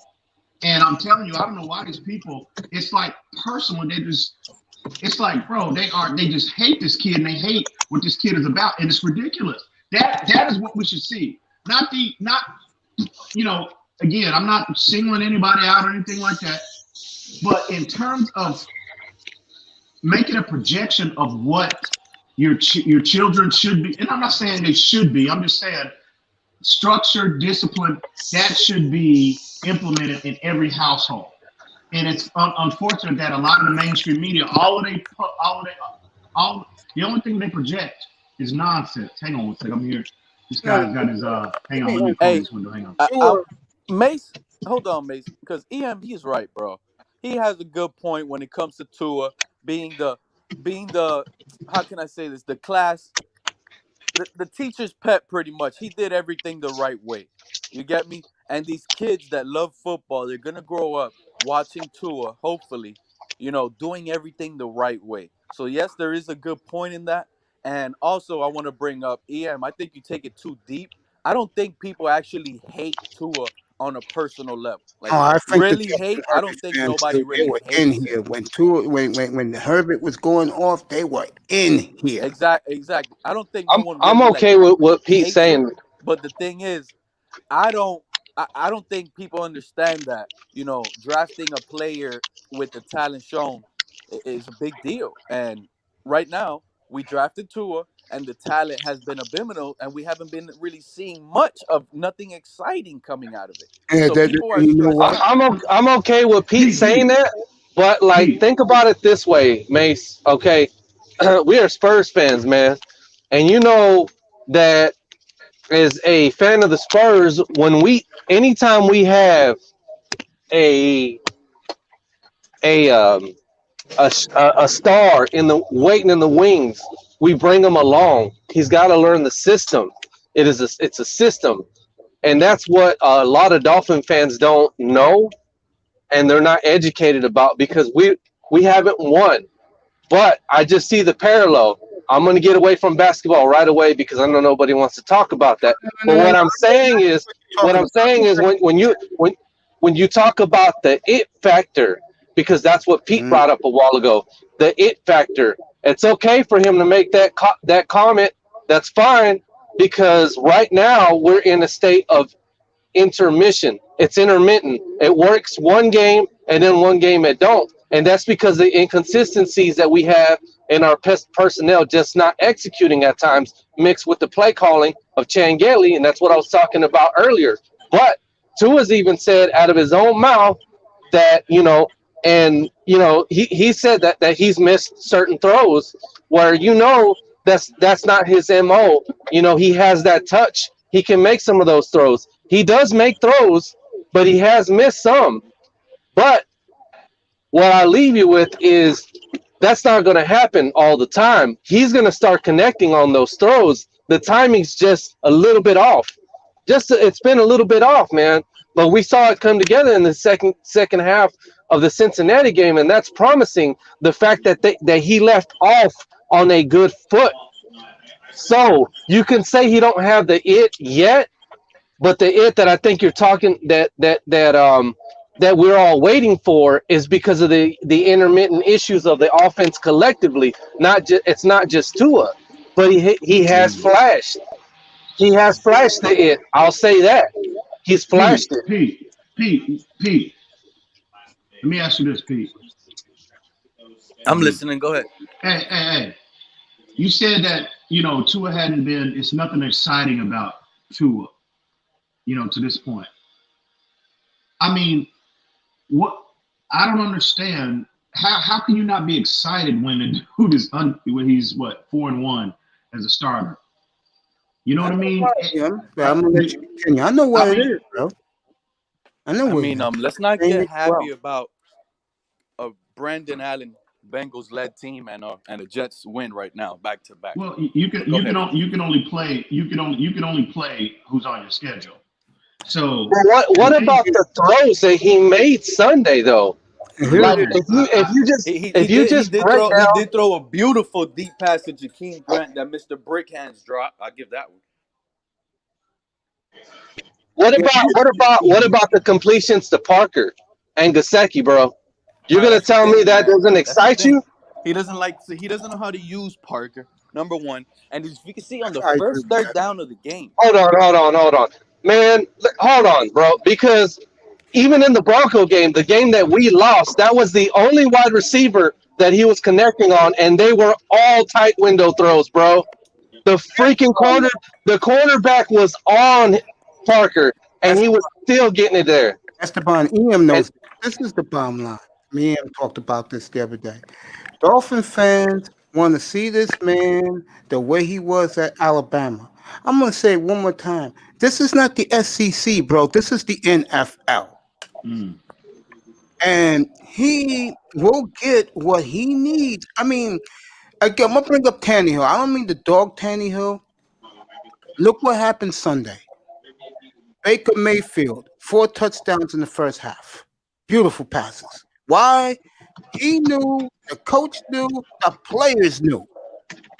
And I'm telling you, I don't know why these people. It's like personal. It's like, bro, they just hate this kid and they hate what this kid is about, and it's ridiculous. That is what we should see. Again, I'm not singling anybody out or anything like that. But in terms of making a projection of what your children should be, and I'm not saying they should be, I'm just saying structure, discipline, that should be implemented in every household. And it's unfortunate that a lot of the mainstream media, the only thing they project is nonsense. Hang on one second, I'm here. This guy's got his hang on, let me close this window. Hang on. Mace, hold on, Mace, because he's right, bro. He has a good point when it comes to Tua being the how can I say this, the teacher's pet, pretty much. He did everything the right way. You get me? And these kids that love football, they're gonna grow up watching Tua, hopefully, doing everything the right way. So yes, there is a good point in that. And also, I want to bring up I think you take it too deep. I don't think people actually hate Tua on a personal level. Like, Oh, I think really hate. I don't think fans nobody too, they really were in hates here him. when Herbert was going off. They were in here. Exactly. I don't think no one I'm really okay with what Pete's hates him. saying. But the thing is, I don't think people understand that, drafting a player with the talent shown is a big deal. And right now, we drafted Tua, and the talent has been abysmal, and we haven't been really seeing much of nothing exciting coming out of it. Yeah, So people are you know stressed what? out. I'm okay with Pete saying that, but like, think about it this way, Mace. Okay, we are Spurs fans, man, and you know that as a fan of the Spurs, anytime we have a star waiting in the wings, we bring him along. He's got to learn the system. It's a system, and that's what a lot of Dolphin fans don't know, and they're not educated about, because we haven't won. But I just see the parallel. I'm going to get away from basketball right away because I know nobody wants to talk about that. But what I'm saying is when you talk about the it factor, because that's what Pete brought up a while ago, the it factor. It's okay for him to make that comment. That's fine, because right now we're in a state of intermission. It's intermittent. It works one game and then one game it don't. And that's because the inconsistencies that we have in our personnel just not executing at times, mixed with the play calling of Chan Gailey, and that's what I was talking about earlier. But Tua's even said out of his own mouth that, he said that he's missed certain throws where, that's not his MO. He has that touch. He can make some of those throws. He does make throws, but he has missed some. But what I leave you with is that's not going to happen all the time. He's going to start connecting on those throws. The timing's just a little bit off. It's been a little bit off, man. But we saw it come together in the second half of the Cincinnati game, and that's promising. The fact that that he left off on a good foot. So you can say he don't have the it yet, but the it that I think you're talking that we're all waiting for is because of the intermittent issues of the offense collectively. It's not just Tua, but he has flashed. He has flashed the it. I'll say that. He's flashed it. Pete. Let me ask you this, Pete. I'm listening. Go ahead. Hey. You said that, Tua hadn't been, it's nothing exciting about Tua, to this point. I mean, I don't understand. How can you not be excited when the dude is when he's 4-1 as a starter? You know what I mean? I'm gonna let you continue. I know what it is, bro. I know what it is. Let's not get happy about a Brandon Allen Bengals led team and a Jets win right now, back to back. Well, you can only play who's on your schedule. So what about the throws that he made Sunday though? Like if you just he did throw a beautiful deep pass to Jakeem Grant that Mr. Brickhands dropped. I'll give that one. What about the completions to Parker and Gesicki, bro? You're gonna tell me that doesn't excite you? He doesn't know how to use Parker, number one. And as you can see on the first third down of the game. Hold on. Man, hold on, bro. Because even in the Bronco game, the game that we lost, that was the only wide receiver that he was connecting on, and they were all tight window throws, bro. The cornerback was on Parker, and he was still getting it there. Esteban EM knows this is the bottom line. Me and him talked about this the other day. Dolphin fans want to see this man the way he was at Alabama. I'm going to say it one more time. This is not the SEC, bro. This is the NFL. And he will get what he needs. I mean, again, I'm going to bring up Tannehill. I don't mean the dog Tannehill. Look what happened Sunday. Baker Mayfield, 4 touchdowns in the first half. Beautiful passes. Why? He knew, the coach knew, the players knew.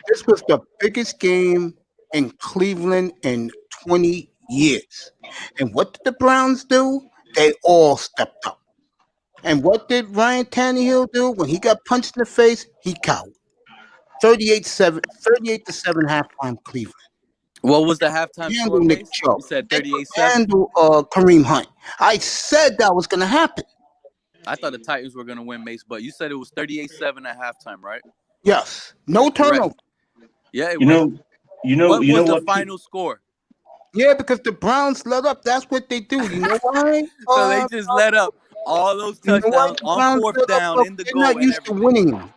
This was the biggest game in Cleveland in 20 years. And what did the Browns do? They all stepped up. And what did Ryan Tannehill do? When he got punched in the face, he cowered. 38-7 halftime Cleveland. What was the halftime score? Nick Chubb. You said 38-7. Handle Kareem Hunt. I said that was going to happen. I thought the Titans were going to win, Mace, but you said it was 38-7 at halftime, right? Yes. No turnover. Yeah, What was the final score? Yeah, because the Browns let up. That's what they do. You know why? So they just let up all those touchdowns on fourth down in the goal. They're not used to winning.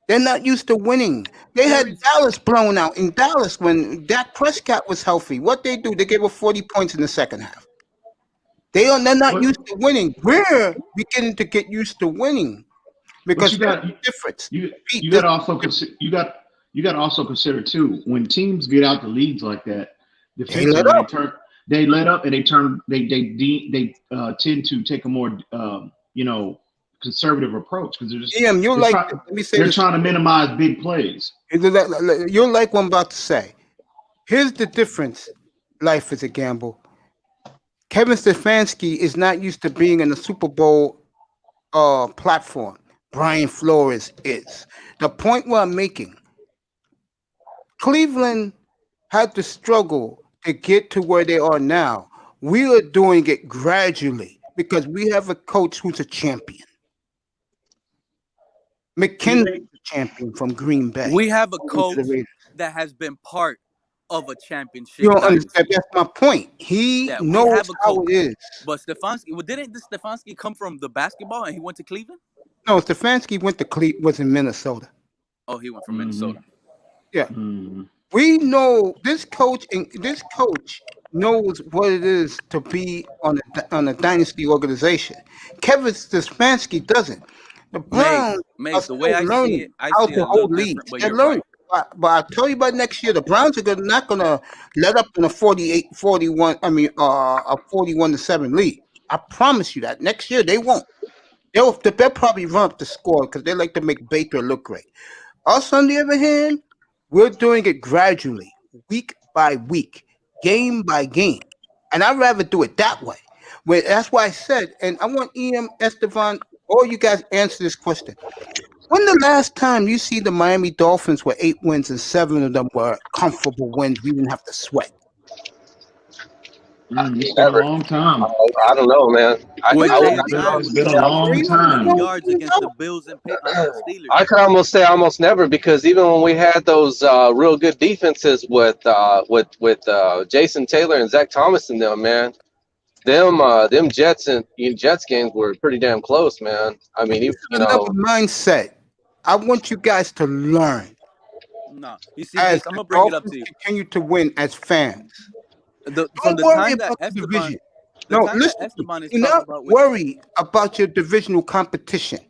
They're not used to winning. They had Dallas blown out in Dallas when Dak Prescott was healthy. What they do? They gave up 40 points in the second half. They're not used to winning. We're beginning to get used to winning because you got the difference. You got to also consider too, when teams get out the leads like that, defensively they let up and they tend to take a more conservative approach because they're just they're trying to minimize big plays. You're like what I'm about to say. Here's the difference. Life is a gamble. Kevin Stefanski is not used to being in the Super Bowl platform. Brian Flores is. The point what I'm making, Cleveland had to struggle to get to where they are now. We are doing it gradually because we have a coach who's a champion. McKinley's a champion from Green Bay. We have a coach that has been part of a championship. You don't understand. That's my point. He knows how it is. But Stefanski, didn't this Stefanski come from the basketball and he went to Cleveland? No, Stefanski was in Minnesota. Oh, he went from Minnesota. Yeah. We know this coach knows what it is to be on a dynasty organization. Kevin Stefanski doesn't. The Browns the way I see it, how to hold leads. They're learning. But I'll tell you about next year, the Browns are not going to let up in a 41-7 lead. I promise you that. Next year, they won't. They'll probably run up the score because they like to make Baker look great. Us, on the other hand, we're doing it gradually, week by week, game by game. And I'd rather do it that way. That's why I said, and I want EM, Esteban, all you guys answer this question. When the last time you see the Miami Dolphins were 8 wins and 7 of them were comfortable wins, we didn't have to sweat? It's been a long time. I don't know, man. It's been a long time. Yards against the Bills and Steelers. I could almost say almost never, because even when we had those real good defenses with Jason Taylor and Zach Thomas and them, man, them Jets games were pretty damn close, man. I mean, mindset. I want you guys to learn. No, you see, As I'm gonna bring it up to you. Continue to win as fans. From the time that Esteban, No, listen. Do not worry about your divisional competition.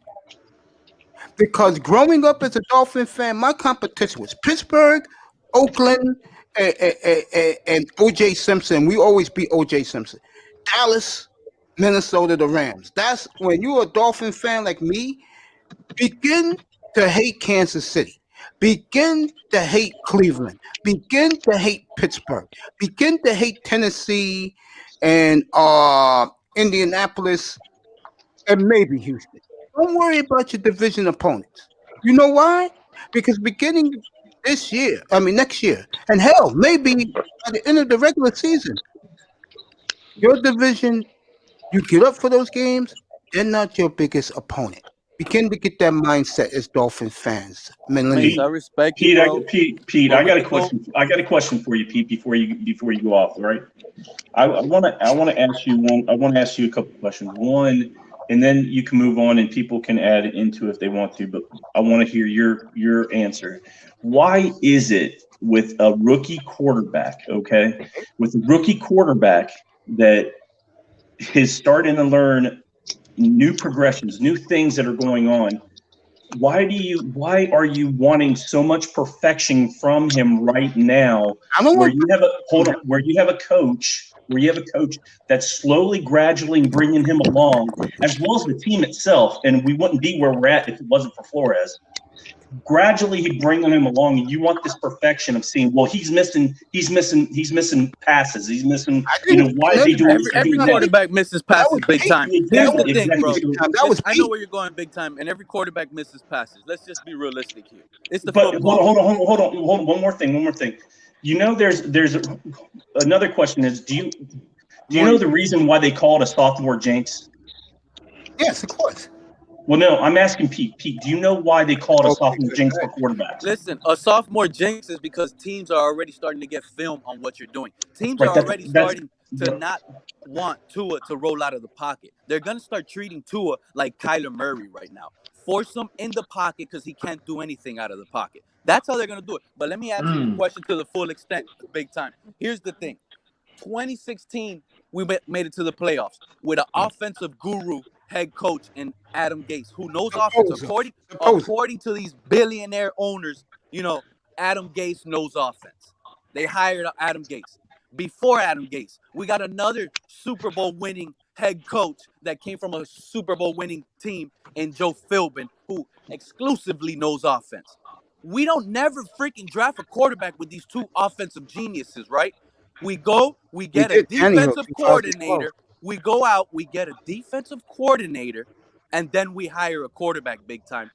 Because growing up as a Dolphin fan, my competition was Pittsburgh, Oakland, and O.J. Simpson. We always beat O.J. Simpson. Dallas, Minnesota, the Rams. That's when you're a Dolphin fan like me, begin to hate Kansas City. Begin to hate Cleveland. Begin to hate Pittsburgh. Begin to hate Tennessee and Indianapolis and maybe Houston. Don't worry about your division opponents. You know why? Because beginning next year, and hell, maybe by the end of the regular season, your division, you get up for those games, they're not your biggest opponent. Begin to get that mindset as Dolphin fans. Pete, I respect Pete, you, Pete, I got a question. I got a question for you, Pete. Before you go off, all right? I want to ask you one. I want to ask you a couple questions. One, and then you can move on, and people can add into if they want to. But I want to hear your answer. Why is it with a rookie quarterback? Okay, with a rookie quarterback that is starting to learn new progressions, new things that are going on. Why are you wanting so much perfection from him right now? Where you have a coach that's slowly, gradually bringing him along, as well as the team itself. And we wouldn't be where we're at if it wasn't for Flores. Gradually, he's bringing him along, and you want this perfection of seeing. Well, he's missing passes. He's missing. Why is he doing? Every quarterback misses passes big time. Here's the thing, bro. I know where you're going big time, and every quarterback misses passes. Let's just be realistic here. It's the football. Hold on. One more thing. There's another question is, do you know the reason why they call it a sophomore jinx? Yes, of course. Well, no, I'm asking Pete. Pete, do you know why they call it a sophomore jinx for quarterbacks? Listen, a sophomore jinx is because teams are already starting to get film on what you're doing. Teams are already starting to not want Tua to roll out of the pocket. They're going to start treating Tua like Kyler Murray right now. Force him in the pocket because he can't do anything out of the pocket. That's how they're going to do it. But let me answer your question to the full extent, big time. Here's the thing. 2016, we made it to the playoffs with an offensive guru head coach in Adam Gase, who knows offense. According to these billionaire owners, Adam Gase knows offense. They hired Adam Gase. Before Adam Gase, we got another Super Bowl winning head coach that came from a Super Bowl winning team in Joe Philbin, who exclusively knows offense. We don't never freaking draft a quarterback with these two offensive geniuses, right? We get a defensive coordinator. We go out, we get a defensive coordinator, and then we hire a quarterback big time.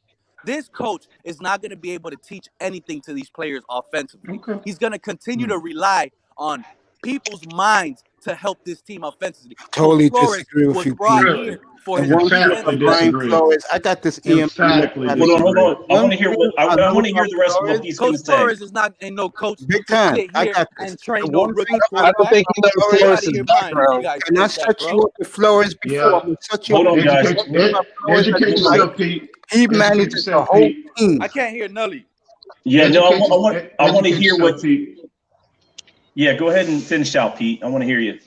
This coach is not going to be able to teach anything to these players offensively. Okay. He's going to continue to rely on people's minds to help this team offensively. Totally disagree with you, Pete. I got this EM. Exactly. Hold on. I want to hear the rest of what he's going to say. Coach Flores is not no coach. Big time. I got this. And train no rookie. I don't think he knows Flores' background. Can I shut you up with Flores before? Hold on, guys. Educate yourself, Pete. He manages the whole team. I can't hear Nully. Yeah, no, I want to hear what. Yeah, go ahead and finish out, Pete. I want to hear you.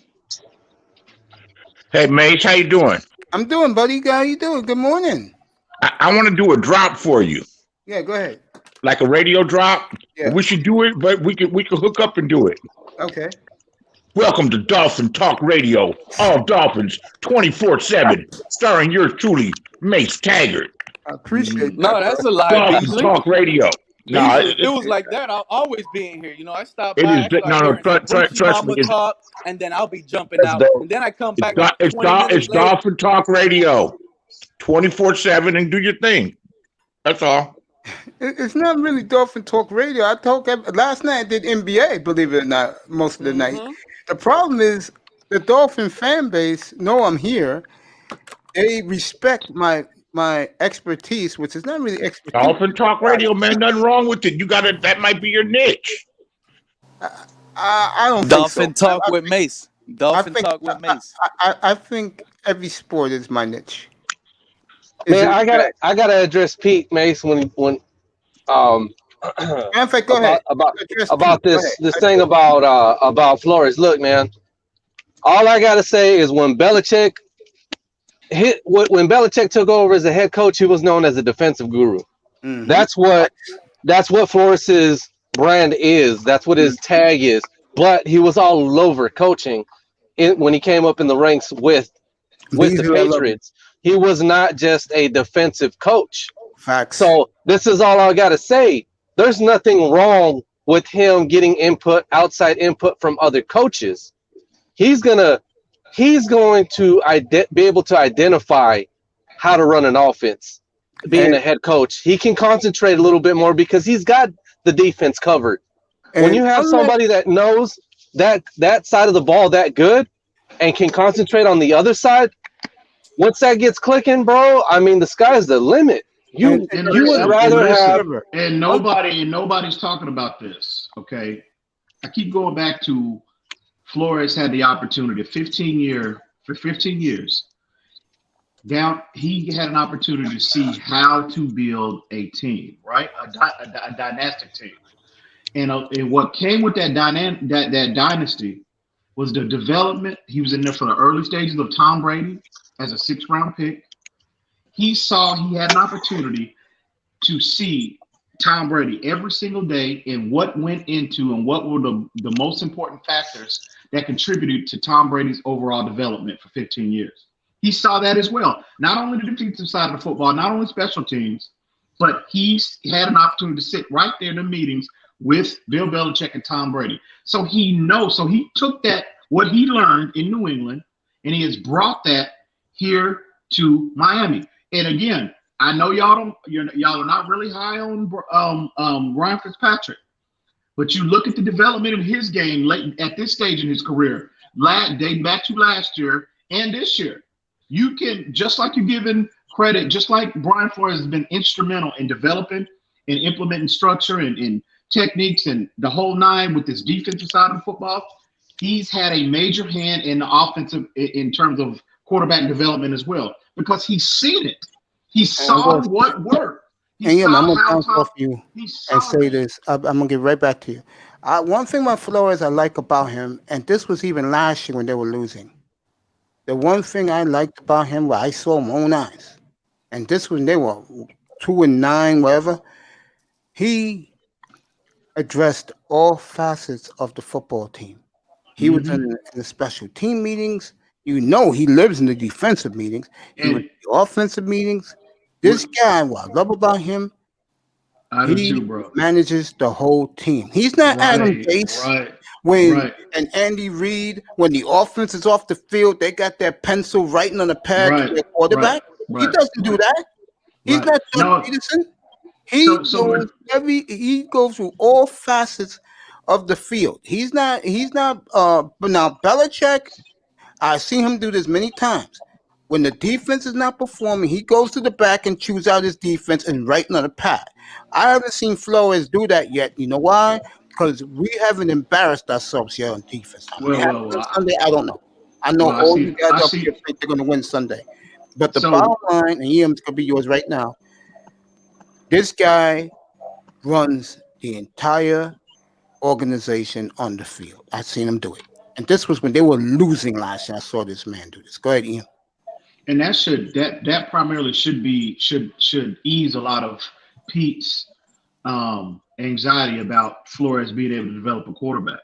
Hey, Mace, how you doing? I'm doing, buddy. How you doing? Good morning. I want to do a drop for you. Yeah, go ahead. Like a radio drop? Yeah. We should do it, but we could hook up and do it. Okay. Welcome to Dolphin Talk Radio. All Dolphins, 24/7, starring yours truly, Mace Taggart. I appreciate No, that. that's a lie, Dolphin Beasley. Talk Radio. No, Beasley, if it was like that, I'll always be in here. You know, I stop it by, is. I start No, hearing some Gucci trust me. Mama talk, and then I'll be jumping That's out. dope. And then I come back like It's 20 minutes later. Dolphin Talk Radio, 24/7, and do your thing. That's all. It's not really Dolphin Talk Radio. I talk last night. I did NBA. Believe it or not, most of the night. The problem is the Dolphin fan base know I'm here. They respect my expertise, which is not really expertise. Dolphin Talk Radio, man. Nothing wrong with it. You got it. That might be your niche. I don't Dolphin think so. Talk with Mace. Dolphin think- Talk with Mace. I think every sport is my niche. Man, I gotta address Pete Mace when Matter of fact, go ahead. about this thing about Flores. Look, man, all I gotta say is when Belichick took over as a head coach, he was known as a defensive guru. Mhm. That's what Flores's brand is. That's what his tag is. But he was all over coaching when he came up in the ranks with the Patriots. He was not just a defensive coach. Facts. So this is all I gotta say. There's nothing wrong with him getting outside input from other coaches. He's going to be able to identify how to run an offense. Being a head coach, he can concentrate a little bit more because he's got the defense covered. When you have somebody that knows that side of the ball that good and can concentrate on the other side, once that gets clicking, bro, I mean, the sky's the limit. You would rather have, and nobody's talking about this. Okay, I keep going back to Flores had the opportunity for 15 years. He had an opportunity to see how to build a team, right? A dynastic team, and what came with that dynasty was the development. He was in there for the early stages of Tom Brady as a 6th round pick. He saw he had an opportunity to see Tom Brady every single day and what went into and what were the most important factors that contributed to Tom Brady's overall development for 15 years. He saw that as well. Not only the defensive side of the football, not only special teams, but he had an opportunity to sit right there in the meetings with Bill Belichick and Tom Brady. So he knows. So he took what he learned in New England, and he has brought that here to Miami. And again, I know y'all are not really high on Ryan Fitzpatrick, but you look at the development of his game late at this stage in his career, dating back to last year and this year. You can, just like you're giving credit, just like Brian Flores has been instrumental in developing and implementing structure and techniques and the whole nine with this defensive side of football, he's had a major hand in the offensive in terms of quarterback development as well, because he's seen it. He saw what worked. I'm gonna bounce off you and say this. I'm gonna get right back to you. One thing about Flores I like about him, and this was even last year when they were losing. The one thing I liked about him, I saw my own eyes, and this when they were 2-9, whatever. He addressed all facets of the football team. He was in the special team meetings. He lives in the defensive meetings. He was in the offensive meetings. This guy, what I love about him, he manages the whole team. He's not Adam Gase. And Andy Reid, when the offense is off the field, they got their pencil writing on the pad to their quarterback. He doesn't do that. He's not Doug Peterson. He goes through all facets of the field. He's not but now Belichick, I've seen him do this many times. When the defense is not performing, he goes to the back and chews out his defense and writing on the pad. I haven't seen Flores do that yet. You know why? Because we haven't embarrassed ourselves here on defense. Sunday, I don't know. I know all you guys up here think they're going to win Sunday. But the bottom line, and Ian's going to be yours right now, this guy runs the entire organization on the field. I've seen him do it. And this was when they were losing last year. I saw this man do this. Go ahead, Ian. And that primarily should ease a lot of Pete's anxiety about Flores being able to develop a quarterback.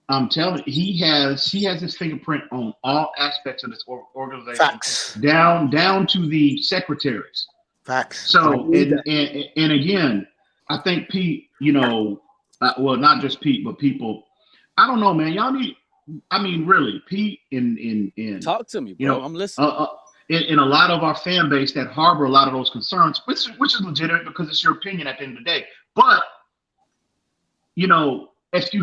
I'm telling you, he has his fingerprint on all aspects of this organization, Facts. down to the secretaries. Facts. So and again, I think Pete, well, not just Pete, but people. I don't know, man. Y'all need. I mean, really, Pete in Talk to me, bro. I'm listening. In a lot of our fan base that harbor a lot of those concerns, which is legitimate because it's your opinion at the end of the day. But if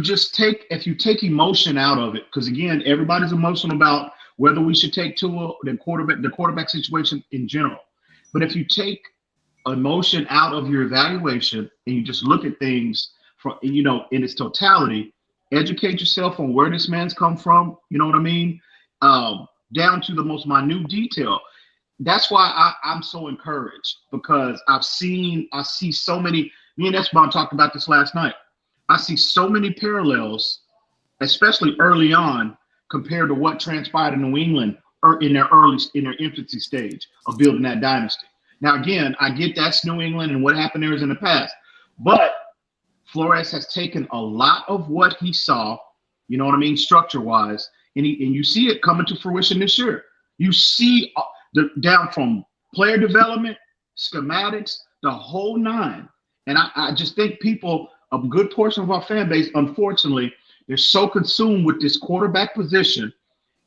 you take emotion out of it, because again, everybody's emotional about whether we should take Tua, the quarterback situation in general. But if you take emotion out of your evaluation and you just look at things from in its totality, educate yourself on where this man's come from. You know what I mean? Down to the most minute detail. That's why I'm so encouraged, because I see so many. Me and Esteban talked about this last night. I see so many parallels, especially early on, compared to what transpired in New England in their infancy stage of building that dynasty. Now, again, I get that's New England and what happened there is in the past, but Flores has taken a lot of what he saw, you know what I mean, structure-wise, and you see it coming to fruition this year. You see down from player development, schematics, the whole nine. And I just think people, a good portion of our fan base, unfortunately, they're so consumed with this quarterback position,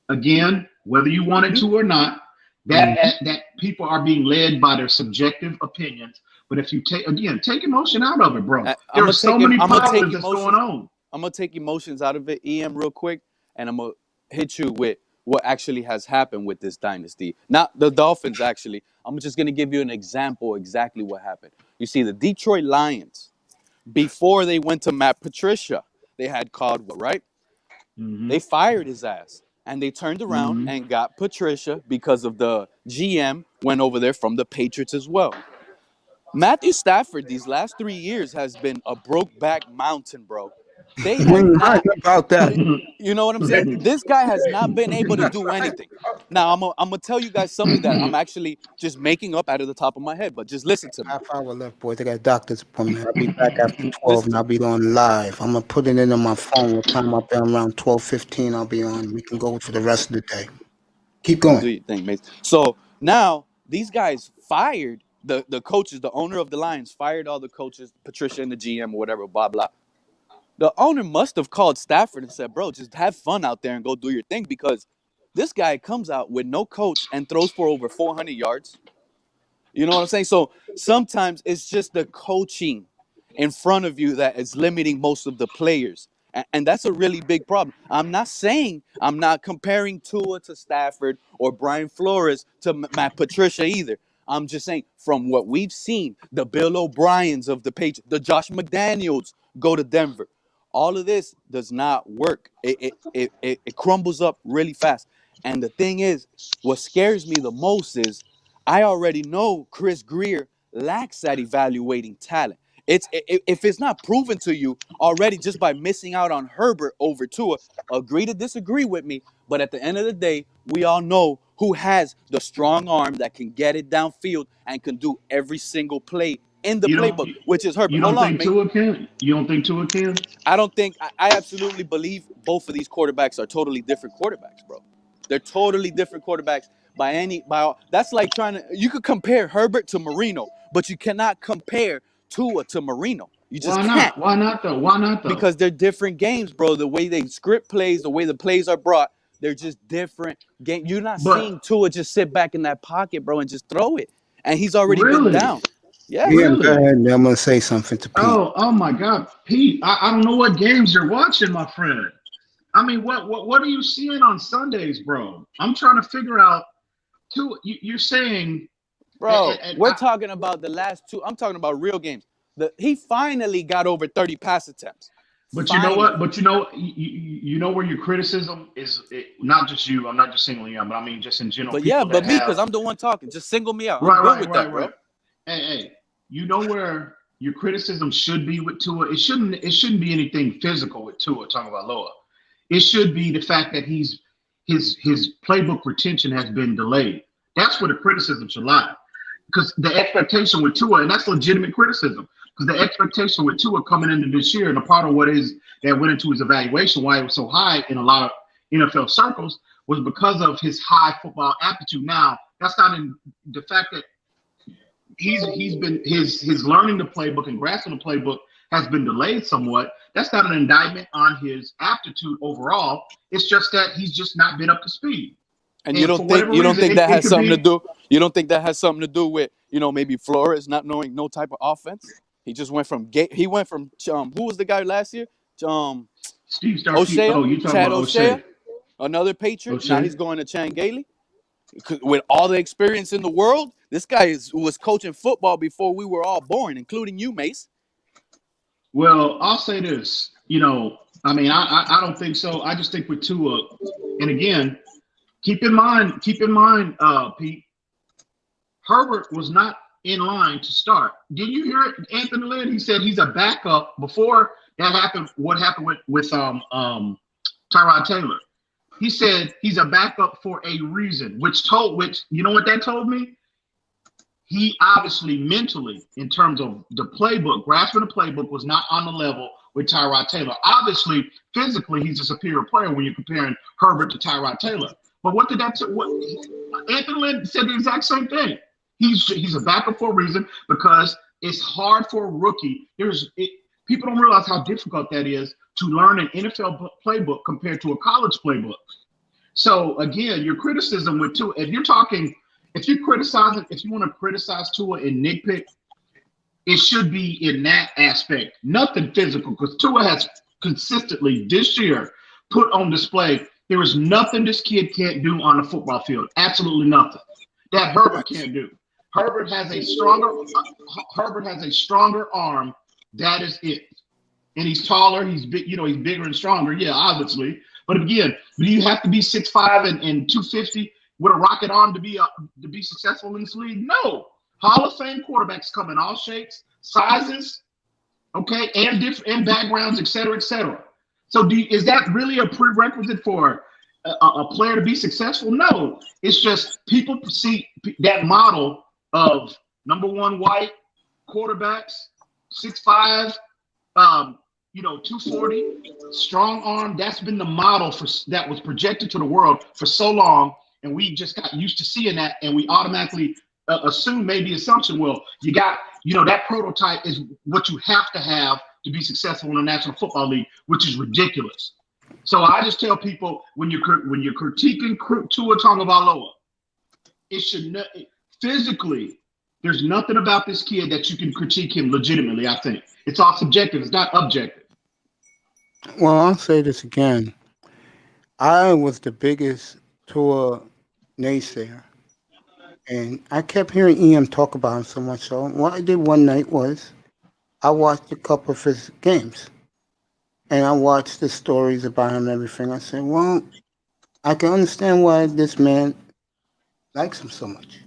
again, whether you wanted to or not, that people are being led by their subjective opinions. But if you take emotion out of it, bro. There are so many positives that's going on. I'm gonna take emotions out of it, EM, real quick, and I'm gonna hit you with what actually has happened with this dynasty. Not the Dolphins, actually. I'm just gonna give you an example exactly what happened. You see, the Detroit Lions, before they went to Matt Patricia, they had Caldwell, right? Mm-hmm. They fired his ass. And they turned around and got Patricia because of the GM went over there from the Patriots as well. Matthew Stafford these last 3 years has been a broke-back mountain, bro. They have not, about that. You know what I'm saying? This guy has not been able to do anything. Now, I'm gonna tell you guys something that I'm actually just making up out of the top of my head, but just listen to me. Half hour left, boys. I got a doctor's appointment. I'll be back after 12 and I'll be on live. I'm gonna put it in on my phone. What time I'll be on? Around 12:15 I'll be on. We can go for the rest of the day. Keep going. Do your thing, mate. So now these guys fired the coaches, the owner of the Lions fired all the coaches, Patricia and the GM or whatever, blah, blah. The owner must have called Stafford and said, bro, just have fun out there and go do your thing, because this guy comes out with no coach and throws for over 400 yards. You know what I'm saying? So sometimes it's just the coaching in front of you that is limiting most of the players. And that's a really big problem. I'm not comparing Tua to Stafford or Brian Flores to Matt Patricia either. I'm just saying, from what we've seen, the Bill O'Briens of the Patriots, the Josh McDaniels go to Denver. All of this does not work. It crumbles up really fast. And the thing is, what scares me the most is I already know Chris Greer lacks that evaluating talent. If it's not proven to you already just by missing out on Herbert over Tua, agree to disagree with me. But at the end of the day, we all know who has the strong arm that can get it downfield and can do every single play in the playbook, which is Herbert. You don't think Tua can? You don't think Tua can? I don't think. I absolutely believe both of these quarterbacks are totally different quarterbacks, bro. They're totally different quarterbacks by all. That's like you could compare Herbert to Marino, but you cannot compare Tua to Marino. You just can't. Why not though? Why not though? Because they're different games, bro. The way they script plays, the way the plays are brought, they're just different games. You're not seeing Tua just sit back in that pocket, bro, and just throw it. And he's already been down. Yeah, really? Go ahead. I'm gonna say something to Pete. Oh my God, Pete! I don't know what games you're watching, my friend. I mean, what are you seeing on Sundays, bro? I'm trying to figure out. You're saying, bro, we're talking about the last two. I'm talking about real games. He finally got over 30 pass attempts. But finally. You know what? But you know where your criticism is. Not just you. I'm not just singling you out, but I mean just in general. But yeah, but me, because I'm the one talking. Just single me out. I'm good with that, bro. Hey, you know where your criticism should be with Tua? It shouldn't be anything physical with Tua, talking about Loa. It should be the fact that his playbook retention has been delayed. That's where the criticism should lie. Because the expectation with Tua, and that's legitimate criticism, because the expectation with Tua coming into this year, and a part of what is that went into his evaluation, why it was so high in a lot of NFL circles, was because of his high football aptitude. Now, that's not in the fact that he's been his learning the playbook and grasping the playbook has been delayed somewhat. That's not an indictment on his aptitude overall. It's just that he's just not been up to speed. And you don't think that has something to do? You don't think that has something to do with maybe Flores not knowing no type of offense? He just went from who was the guy last year? Steve O'Shea, Oh, you talking Chad about O'Shea, another Patriot. O'Shea? Now he's going to Chan Gailey. With all the experience in the world, this guy was coaching football before we were all born, including you, Mace. Well, I'll say this. I don't think so. I just think with Tua, and again, keep in mind, Pete, Herbert was not in line to start. Did you hear Anthony Lynn? He said he's a backup before that happened. What happened with Tyrod Taylor? He said he's a backup for a reason, which you know what that told me? He obviously mentally, in terms of the playbook, grasping the playbook, was not on the level with Tyrod Taylor. Obviously, physically, he's a superior player when you're comparing Herbert to Tyrod Taylor. But what did that? Anthony Lynn said the exact same thing. He's a backup for a reason because it's hard for a rookie. People don't realize how difficult that is to learn an NFL playbook compared to a college playbook. So again, your criticism with Tua, if you want to criticize Tua and nitpick, it should be in that aspect, nothing physical, because Tua has consistently this year put on display there is nothing this kid can't do on the football field. Absolutely nothing that Herbert can't do. Herbert has a stronger arm. That is it. And he's taller. He's big. He's bigger and stronger. Yeah, obviously. But again, do you have to be 6'5" and 250 with a rocket arm to be successful in this league? No. Hall of Fame quarterbacks come in all shapes, sizes, okay, and backgrounds, et cetera, et cetera. So is that really a prerequisite for a player to be successful? No. It's just people see that model of number one white quarterbacks, 6'5", 240, strong arm. That's been the model that was projected to the world for so long, and we just got used to seeing that, and we automatically made the assumption, well, you got, that prototype is what you have to have to be successful in the National Football League, which is ridiculous. So I just tell people when you're critiquing Tua Tagovailoa, it should not physically. There's nothing about this kid that you can critique him legitimately. I think it's all subjective. It's not objective. Well, I'll say this again. I was the biggest Tua naysayer. And I kept hearing EM talk about him so much. So what I did one night was I watched a couple of his games. And I watched the stories about him and everything. I said, well, I can understand why this man likes him so much.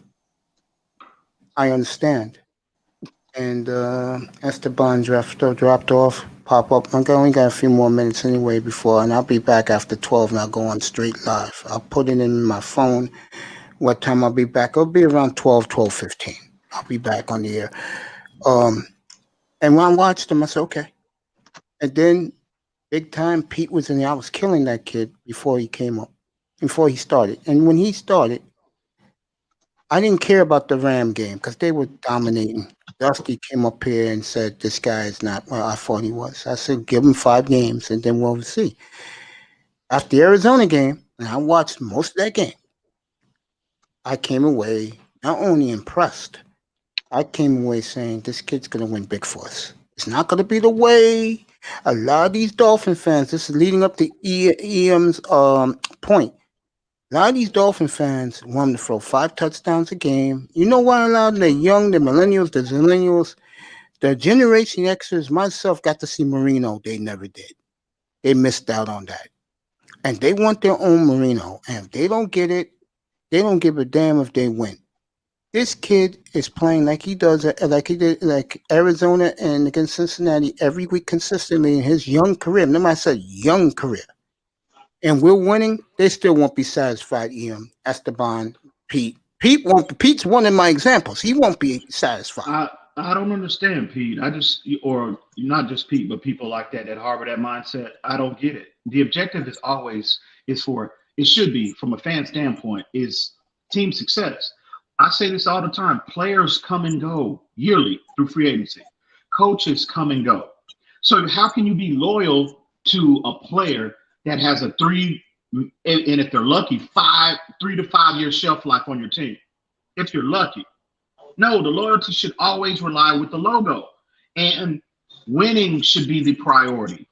I understand. And Esteban dropped off, pop up. I only got a few more minutes anyway before, and I'll be back after 12 and I'll go on straight live. I'll put it in my phone what time I'll be back. It'll be around 12:15. I'll be back on the air. And when I watched him, I said, okay. And then big time, Pete was in there. I was killing that kid before he started. And when he started, I didn't care about the Ram game because they were dominating. Dusty came up here and said, this guy is not what I thought he was. I said, give him 5 games and then we'll see. After the Arizona game, and I watched most of that game, I came away not only impressed, I came away saying, this kid's going to win big for us. It's not going to be the way a lot of these Dolphin fans, this is leading up to EM's point. A lot of these Dolphin fans want him to throw 5 touchdowns a game. You know why a lot of the young, the millennials, the zillennials, the Generation Xers, myself, got to see Marino. They never did. They missed out on that. And they want their own Marino. And if they don't get it, they don't give a damn if they win. This kid is playing like he does, like he did, like Arizona and against Cincinnati every week consistently in his young career. Remember, I said young career. And we're winning. They still won't be satisfied. EM, Esteban, Pete. Pete's one of my examples. He won't be satisfied. I don't understand, Pete. Or not just Pete, but people like that harbor that mindset. I don't get it. The objective it should be from a fan standpoint, is team success. I say this all the time. Players come and go yearly through free agency. Coaches come and go. So how can you be loyal to a player that has a 3, and if they're lucky, 3 to 5 year shelf life on your team? If you're lucky. No, the loyalty should always rely with the logo. And winning should be the priority.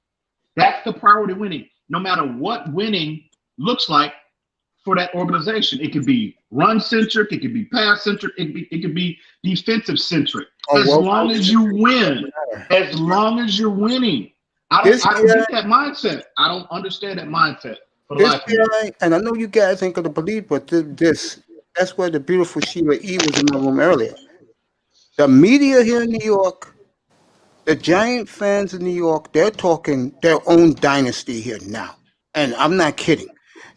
That's the priority, winning. No matter what winning looks like for that organization. It could be run-centric, it could be pass-centric, it could be defensive-centric. As long as you win, as long as you're winning. I don't get that mindset. I don't understand that mindset. And I know you guys ain't gonna believe, but that's where the beautiful Sheila E was in my room earlier. The media here in New York, the Giant fans in New York, they're talking their own dynasty here now. And I'm not kidding.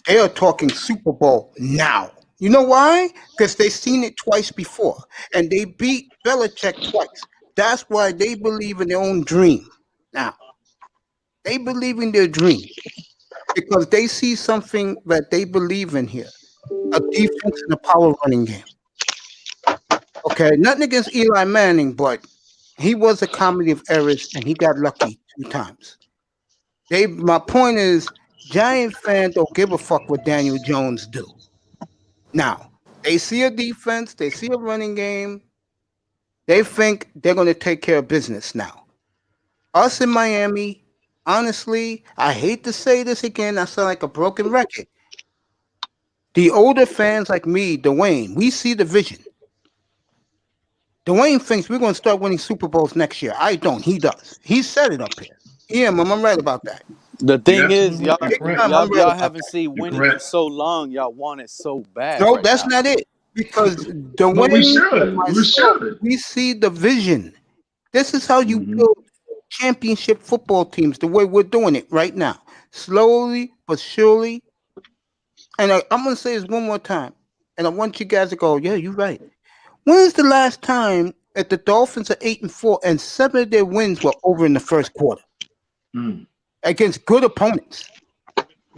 They are talking Super Bowl now. You know why? Because they've seen it twice before. And they beat Belichick twice. That's why they believe in their own dream. Now, they believe in their dream because they see something that they believe in here. A defense and a power running game. Okay, nothing against Eli Manning, but he was a comedy of errors and he got lucky 2 times. My point is, Giant fans don't give a fuck what Daniel Jones do. Now, they see a defense, they see a running game, they think they're going to take care of business now. Us in Miami, honestly, I hate to say this again, I sound like a broken record. The older fans like me, Dwayne, we see the vision. Dwayne thinks we're going to start winning Super Bowls next year. I don't. He does. He said it up here. Yeah, Mom, I'm right about that. The thing is, y'all haven't seen winning in so long. Y'all want it so bad. No, right that's now. not it. Because Dwayne, we see the vision. This is how you build championship football teams, the way we're doing it right now. Slowly but surely. And I'm going to say this one more time. And I want you guys to go, yeah, you're right. When is the last time that the Dolphins are 8-4 and 7 of their wins were over in the first quarter? Against good opponents.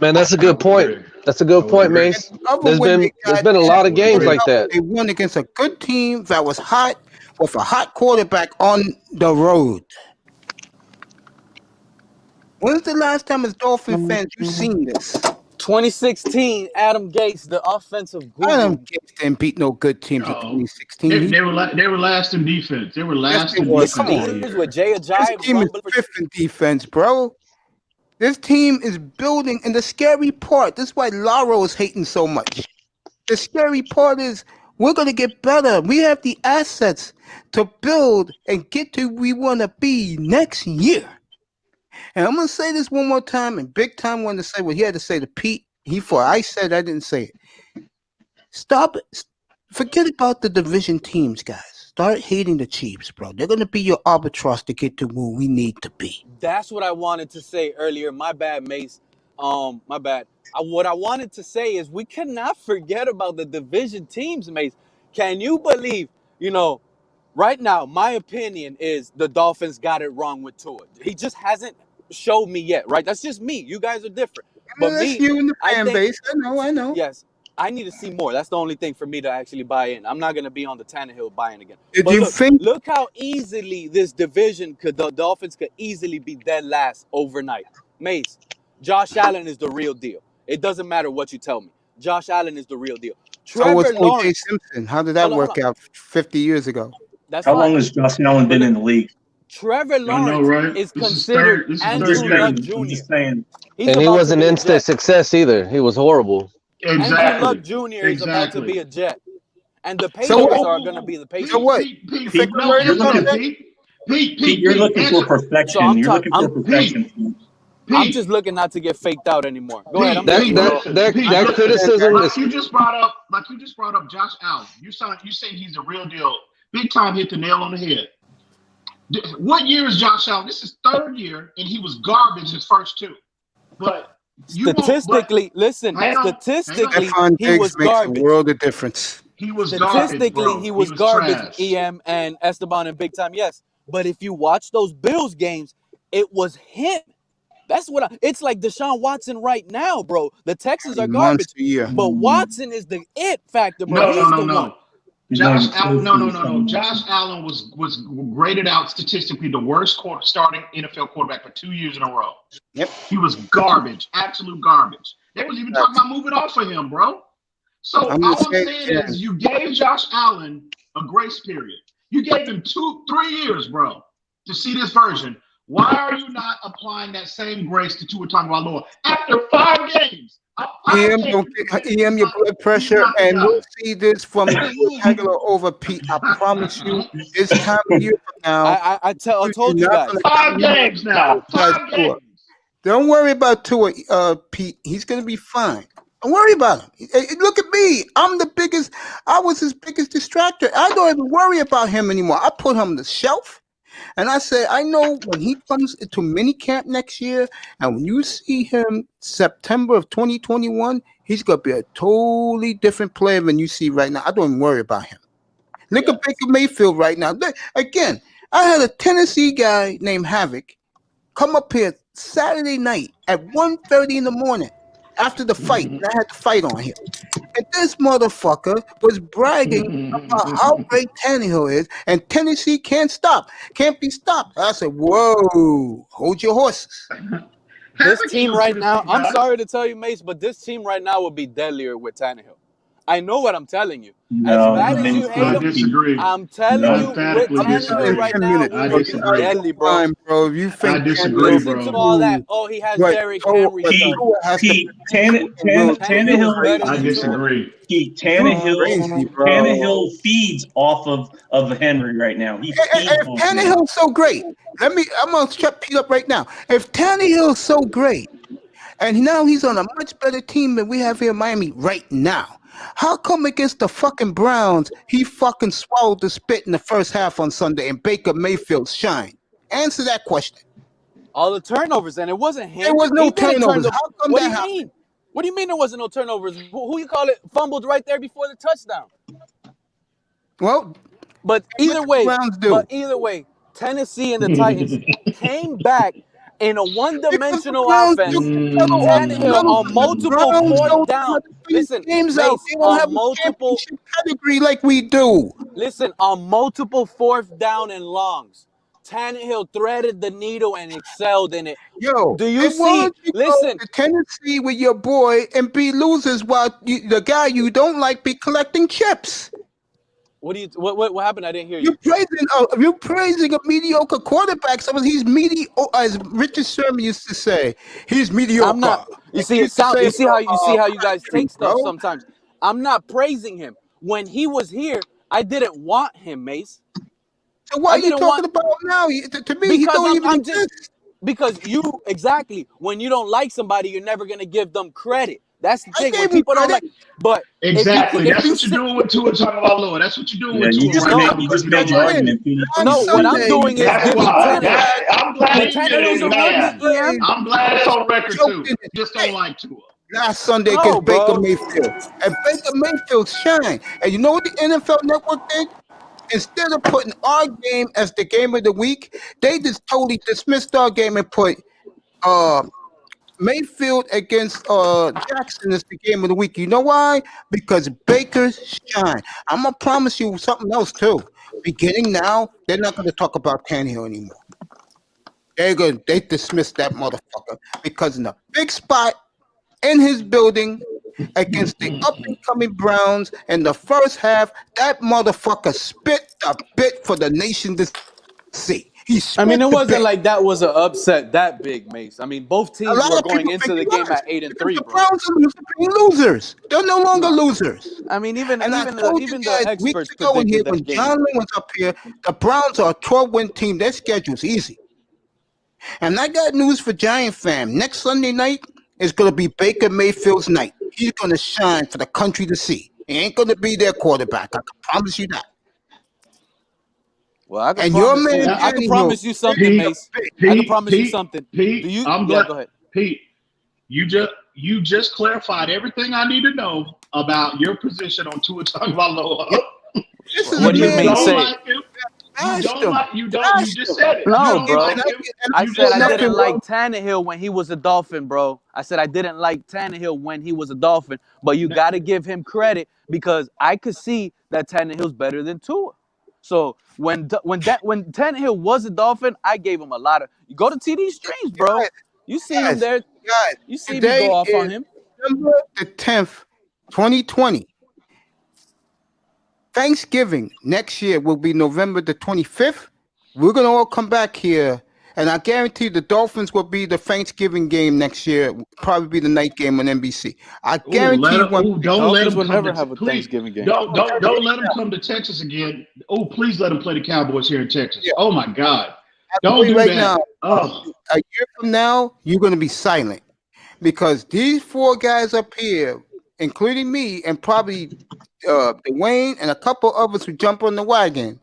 Man, that's a good point. That's a good point, Mace. There's been a lot of games like that. They won against a good team that was hot with a hot quarterback on the road. When's the last time as Dolphin fans you've seen this? 2016, Adam Gates, the offensive guru. Adam Gates didn't beat no good teams in 2016. They were last in defense. They were last in defense. Come on. With Jay Ajayi, this team is 5th in defense, bro. This team is building, and the scary part, this is why Laro is hating so much. The scary part is we're going to get better. We have the assets to build and get to where we want to be next year. And I'm going to say this one more time, and Big Time wanted to say what he had to say to Pete. I said I didn't say it. Stop it. Forget about the division teams, guys. Start hating the Chiefs, bro. They're going to be your arbitrage to get to where we need to be. That's what I wanted to say earlier. My bad, Mace. My bad. What I wanted to say is we cannot forget about the division teams, Mace. Can you believe, right now, my opinion is the Dolphins got it wrong with Tua. He just hasn't showed me yet, right? That's just me. You guys are different. But that's you in the fan base. I know. Yes. I need to see more. That's the only thing for me to actually buy in. I'm not going to be on the Tannehill buy-in again. Look how easily this division the Dolphins could easily be dead last overnight. Mace, Josh Allen is the real deal. It doesn't matter what you tell me. Josh Allen is the real deal. So was O.J. Simpson. How did that work out 50 years ago? How long has Josh Allen been in the league? Trevor Lawrence is considered Andrew Luck Jr. And he wasn't instant success either. He was horrible. Andrew Luck Jr. is about to be a Jet. And the Patriots are going to be the Patriots. So what? Pete, you're looking for perfection. You're looking for perfection. I'm just looking not to get faked out anymore. Go ahead. That criticism is... You just brought up Josh Allen. You saying he's the real deal. Big Time hit the nail on the head. What year is Josh Allen? This is 3rd year, and he was garbage his first 2. But statistically, he was makes garbage. a world of difference. He was garbage, Statistically, bro. he was was garbage, trash. EM and Esteban in big time, yes. But if you watch those Bills games, it was him. That's what it's like Deshaun Watson right now, bro. The Texans are garbage, Monster year. but Watson is the it factor, bro. No, He's no, the no, one. no. Josh Allen, no. Josh Allen was graded out statistically the worst starting NFL quarterback for 2 years in a row. Yep. He was garbage, absolute garbage. They was even talking about moving off of him, bro. So I'm all just I'm saying, saying yeah. is you gave Josh Allen a grace period. You gave him 2-3 years, bro, to see this version. Why are you not applying that same grace to Tua Tagovailoa after 5 games? EM, don't get, EM your blood pressure, and we'll see this from Tagovailoa over Pete. I promise you, this time of year from now. I told you guys. 5 games now. 5 games. Don't worry about Tua, Pete. He's gonna be fine. Don't worry about him. Look at me. I was his biggest distractor. I don't even worry about him anymore. I put him on the shelf. And I said, I know when he comes into minicamp next year, and when you see him September of 2021, he's going to be a totally different player than you see right now. I don't even worry about him. Look at Baker Mayfield right now. Again, I had a Tennessee guy named Havoc come up here Saturday night at 1:30 in the morning after the fight, and I had to fight on him. And this motherfucker was bragging about how great Tannehill is, and Tennessee can't be stopped. I said, whoa, hold your horses. This team right now, I'm sorry to tell you, Mace, but this team right now will be deadlier with Tannehill. I know what I'm telling you. No, as bad as you hate him, disagree. I'm telling you, with Tannehill right now, I will be disagree. deadly, bro. Bro, you think I disagree, Listen bro. to all that. Oh, he has Right. Derrick Henry. Pete, Tannehill's Tannehill, better I than disagree. Pete, Crazy, bro. Tannehill feeds off of Henry right now. He feeds If off him. Tannehill's so great, I'm going to shut Pete up right now. If Tannehill's so great, and now he's on a much better team than we have here in Miami right now, how come against the fucking Browns, he fucking swallowed the spit in the first half on Sunday and Baker Mayfield shined? Answer that question. All the turnovers, and it wasn't him. There was no He didn't turn turnovers. the- How come What that do you happened? mean? What do you mean there wasn't no turnovers? Who you call it fumbled right there before the touchdown? Well, But what either the way, Browns do? Tennessee and the Titans came back in a one-dimensional Browns offense. took the pedal off the Tannehill pedal. on multiple Browns fourth don't down. have to beat Listen, games out. Mace, They don't have on a multiple. championship pedigree like we do. Listen, on multiple fourth down and longs, Tannehill threaded the needle and excelled in it. Yo, Do you and see? why don't you Listen, go to Tennessee with your boy and be losers while the guy you don't like be collecting chips? what happened? I didn't hear you. You're praising a mediocre quarterback. So he's mediocre, as Richard Sherman used to say. He's mediocre. I'm not. You see, He used to say, you see how you guys take stuff bro. sometimes. I'm not praising him. When he was here, I didn't want him, Mace. So why I are you didn't talking want- about him now? To me, he Because don't even I'm exist. just because exactly when you don't like somebody, you're never gonna give them credit. That's the I thing. gave When him people don't credit. like, but Exactly. if That's you what you're doing with Tua Tagovailoa. That's what you're doing with you Tua just right made, now. you because just you made don't your like him. argument, Pete. no, what I'm doing is That's giving why. Tannehill. I'm glad But Tannehill's a rookie, EM. I'm glad it's on record too. Just don't like Tua. Last Sunday No, against bro. Baker Mayfield. And Baker Mayfield shined. And you know what the NFL Network did? Instead of putting our game as the game of the week, they just totally dismissed our game and put Mayfield against Jackson as the game of the week. You know why? Because Baker shine. I'm gonna promise you something else too. Beginning now, they're not gonna talk about Tannehill anymore. They dismissed that motherfucker because in a big spot in his building against the up and coming Browns in the first half, that motherfucker spit the bit for the nation to see. He I mean, spit it the wasn't bit. like that was an upset that big, Mace. I mean, both A teams lot were of going people into think the it game was, at because 8-3, the bro. Browns are used to being losers. They're no longer losers. I mean, even And I told you the guys weeks experts ago in here predicted when that game. John Lynn was up here, the Browns are a 12-win team. Their schedule's easy. And I got news for Giant fam. Next Sunday night is going to be Baker Mayfield's night. He's going to shine for the country to see. He ain't going to be their quarterback. I can promise you that. Well, I can And your promise you. man, I can promise you something, Pete, Mace. I can promise you something. Pete, Do you? I'm Yeah, glad. go ahead. Pete, you just clarified everything I need to know about your position on Tua Tagovailoa. This is What a do you man mean? don't Say like it. him. You Bashed don't him. like you Bashed just him. said it. You No, don't bro. like him. I You said just I said didn't it. like Tannehill when he was a Dolphin, bro. I said I didn't like Tannehill when he was a Dolphin, but you got to give him credit because I could see that Tannehill's better than Tua. So when Tannehill was a Dolphin, I gave him a lot of. You go to TD Streams, bro. Guys, You see him guys, there. guys. You see me Today go off on is him. November the 10th, 2020. Thanksgiving next year will be November the 25th. We're going to all come back here, and I guarantee the Dolphins will be the Thanksgiving game next year, probably be the night game on NBC. I guarantee you one. Don't let Dolphins him will come never to have a please. Thanksgiving game. Don't let him come to Texas again. Oh, please let him play the Cowboys here in Texas. Yeah. Oh my God. I Don't tell you do right that. now, Oh, a year from now, you're going to be silent because these four guys up here, including me and probably Dwayne and a couple others who jump on the wagon,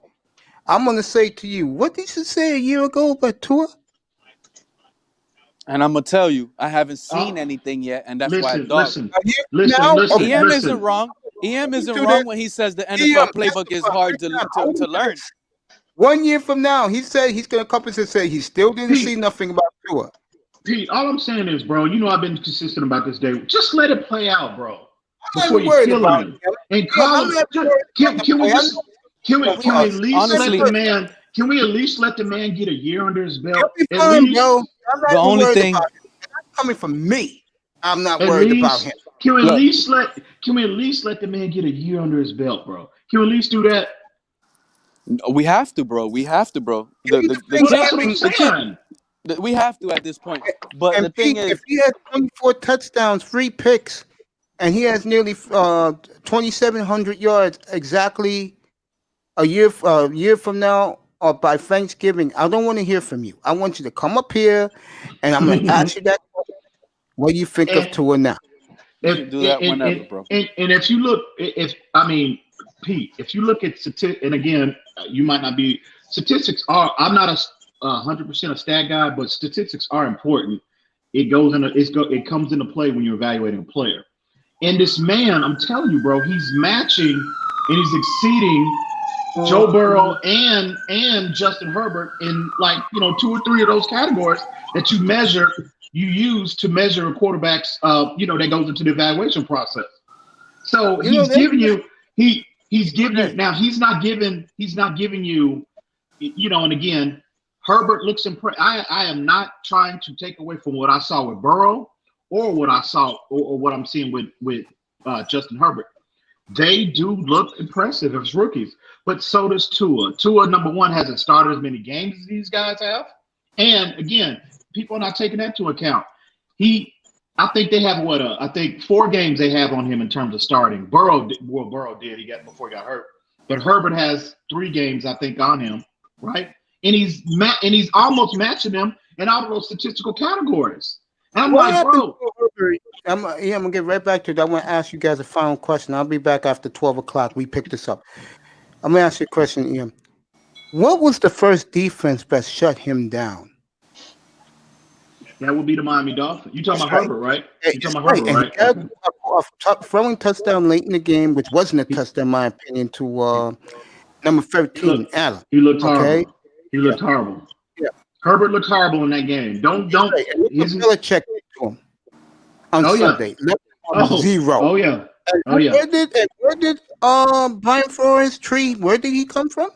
I'm going to say to you, what did you say a year ago about Tua? And I'm gonna tell you, I haven't seen Oh. anything yet, and that's why I listen, dog. listen, A year from listen, now, listen, okay. EM listen. isn't wrong. EM isn't Do wrong that. when he says the EM, NFL that's playbook is the hard first time. to learn. 1 year from now, he said he's going to come and say he still didn't Pete. see nothing about Tua. Pete, all I'm saying is, bro, you know I've been consistent about this day. Just let it play out, bro. I'm Before not you worried kill about him. it. And Yeah, call I'm him. not Just, worried can about we the just play. can we at least let Honestly, the man get a year under his belt? He'll be At fine, least, bro. I'm not the even only worried thing, about him. That's coming from me. I'm not at worried about least him. can we at look, least let the man get a year under his belt, bro? Can we at least do that? we have to, bro. We have to, bro. The He's the, the Well, kid, that's what I'm the kid, saying. we have to at this point. But the And thing Pete, if is, he has 24 touchdowns, 3 picks, and he has nearly 2,700 yards exactly a year from now or by Thanksgiving, I don't want to hear from you. I want you to come up here, and I'm going to ask you that question. What do you think of And Tua now? you can do that whenever, bro. And if you look, Pete, if you look at statistics, and again, you might not be statistics are. I'm not a 100% a stat guy, but statistics are important. It comes into play when you're evaluating a player. And this man, I'm telling you, bro, he's matching and he's exceeding Joe Burrow and Justin Herbert in 2 or 3 of those categories that you use to measure a quarterback's that goes into the evaluation process. So You know, he's giving you he's giving you Okay. now he's not giving you and again Herbert looks impressed. I am not trying to take away from what I saw with Burrow or what I saw or what I'm seeing with Justin Herbert. They do look impressive as rookies, but so does Tua. Tua, number one, hasn't started as many games as these guys have. And again, people are not taking that into account. I think they have I think 4 games they have on him in terms of starting. Burrow did before he got hurt. But Herbert has 3 games, I think, on him, right? And he's almost matching them in all of those statistical categories. And I'm what like, happened bro. to Herbert? I'm going to get right back to it. I want to ask you guys a final question. I'll be back after 12 o'clock. We pick this up. I'm going to ask you a question, Ian. What was the first defense that shut him down? That would be the Miami Dolphins. You talking That's about right. Herbert, right? Hey, You that's talking about right. Herbert, And right? he got a throwing touchdown late in the game, which wasn't a touchdown, in my opinion, to number 13, Allen. He looked Okay? horrible. He looked horrible. Yeah. Herbert looked horrible in that game. Don't. Right. And look what Belichick did to him on Sunday. Left him on 0. Oh yeah. And Oh yeah. where did Brian Flores tree? Where did he come from?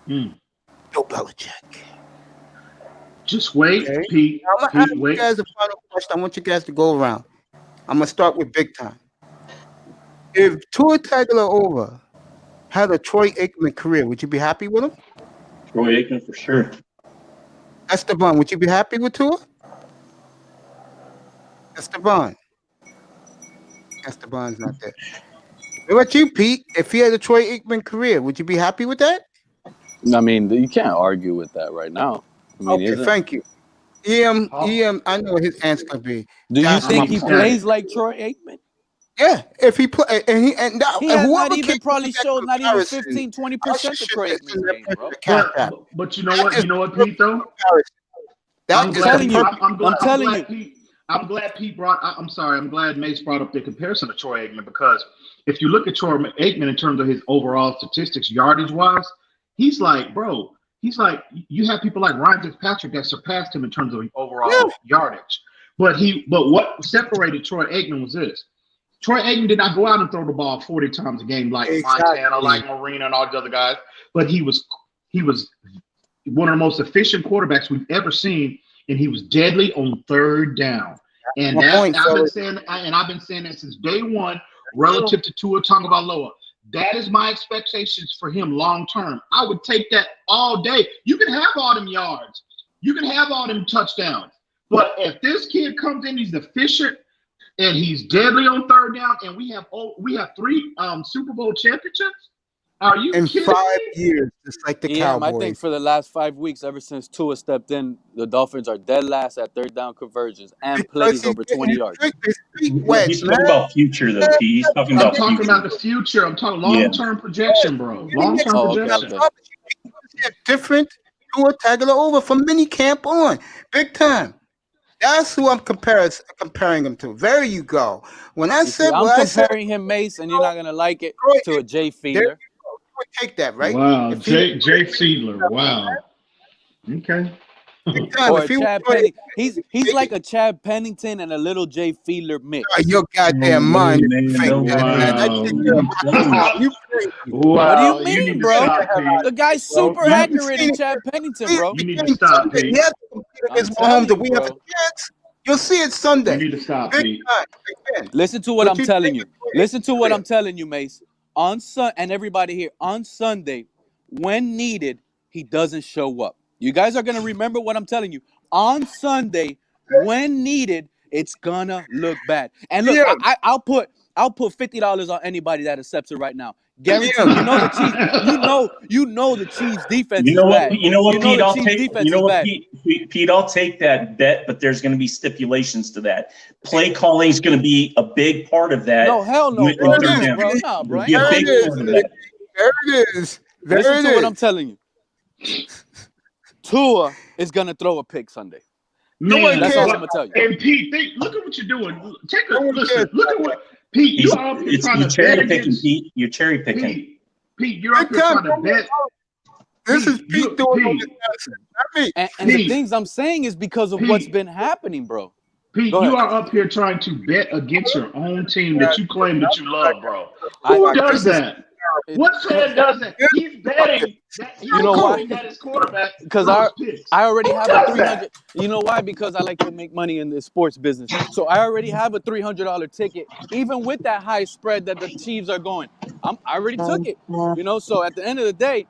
Hmm. Bill Belichick. Just wait, Okay. Pete. Now, I'm gonna ask Pete, you wait. guys a final question. I want you guys to go around. I'm gonna start with big time. If Tua Tagovailoa had a Troy Aikman career, would you be happy with him? Troy Aikman for sure. Esteban, would you be happy with Tua? Esteban's not there. What about you, Pete? If he had a Troy Aikman career, would you be happy with that? I mean, you can't argue with that right now. I mean, Okay, thank you. EM, I know what his answer could be. Do you That's think my he point. plays like Troy Aikman? Yeah, if he play and He has whoever not even can probably make that showed not even comparison, 15, 20% I should of ship Troy this Aikman's in that game, person bro. to Cash App. But you know what? You know what, Pete? Though Comparison. That I'm is glad. the telling you. perfect. I'm telling you. Pete. I'm glad I'm glad Mace brought up the comparison to Troy Aikman, because if you look at Troy Aikman in terms of his overall statistics, yardage wise, he's like, you have people like Ryan Fitzpatrick that surpassed him in terms of overall yardage. But what separated Troy Aikman was this. Troy Aikman did not go out and throw the ball 40 times a game like Montana, like Marina, and all the other guys. But he was one of the most efficient quarterbacks we've ever seen, and he was deadly on third down. And I've been saying that since day one, relative to Tua Tagovailoa. That is my expectations for him long term. I would take that all day. You can have all them yards, you can have all them touchdowns, but if this kid comes in, he's efficient and he's deadly on third down, and we have 3 Super Bowl championships. Are you in kidding 5 me? years, just like the Cowboys? I think for the last 5 weeks, ever since Tua stepped in, the Dolphins are dead last at third down conversions and plays over 20 yards. He's talking about future, though, P. He's talking about I'm talking future. about the future. I'm talking long-term projection, bro. Long-term projection. Different Tua Tagovailoa from mini camp on, big time. That's who I'm comparing him to. There you go. When I said, I'm comparing him, Mace, and you're not gonna like it, to a Jay Fiedler. Would take that, right? Wow, Jay Fiedler. Wow. Okay. Or a Chad Pennington. He's like a Chad Pennington and a little Jay Fiedler mix. Your goddamn mind. What do you mean, bro? The guy's super accurate in Chad Pennington, bro. You need to stop, Pete. He has to compete against Mahomes that we have a chance. You'll see it Sunday. You need to stop, Big Pete. time. Listen to what I'm telling you. Listen to what I'm telling you, Mace. And everybody here, on Sunday, when needed, he doesn't show up. You guys are going to remember what I'm telling you. On Sunday, when needed, it's going to look bad. And look, I'll put $50 on anybody that accepts it right now. Guaranteed. You know the Chiefs defense is bad. Pete, I'll take that bet, but there's going to be stipulations to that. Play calling is going to be a big part of that. No, hell no, bro. Bro. There it is. Listen to what I'm telling you. Tua is going to throw a pick Sunday. Man, that's all I'm going to tell you. And Pete, look at what you're doing. Look at what Pete, you're out here trying to cherry picking, Pete. You're cherry picking. Pete, you're out here trying to bet. This is Pete doing it. And the things I'm saying is because of what's been happening, bro. Pete, you are up here trying to bet against your own team that you claim that you love, bro. Who does that? What fan does that? He's betting that he's calling that his quarterback. Because I already have a $300. You know why? Because I like to make money in the sports business. So I already have a $300 ticket, even with that high spread that the Chiefs are going. I already took it. So at the end of the day,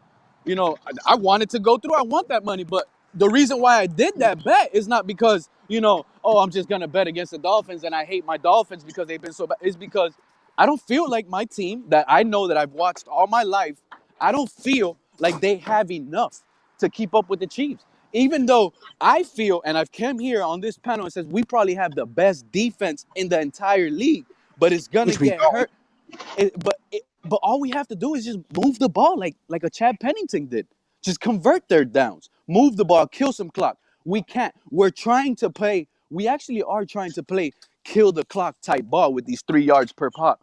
I wanted to go through. I want that money, but the reason why I did that bet is not because I'm just gonna bet against the Dolphins and I hate my Dolphins because they've been so bad. It's because I don't feel like my team that I know that I've watched all my life, I don't feel like they have enough to keep up with the Chiefs. Even though I feel, and I've come here on this panel and says we probably have the best defense in the entire league, but it's going to get hurt. But all we have to do is just move the ball like a Chad Pennington did. Just convert third downs, move the ball, kill some clock. We can't. We actually are trying to play kill the clock type ball with these 3 yards per pop.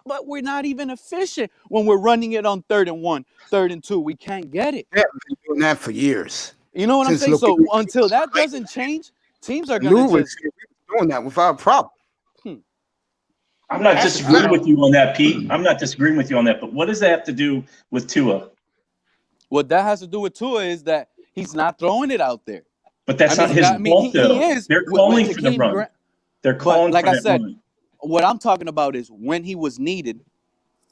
But we're not even efficient when we're running it on 3rd and 1, 3rd and 2. We can't get it. Yeah, we've been doing that for years. You know what I'm saying? So until that doesn't change, teams are going to just doing that without a problem. I'm not disagreeing with you on that, Pete. I'm not disagreeing with you on that. But what does that have to do with Tua? What that has to do with Tua is that he's not throwing it out there. But that's not his fault, though. They're calling for the run. They're calling for that run. Like I said, what I'm talking about is when he was needed,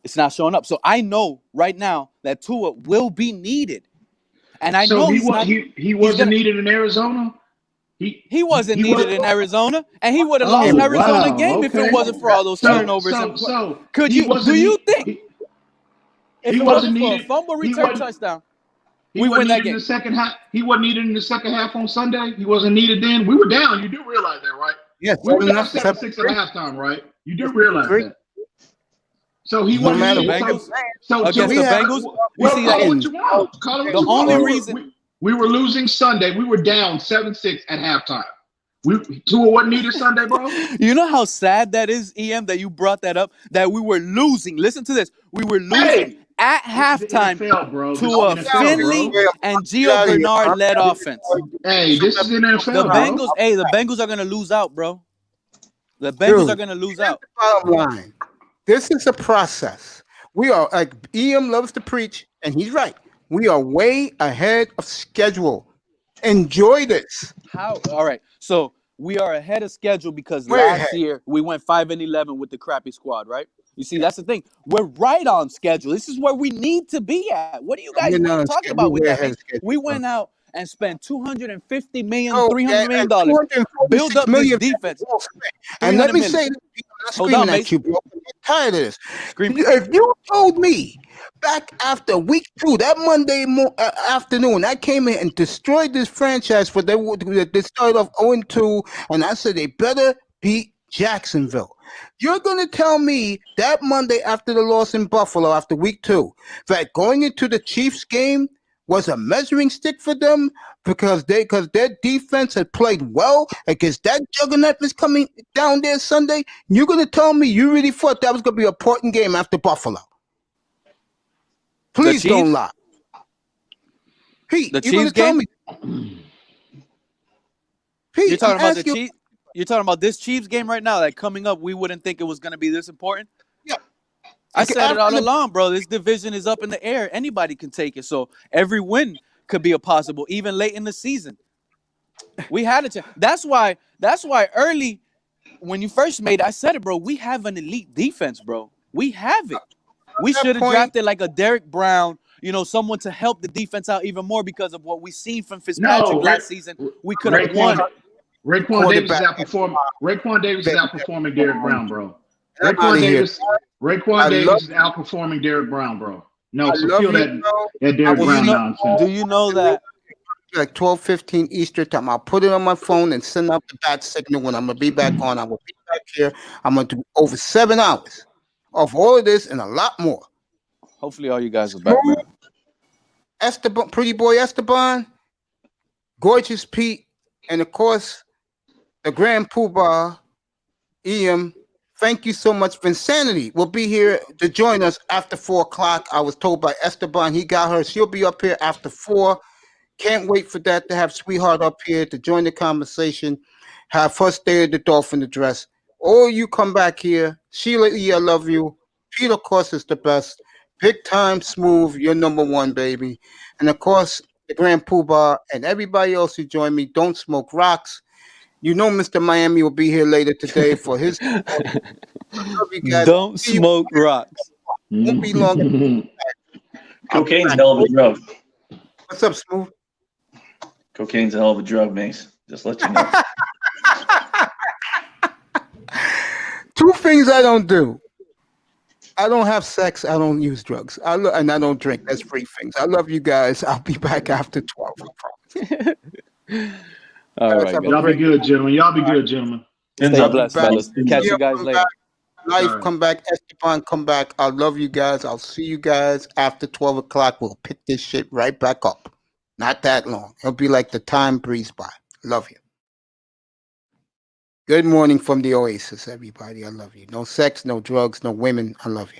it's not showing up. So I know right now that Tua will be needed. And I know he wasn't needed in Arizona. He wasn't needed in Arizona, and he would have lost Arizona game if it wasn't for all those turnovers. Do you think if it wasn't for a fumble return touchdown, we win that game? He wasn't needed in the second half on Sunday. He wasn't needed then. We were down. You do realize that, right? Yes. We were down 7-6 at halftime, right? You do realize that. So he wasn't needed. Against the Bengals, you see that? The only reason we were losing Sunday. We were down 7-6 at halftime. Tua wasn't needed Sunday, bro. You know how sad that is, EM, that you brought that up? That we were losing. Listen to this. We were losing at halftime NFL, bro. to a This is NFL, Finley bro. and Gio Bernard led offense. Hey, this is in NFL, The bro. Bengals, the Bengals are gonna lose out, bro. The Bengals are gonna lose out. Bottom line, this is a process. We are, like EM loves to preach, and he's right. We are way ahead of schedule. Enjoy this. How? All right. So we are ahead of schedule because Way last ahead. year we went 5-11 with the crappy squad, right? You see, that's the thing. We're right on schedule. This is where we need to be at. What are you guys We're not on talking schedule. about with We're that? ahead Man? of schedule, We bro. went out and spent $250 million, Oh, $300 million, $246 build up this million defense. well spent. And let 300 me million. say, this, I'm not Hold screaming on, at Mace. you, bro. I'm tired of this. Scream. If you told me back after week 2, that Monday afternoon, I came in and destroyed this franchise for they started off 0-2, and I said they better beat Jacksonville. You're going to tell me that Monday after the loss in Buffalo after week 2 that going into the Chiefs game was a measuring stick for them because their defense had played well against that juggernaut that's coming down there Sunday? You're going to tell me you really thought that was going to be an important game after Buffalo? Please don't Chiefs? lie. Pete, The you're going Chiefs to tell game? me. Pete, You're talking I'm about the asking- Chiefs? You're talking about this Chiefs game right now, like coming up, we wouldn't think it was going to be this important? Yeah. I Okay, said it all after the- along, bro. This division is up in the air. Anybody can take it. So every win could be a possible, even late in the season. We had a chance. That's why early, when you first made it, I said it, bro. We have an elite defense, bro. We have it. We that should have point- drafted like a Derek Brown, someone to help the defense out even more because of what we seen from Fitzpatrick last season. We could have won. Raekwon Davis is Quarterback. outperforming. Raekwon Davis is outperforming Derek Brown, bro. Get Raekwon outta here. Davis. Raekwon I Davis love is outperforming Derek Brown, bro. No, I so love feel you, that bro. that Derek will Brown know- nonsense. Do you know that? Like 12:15 Eastern time. I'll put it on my phone and send out the bat signal when I'm gonna be back on. I will be back here. I'm gonna do over 7 hours of all of this and a lot more. Hopefully all you guys are back, man. Esteban, pretty boy Esteban, gorgeous Pete, and of course the Grand Poobah, EM. Thank you so much. Vinsanity will be here to join us after 4 o'clock. I was told by Esteban he got her. She'll be up here after 4. Can't wait for that to have Sweetheart up here to join the conversation. Have first day of the Dolphin address. Or you come back here. Sheila E, I love you. Pete, of course, is the best. Big time smooth, you're number 1, baby. And of course, the Grand Poobah and everybody else who joined me. Don't smoke rocks. You know Mr. Miami will be here later today for his. I love you guys. Don't See you. smoke rocks. Won't be long. Cocaine's a hell of a drug. What's up, Smooth? Cocaine's a hell of a drug, Mace. Just let you know. 2 things I don't do. I don't have sex. I don't use drugs. And I don't drink. That's 3 things. I love you guys. I'll be back after 12. I promise. All right, have a guys. Y'all be good, gentlemen. Y'all be good, gentlemen. Stay blessed, back. fellas. Catch you guys come later. back. Life, All right. come back. Esteban, come back. I love you guys. I'll see you guys after 12 o'clock. We'll pick this shit right back up. Not that long. It'll be like the time breeze by. Love you. Good morning from the Oasis, everybody. I love you. No sex, no drugs, no women. I love you.